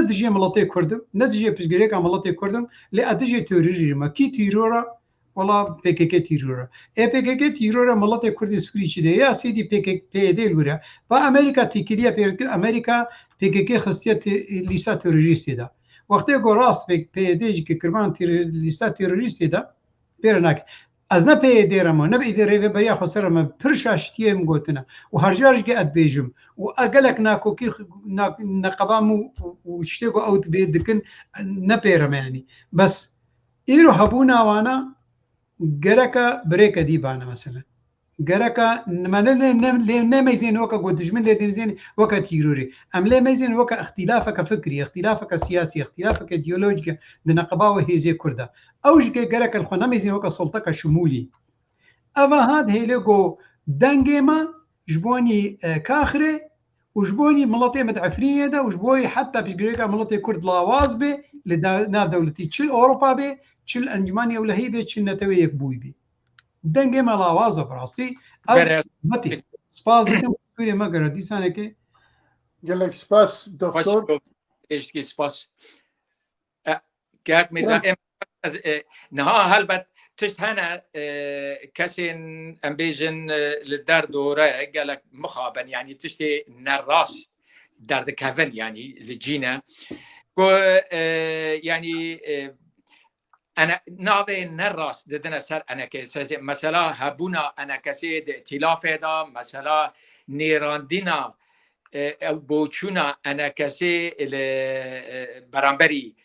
ندجي ملاتي كردم ندجي بجريكا ملاتي كردم لأدجي توريري ما كي تيرورا والله PKK تيرورا PKK تيرورا ملاتي كردي سوري شده يا سيدي PKK ديلورا فأمريكا تيكيليا بيرك أمريكا PKK خصية ليسا توريستي دا وقتی کو راست به پیدایش که کرمان لیست تروریستی دا پیرناک از نه پیدایش ما نه ایداره برای خسر ما پرشاشتیه مگوتنا و هر جارش که ادبیجم و اگلک ناکو کی نقبامو و شتیگو اوت بیدکن نپیرم يعني بس ایرو هبونا وانا گرکا بریک دیبانا مثلا گرکا ما ميزين وكا قدجمن لديمزين وكا تيروري ام لا ميزين وكا اختلافك فكري اختلافك سياسي اختلافك ايديولوجيا دنقباوه هي زي كردا اوج گركا الخنا ميزين وكا سلطك شمولي اما هاد هيلغو دنگما جبوني كاخري وجبوني ملطي مدعفرين دا وجبوي حتى بجريكا ملطي كرد لاواز بي لنا دولتي تشل اوروبا بي تشل انجمانيا ولا هي بي تشل نتويك بوي بي دنگه ملاوازه براسي متي سپاس دکم توی ما گردی سانه که گلک سپاس دکتر اشکی سپاس که میزا نها هلبت تشت هنا كسين امبيجن للدار دوره قالك مخابا يعني تشتي نراس درد كافن يعني لجينا يعني أنا ناوي نراس ددنا سر أنا كسي مثلا هبونا أنا كسي ائتلاف دا مثلا نيراندينا أو بوچونا أنا كسي برانبري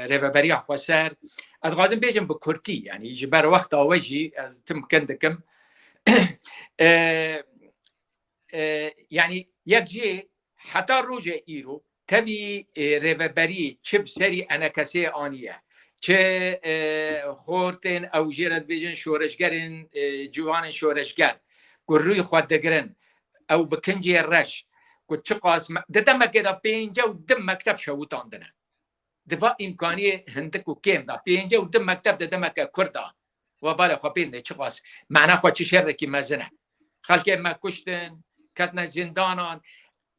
ريفبري خسر أتغازم بيجم بكركي يعني جبر وقت أوجي تم كندكم يعني يجي حتى روجه إيرو تبي ريفبري شب سري أنا كسي آنية چه خورتن او جیرد بیجن شورشگرین جوان شورشگر گروی خود دگرن او بکنجی رش کو چه قاسم ددم کدا پنجا و دم مکتب شوتان دنه دفاع امکانی هندک و کم دا پنجا و دم مکتب ددم که کردا و بالا خو پین چه قاس معنا خو چه شر کی مزنه خلک ما کشتن کتن زندانان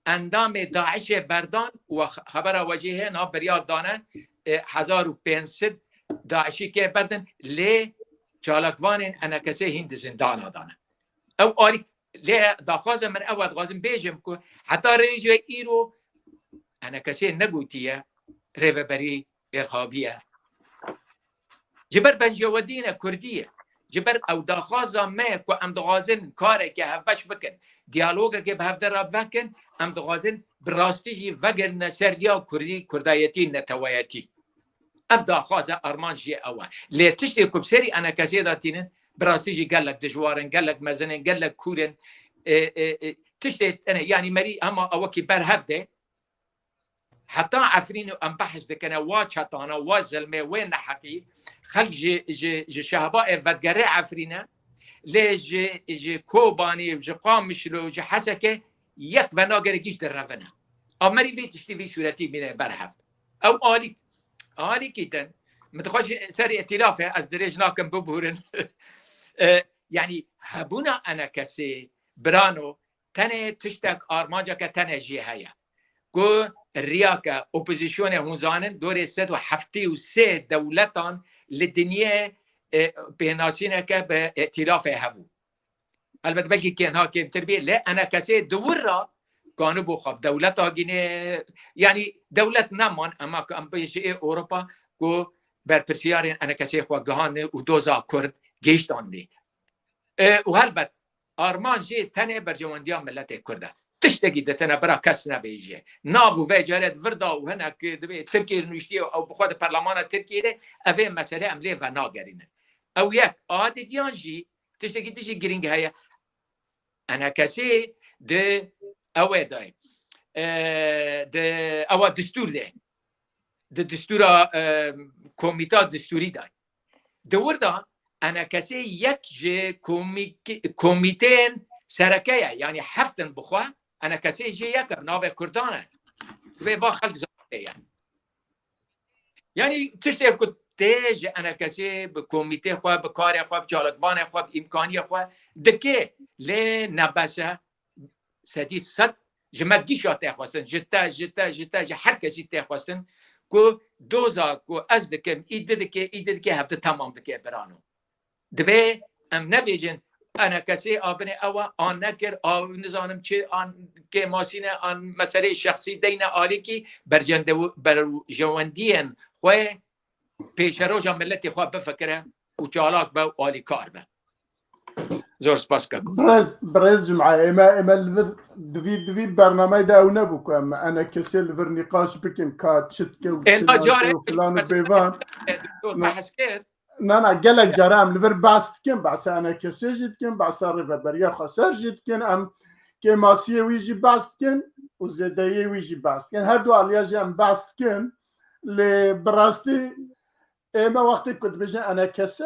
اندام داعش بردان و خبر وجهه نا بریاد دانه 1500 داعشی که بردن لی چالکوان انا کسی هند زندان دانه او آلی لی داخواز من اول غازم بیجم که حتی ریجه ایرو انا کسی نگوتیه ریوبری ارهابیه جبر بنجودین کردیه جبر او داخواز ما که ام دغازن کاره که هفش بکن دیالوگه که به هفته را بکن ام دغازن براستیجی وگر نسریا کردی کردایتی نتوایتی افدا خازه ارمانجی اول لی تشتی کبسری انا کسی داتینن براستیجی گلک دجوارن گلک مزنن گلک کورن تشتی انا يعني مري اما اوكي بر هفده حتى عفرين ام بحث دكنا واش حتى انا وازلمه وين حقي خلق جي شهباء فتقرع عفرينا لي جي كوباني جي قام مشلو جي حسكه یک و ناگرگیش در رفنه امری وی تشتی وی صورتی بینه برهفت او عالی کیتن متخوش سر ائتلافه از دريج ناكم ببورن يعني هبونا انا كسي برانو تنه تشتك ارماجا كتنه جي هيا كو الرياكة اوبوزيشن هونزانن دور 173 دولتان للدنيا بيناسينك بائتلاف هبو البته بلكي كان هاكم تربيه لا انا كسي دورا كانوا بخاب دولتا جيني يعني دولة نمان اما كان بيجي اوروبا كو برپرسیارین انا کسی خواهان و دوزا کرد گیشتان دی و هلبت آرمان جی تنه برجواندیان ملت کرده تشتگی دتنه برا کس نبیجه نابو و جارد وردا و هنک دبی ترکیه نوشتی او بخواد پرلمان ترکیه ده اوه مسئله عملی و ناگرینه او یک عادیان جی تشتگی گرینگ هیا انا کسی ده اوه دای ده اوه دستور ده دستورا کمیته دستوری دای دوردا انا کسی یک جه کمیتین سرکیه یعنی هفتن بخوا انا کسی جه یک بناو کردانه و با خلق زاده یعنی تشتی که تیج انا کسی به کمیته خواه به کار خواه به جالگوان خواه به امکانی خواه دکه لی نبسه سدی صد جمعی شاته خواستن جتا هر کسی ته خواستن کو دوزا کو از دکم ایده که هفته تمام دکه برانو دبی ام نبیجن انا کسی آبنه اوا آن نکر آن نزانم چه آن که ماسینه آن مسئله شخصی دین آلی کی بر جواندین خواه پیش روژا ملتی خواه بفکره و چالاک با آلی کار با زور سپاس که برز جمعه اما دوی برنامه دا نبو که انا کسی لور نقاش بکن که چتکه و فلان و بیوان بحث کرد نه گلک جرام لور باست کن باست انا کسی جید کن باست رو بریا خسر جید کن ام که ماسیه ویجی باست کن و زدهی ویجی باست کن هر دو علیاجی ام باست کن لی براستی اما وقتی کد بجن انا کسی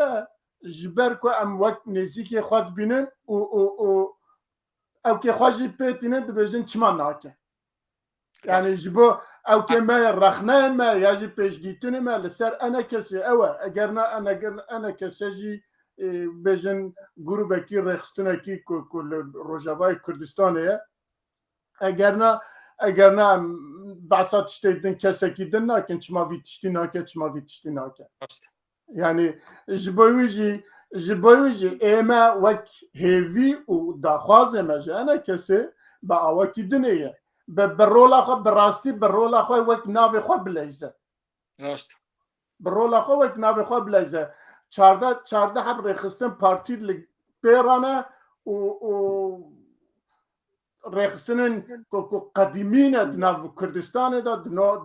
جبر کو ام وقت نزدیکی خود بینن او که خواهی پیتینن دبیجن چما ناکه یعنی جبو او که ما رخنه ما یا جی پیشگیتونه ما لسر انا کسی اوه اگر نه انا کسی جی بیجن گروه کی رخستونه کی کل روجاوای کردستانه اگر نه بحثات تشتیدن کسی کی دن ناکن چما وی تشتی ناکه يعني جبويجي اما وك هيفي وداخوازه مجا انا كسي باوكي دنيا بالرولا خو براستي بالرولا خو وك نافي خو بليزه راست بالرولا خو وك نافي خو بليزه 14 حب رخصتن بارتي اللي بيرانا و رخصتن قديمين دناف كردستان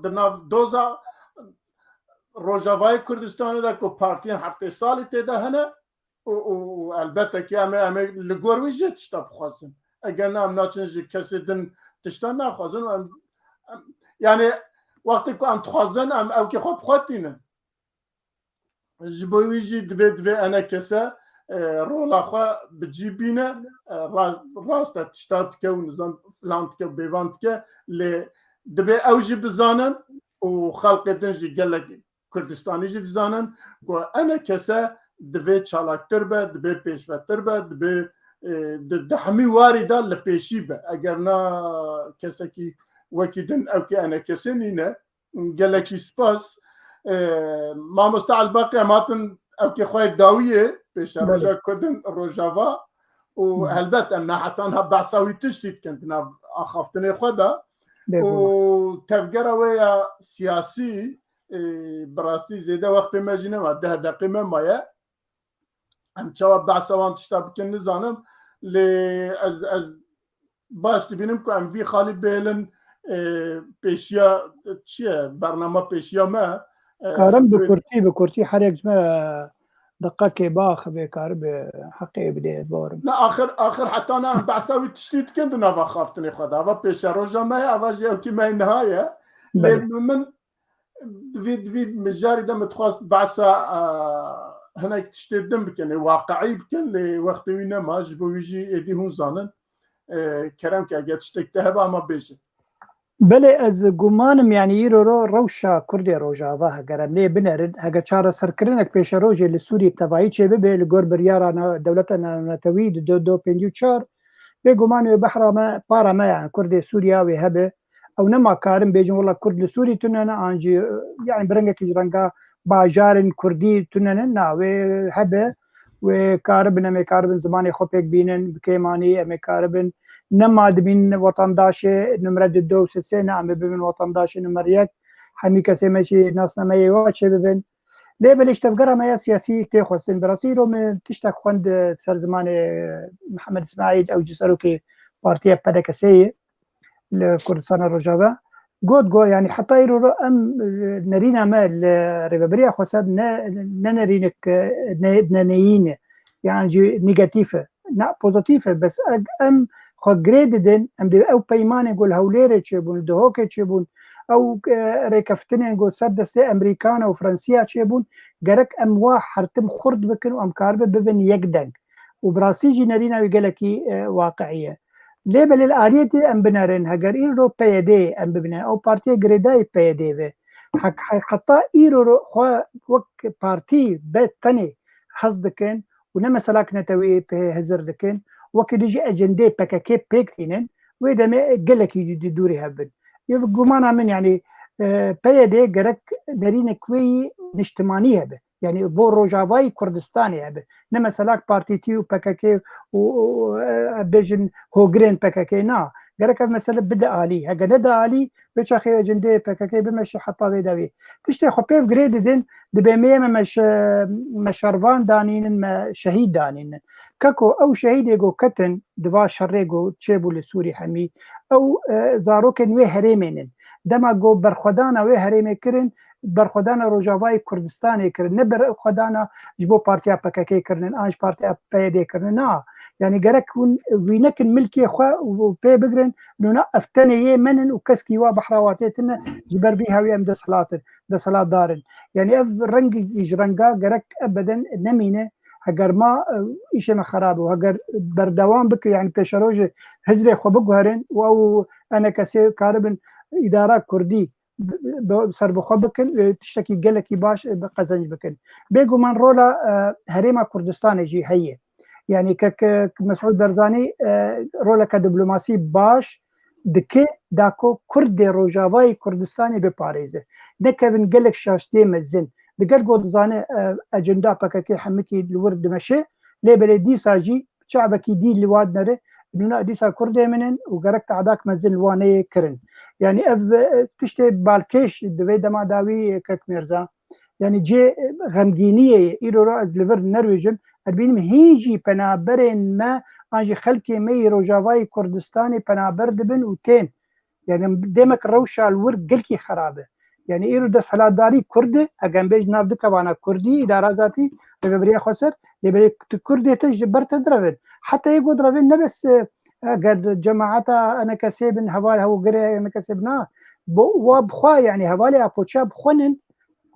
دناف دوزا روجاوای کردستان دا کو پارتیان هفته سالی تیدا هنه و البته که همه لگوروی جه تشتا بخواستن اگر نه هم ناچن جه کسی دن تشتا نخواستن یعنی وقتی که هم تخواستن هم او که خوب خود دینن جبوی جه دوی انا کسه رولا خواه بجی بینه راست تشتا تکه و نظام فلان تکه و بیوان تکه دوی او جه بزانن و خلق دن جه گلگی کردستانی جی دزانن که انا کسا دوی چالاکتر به دوی پیشوتر به دوی ده همی واری دا لپیشی به اگر نه کسا کی وکی دن او که انا کسی نینه گلکی سپاس ما مستعال باقی هماتن او که خواهی داویه پیش رجا کردن روجاوا و البته ام نحتان ها بحثاوی تشتید کندن آخافتنه خدا و تفگر اوه سیاسی براستی زیده وقت مجینه و 10 دقیقه مایه هم چواب بحثوان تشتاب کن نزانم لی از باش بینم که هم وی خالی بیلن پیشیا چیه برنامه پیشیا ما کارم بکرتی هر یک جمعه دقیقه که باخ بکار به حقی بده بارم نه آخر حتی نه بحثاوی تشتید کند نوا خافتنی خدا و پیش روژا ما اواجه او که ما نهایه من دوی مجاری دم تخواست بحثا هناك تشتدم بكن واقعي بكن لوقت وينا ما جبويجي ايدي هون زانن کرم که اگر تشتکته هبا ما بیجه. بله از گمانم یعنی ایرو رو روشا کردی روجاوا هگرم لی بنرد هگه چاره سرکرینک پیش روژه لسوری تبایی چه ببه لگور بریارا دولت نتوی دو 54 به گمان بحر ما پارا ما يعني كرد سوريا وهبه او نما كارم بيجن والله كرد لسوري تننا انجي يعني برنجك جرنجا باجار كردي تننا نا وهبه وكاربن ما كاربن زماني خوبك بينن بكيماني ما كاربن نما دبين وطن داشه نمره دو سنه عم ببين وطن داشه نمره 1 همي كسي ماشي ناس ما يواچ ببين ليه تفقرها ما سياسي تاخذ براسي رو من تشتك خوند سر زمان محمد اسماعيل او جسروكي بارتيا بدكسيه لكردستان الرجاوة جو يعني حتى يرو ام نرينا ما الريبريا خسب نرينك نانيين يعني جي نيجاتيفه نا بوزيتيفه بس ام خو جريددن ام دي او بيمان يقول هوليري تشيبون دهوكي تشيبون او ريكفتني نقول سدسه امريكان او فرنسيه تشيبون جرك اموا حرتم خرد بكن وام كاربه ببن يقدق وبراسيجي نرينا ويقلكي واقعيه ليبل الآلية ام بنارن هجر ايرو بيدي ام ببنا او بارتي جريداي بيدي في حتى ايرو خو وك بارتي بتني حصدكن ونما سلاك نتوي بهزر دكن وكديجي اجندي بكاكي بيكتينن ويدا ما قالك يدوري هبن يبقوا معنا من يعني بيدي جرك دارين كوي اجتماعي هبه يعني بو روجافاي كردستاني هبه نما سلاك بارتي تيو بكاكي وبيجن هوغرين بكاكي نا جرك مثلا بدا آلي هكا ندا آلي بيش اخي اجندي بكاكي بمشي حتى بيداوي تشتي خبيف جريددن دبيميه مش شرفان دانين ما شهيد دانين كاكو او شهيد يقو كتن دوا شريقو تشيبو لسوري حمي او زاروكن وي هريمين دما جو برخدانا وي هريمي كرن برخدانا روجافاي كردستاني كرن نبر خدانا جبو بارتيا بكاكي كرن انج بارتيا بيدي كرن نا يعني جرك وينكن ملكي خوا وبي بقرن نونا افتني منن وكسكي وا بحرواتيتنا جبر بيها ويم دسلات دارن يعني اف رنج يجرنجا جرك ابدا نمينه هجر ما إيش ما خراب وهجر بردوام بك يعني بيشروج هزري خو بقهرن او انا كسي كاربن اداره كردي سر بخو بكن تشتكي قالك باش بقزنج بكن بيجو من رولا هريمه كردستان جي هي يعني مسعود برزاني رولا كدبلوماسي باش دكي داكو كردي روجافاي كردستاني بباريزه دكن قالك شاشتي مزن دقل قد زانه اجندا بكاكي حمكي الورد مشي لي بلدي ساجي شعبكي دي اللي واد نره انه ديسا كردي منن وقرك عداك مزن واني كرن يعني اف تشتي بالكيش دوي دما داوي كك ميرزا يعني جي غمجينيه ايرو راز ليفر نرويجن البين هيجي بنابرين ما انجي خلكي مي روجافاي كردستاني بنابر دبن وتين يعني ديمك روشا الورد قلكي خرابه يعني ايرو دس حلاداري كردي اگم بيج ناف دكا وانا كردي اداره ذاتي ببريا خسر يبري كردي تجبر تدربن حتى يقول دربن نبس قد جماعتا انا كسبن هوال هو غري انا كسبنا وبخوا يعني هوالي ابوچا بخونن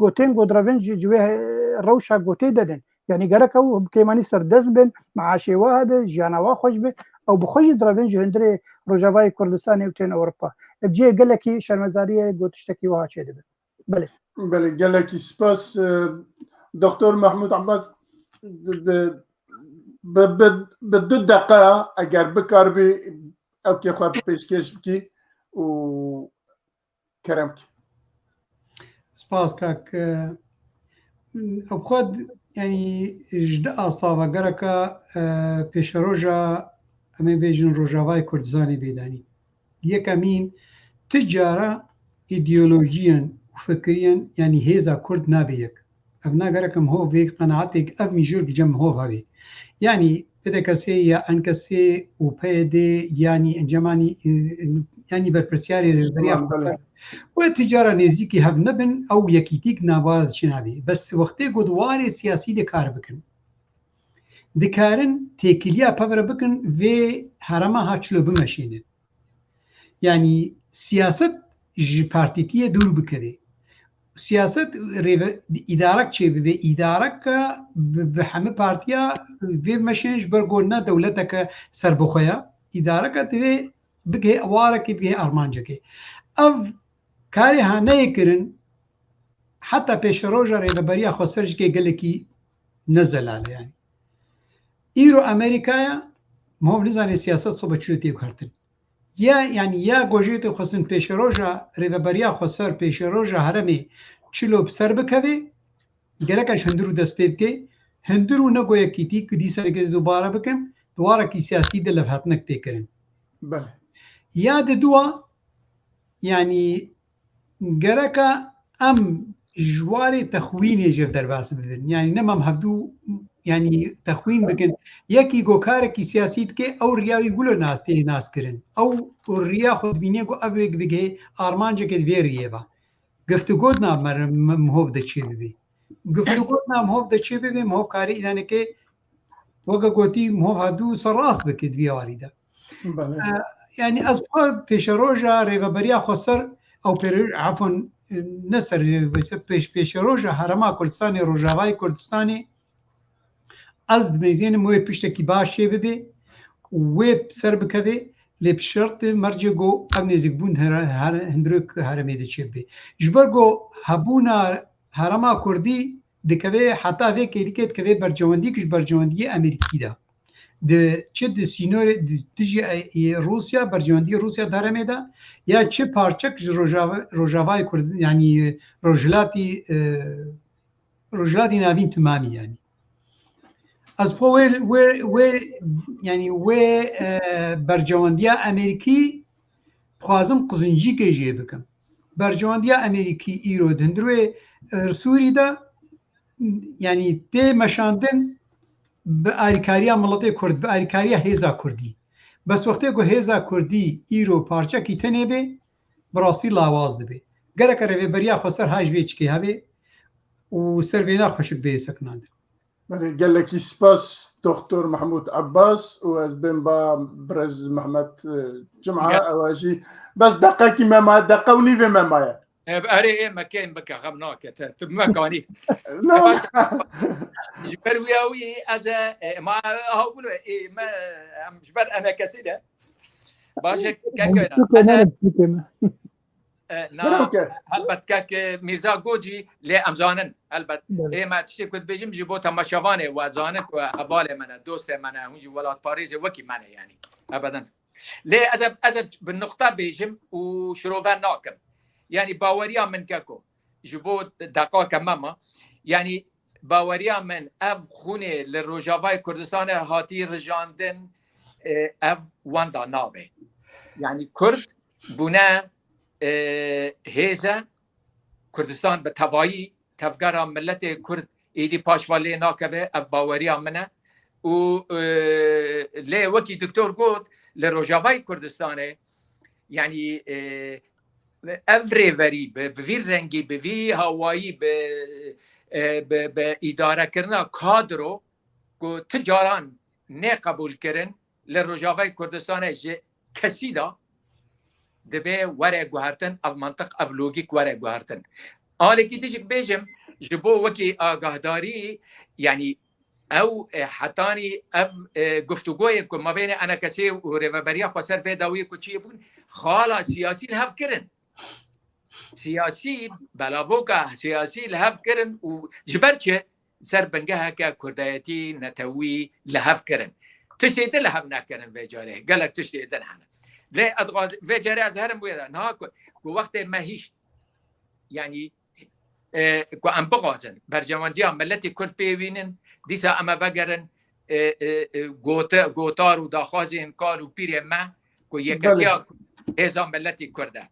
گوتين گودرافن جوه روشا گوتي ددن يعني گرك او كيماني سر دزبن معاشي وهب جانا خوش به او بخوش درافن جهندري روجافاي كردستاني وتين اوروبا بجي قال لك شرمزاريه قلت تشتكي وها شي دبن بله قال لك سباس دكتور محمود عباس بدو دقيقه اگر بكاربي او كي خو پیشکش بکی و کرمك سپاس کاک ابخد يعني جدا اصلا گرکا پیش روجا امی بیجن روجاوای کردستانی بیدانی یکمین تجاره ایدئولوژیاً وفكريا يعني هيزا كرد نابيك ابنا غركم هو بيك قناعتك اب ميجور بجم هو هذي يعني بدا كسي يا انكسي وبيدي يعني انجماني يعني بربرسياري بريا والتجاره نزيكي هب نبن او يكيتيك نواز شنابي بس وقتي قدواري سياسي دي كار بكن دكارن تيكليا بافر بكن في حرما هاچلو بمشينه يعني سياسة بارتيتية دور بكده سياسة إدارك شيء بإدارك بحمي بارتيا في مشينش برقولنا دولتك سربخويا ئیدارەکە دەوێ بگێ ئەوارەکی بگێ ئەرمانجەکەی ئەو کاری هانەیەکردن حتا پێشە ڕۆژە ڕێبەبەریە خۆسەرژگێ گەلێکی نەزەلالەیان ئیرۆ ئەمریکایە مۆ نزانێ سیاست سۆ بە چێتی کارتن یا ینی یا گۆژێتی خۆسن پێشە ڕۆژە ڕێبەبەریە خۆسەر پێشە ڕۆژە هەرەمێ چلۆ سەر بکەوێ گەلەکەش هەندر و دەست پێ بکەی هەندر و نەگۆیەکیتی کدی سەرگەز دووبارە بکەم دووارەکی سیاسی دە لە هاتنەک پێکردن یا دەدووە ینی گەرەکە ئەم ژواری تەخوینێ ژێر دەرباس ببن ینی نەمەم هەفتوو ینی تەخوین بکەن یەکی گۆکارێکی سیاسی دکێ ئەو ڕیاوی گولە ناتێ ناسکردن ئەو ڕیا خودبینێ گۆ ئەوێک بگێ ئارمانجێکت وێریێبە گفتوگۆت نامەرە مهۆف دەچێ ببێ گفتوگۆت نام هۆف دەچێ ببێ مهۆف کاری ئیدانەکەی وەگە گوتی مهۆف هەردوو سەرڕاست بکرد ویاواریدا ینی ئەس پێشە ڕۆژە ڕێبەبەریە خۆسەر ئەو عفۆن نەسەر پێشە ڕۆژە هەرەما کوردستانی ڕۆژاوای کوردستانی ئەس دمەزیێنم وێ پشتێکی باشێ ببێ وێ سەر بکەوێ لێ پشرت مەرجێ گۆ ئەم نێزیک بوون هەندرێک هەرەمێ دەچێ بێ ژبەر گۆ هەبوونا هەرەما کوردی دەکەوێ حتا vê kêrikê dikeve bercewendî kiş bercewendiyê Amerîkî de çi di sînorê dijî Rûsya bercewendiyê Rûsya deremê de ya çi parçek ji Rojavayê Kurd yanî rojhilatî navîn timamî yanî ez xwe wê yanî wê bercewendiya Amerîkî dixwazim qizincîkê jê bikim bercewendiya Amerîkî îro hindirwê Sûrî de yanî tê meşandin bi alîkariya miletê Kurd bi alîkariya hêza Kurdî bes wextê ku hêza Kurdî îro parçekî tenê bê bi rastî lawaz dibe gerek rêveberiya xweser haj vê çikê hebe û ser vê naxweşik bê sekinandin gelekî spas Doktor Mahmud Abbas û ez bên ba Birez Mehmet Cim'a ew jî bes deqekî memaye deqe û nîvê memaye erê ê mekeyên bike xem nake tu mekanî ji ber wî wî ez ma hewlo me ji ber emekesî de baş helbet kek Mîrza Gocî lê em zanin helbet ê me tiştê ku dibêjim ji bo temaşevanê we zanin ku hevalê me ne dostê me ne hûn jî welatparêzê wekî me ne yanî ebeden lê ez bi nuqta bêjim û şirover nakim yani baweriya min keko ji bo deqake me me yani baweriya min ev xûnê li Rojavayê Kurdistanê hatî rijandin ev wenda nabe yani Kurd bûne hêze Kurdistan bi tevayî tevgera milletê Kurd êdî paşva lê nakeve ev baweriya min e û lê wekî doktor got li Rojavayê Kurdistanê yani ev rêverî bi vî rengî bi vî hawayî bi îdarekirina kadro ku ti caran neqebûl kirin li Rojavayê Kurdistanê ji kesî da dibe were guhertin ev mantiq ev logîk were guhertin alekî dijik bêjim ji bo wekî agahdarî yani ew hetanî ev guftûgoyê ku mabênê enekesê û rêveberiya xweser vê dawiyê ku çi bûn xala siyasî li hev kirin siyasî belavoka siyasî li hev kirin û ji ber çi ser bingeheke kurdayetî netewî li hev kirin tiştê din li hev nekirin vê carê gelek tiştê din hene lê vê carê ez herim bûye de niha ku wextê me hîş yani ku em bixwazin bercewendiya milletê Kurd pêwînin dîsa em e vegerin gotar û daxwazên kar û pîrê me ku yeketiya hêza milletê Kurd e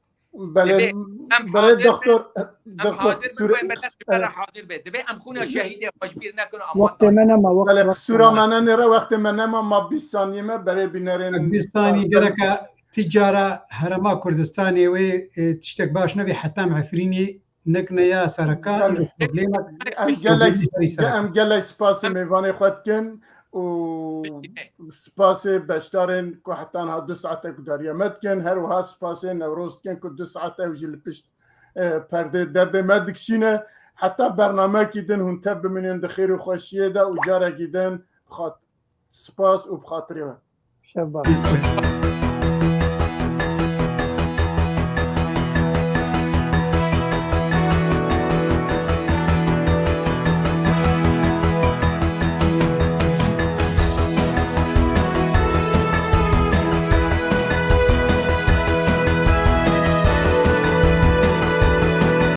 doktor hazir bê dibe em xûna şehîdê xweşbîr nekin sura me nenêre wextê me nema ma 20 saniyê me berê bînerên 20 sanî gereka tîcara herema Kurdistanê wê tiştek baş nebê hetam efrînê nekine ya sereka em gelek spasê mêvanê xwe dikin û spasê beşdarên ku hetan ha 2 saetek ku deriya me dikin her wiha spasê Newroz dikin ku 2 saet ew jî li pişt perdê derdê me dikişîne heta bernamekî din hûn tev bimînin di xêr û xweşiyê de û carekî din spas û bi xatirê we شەو باش.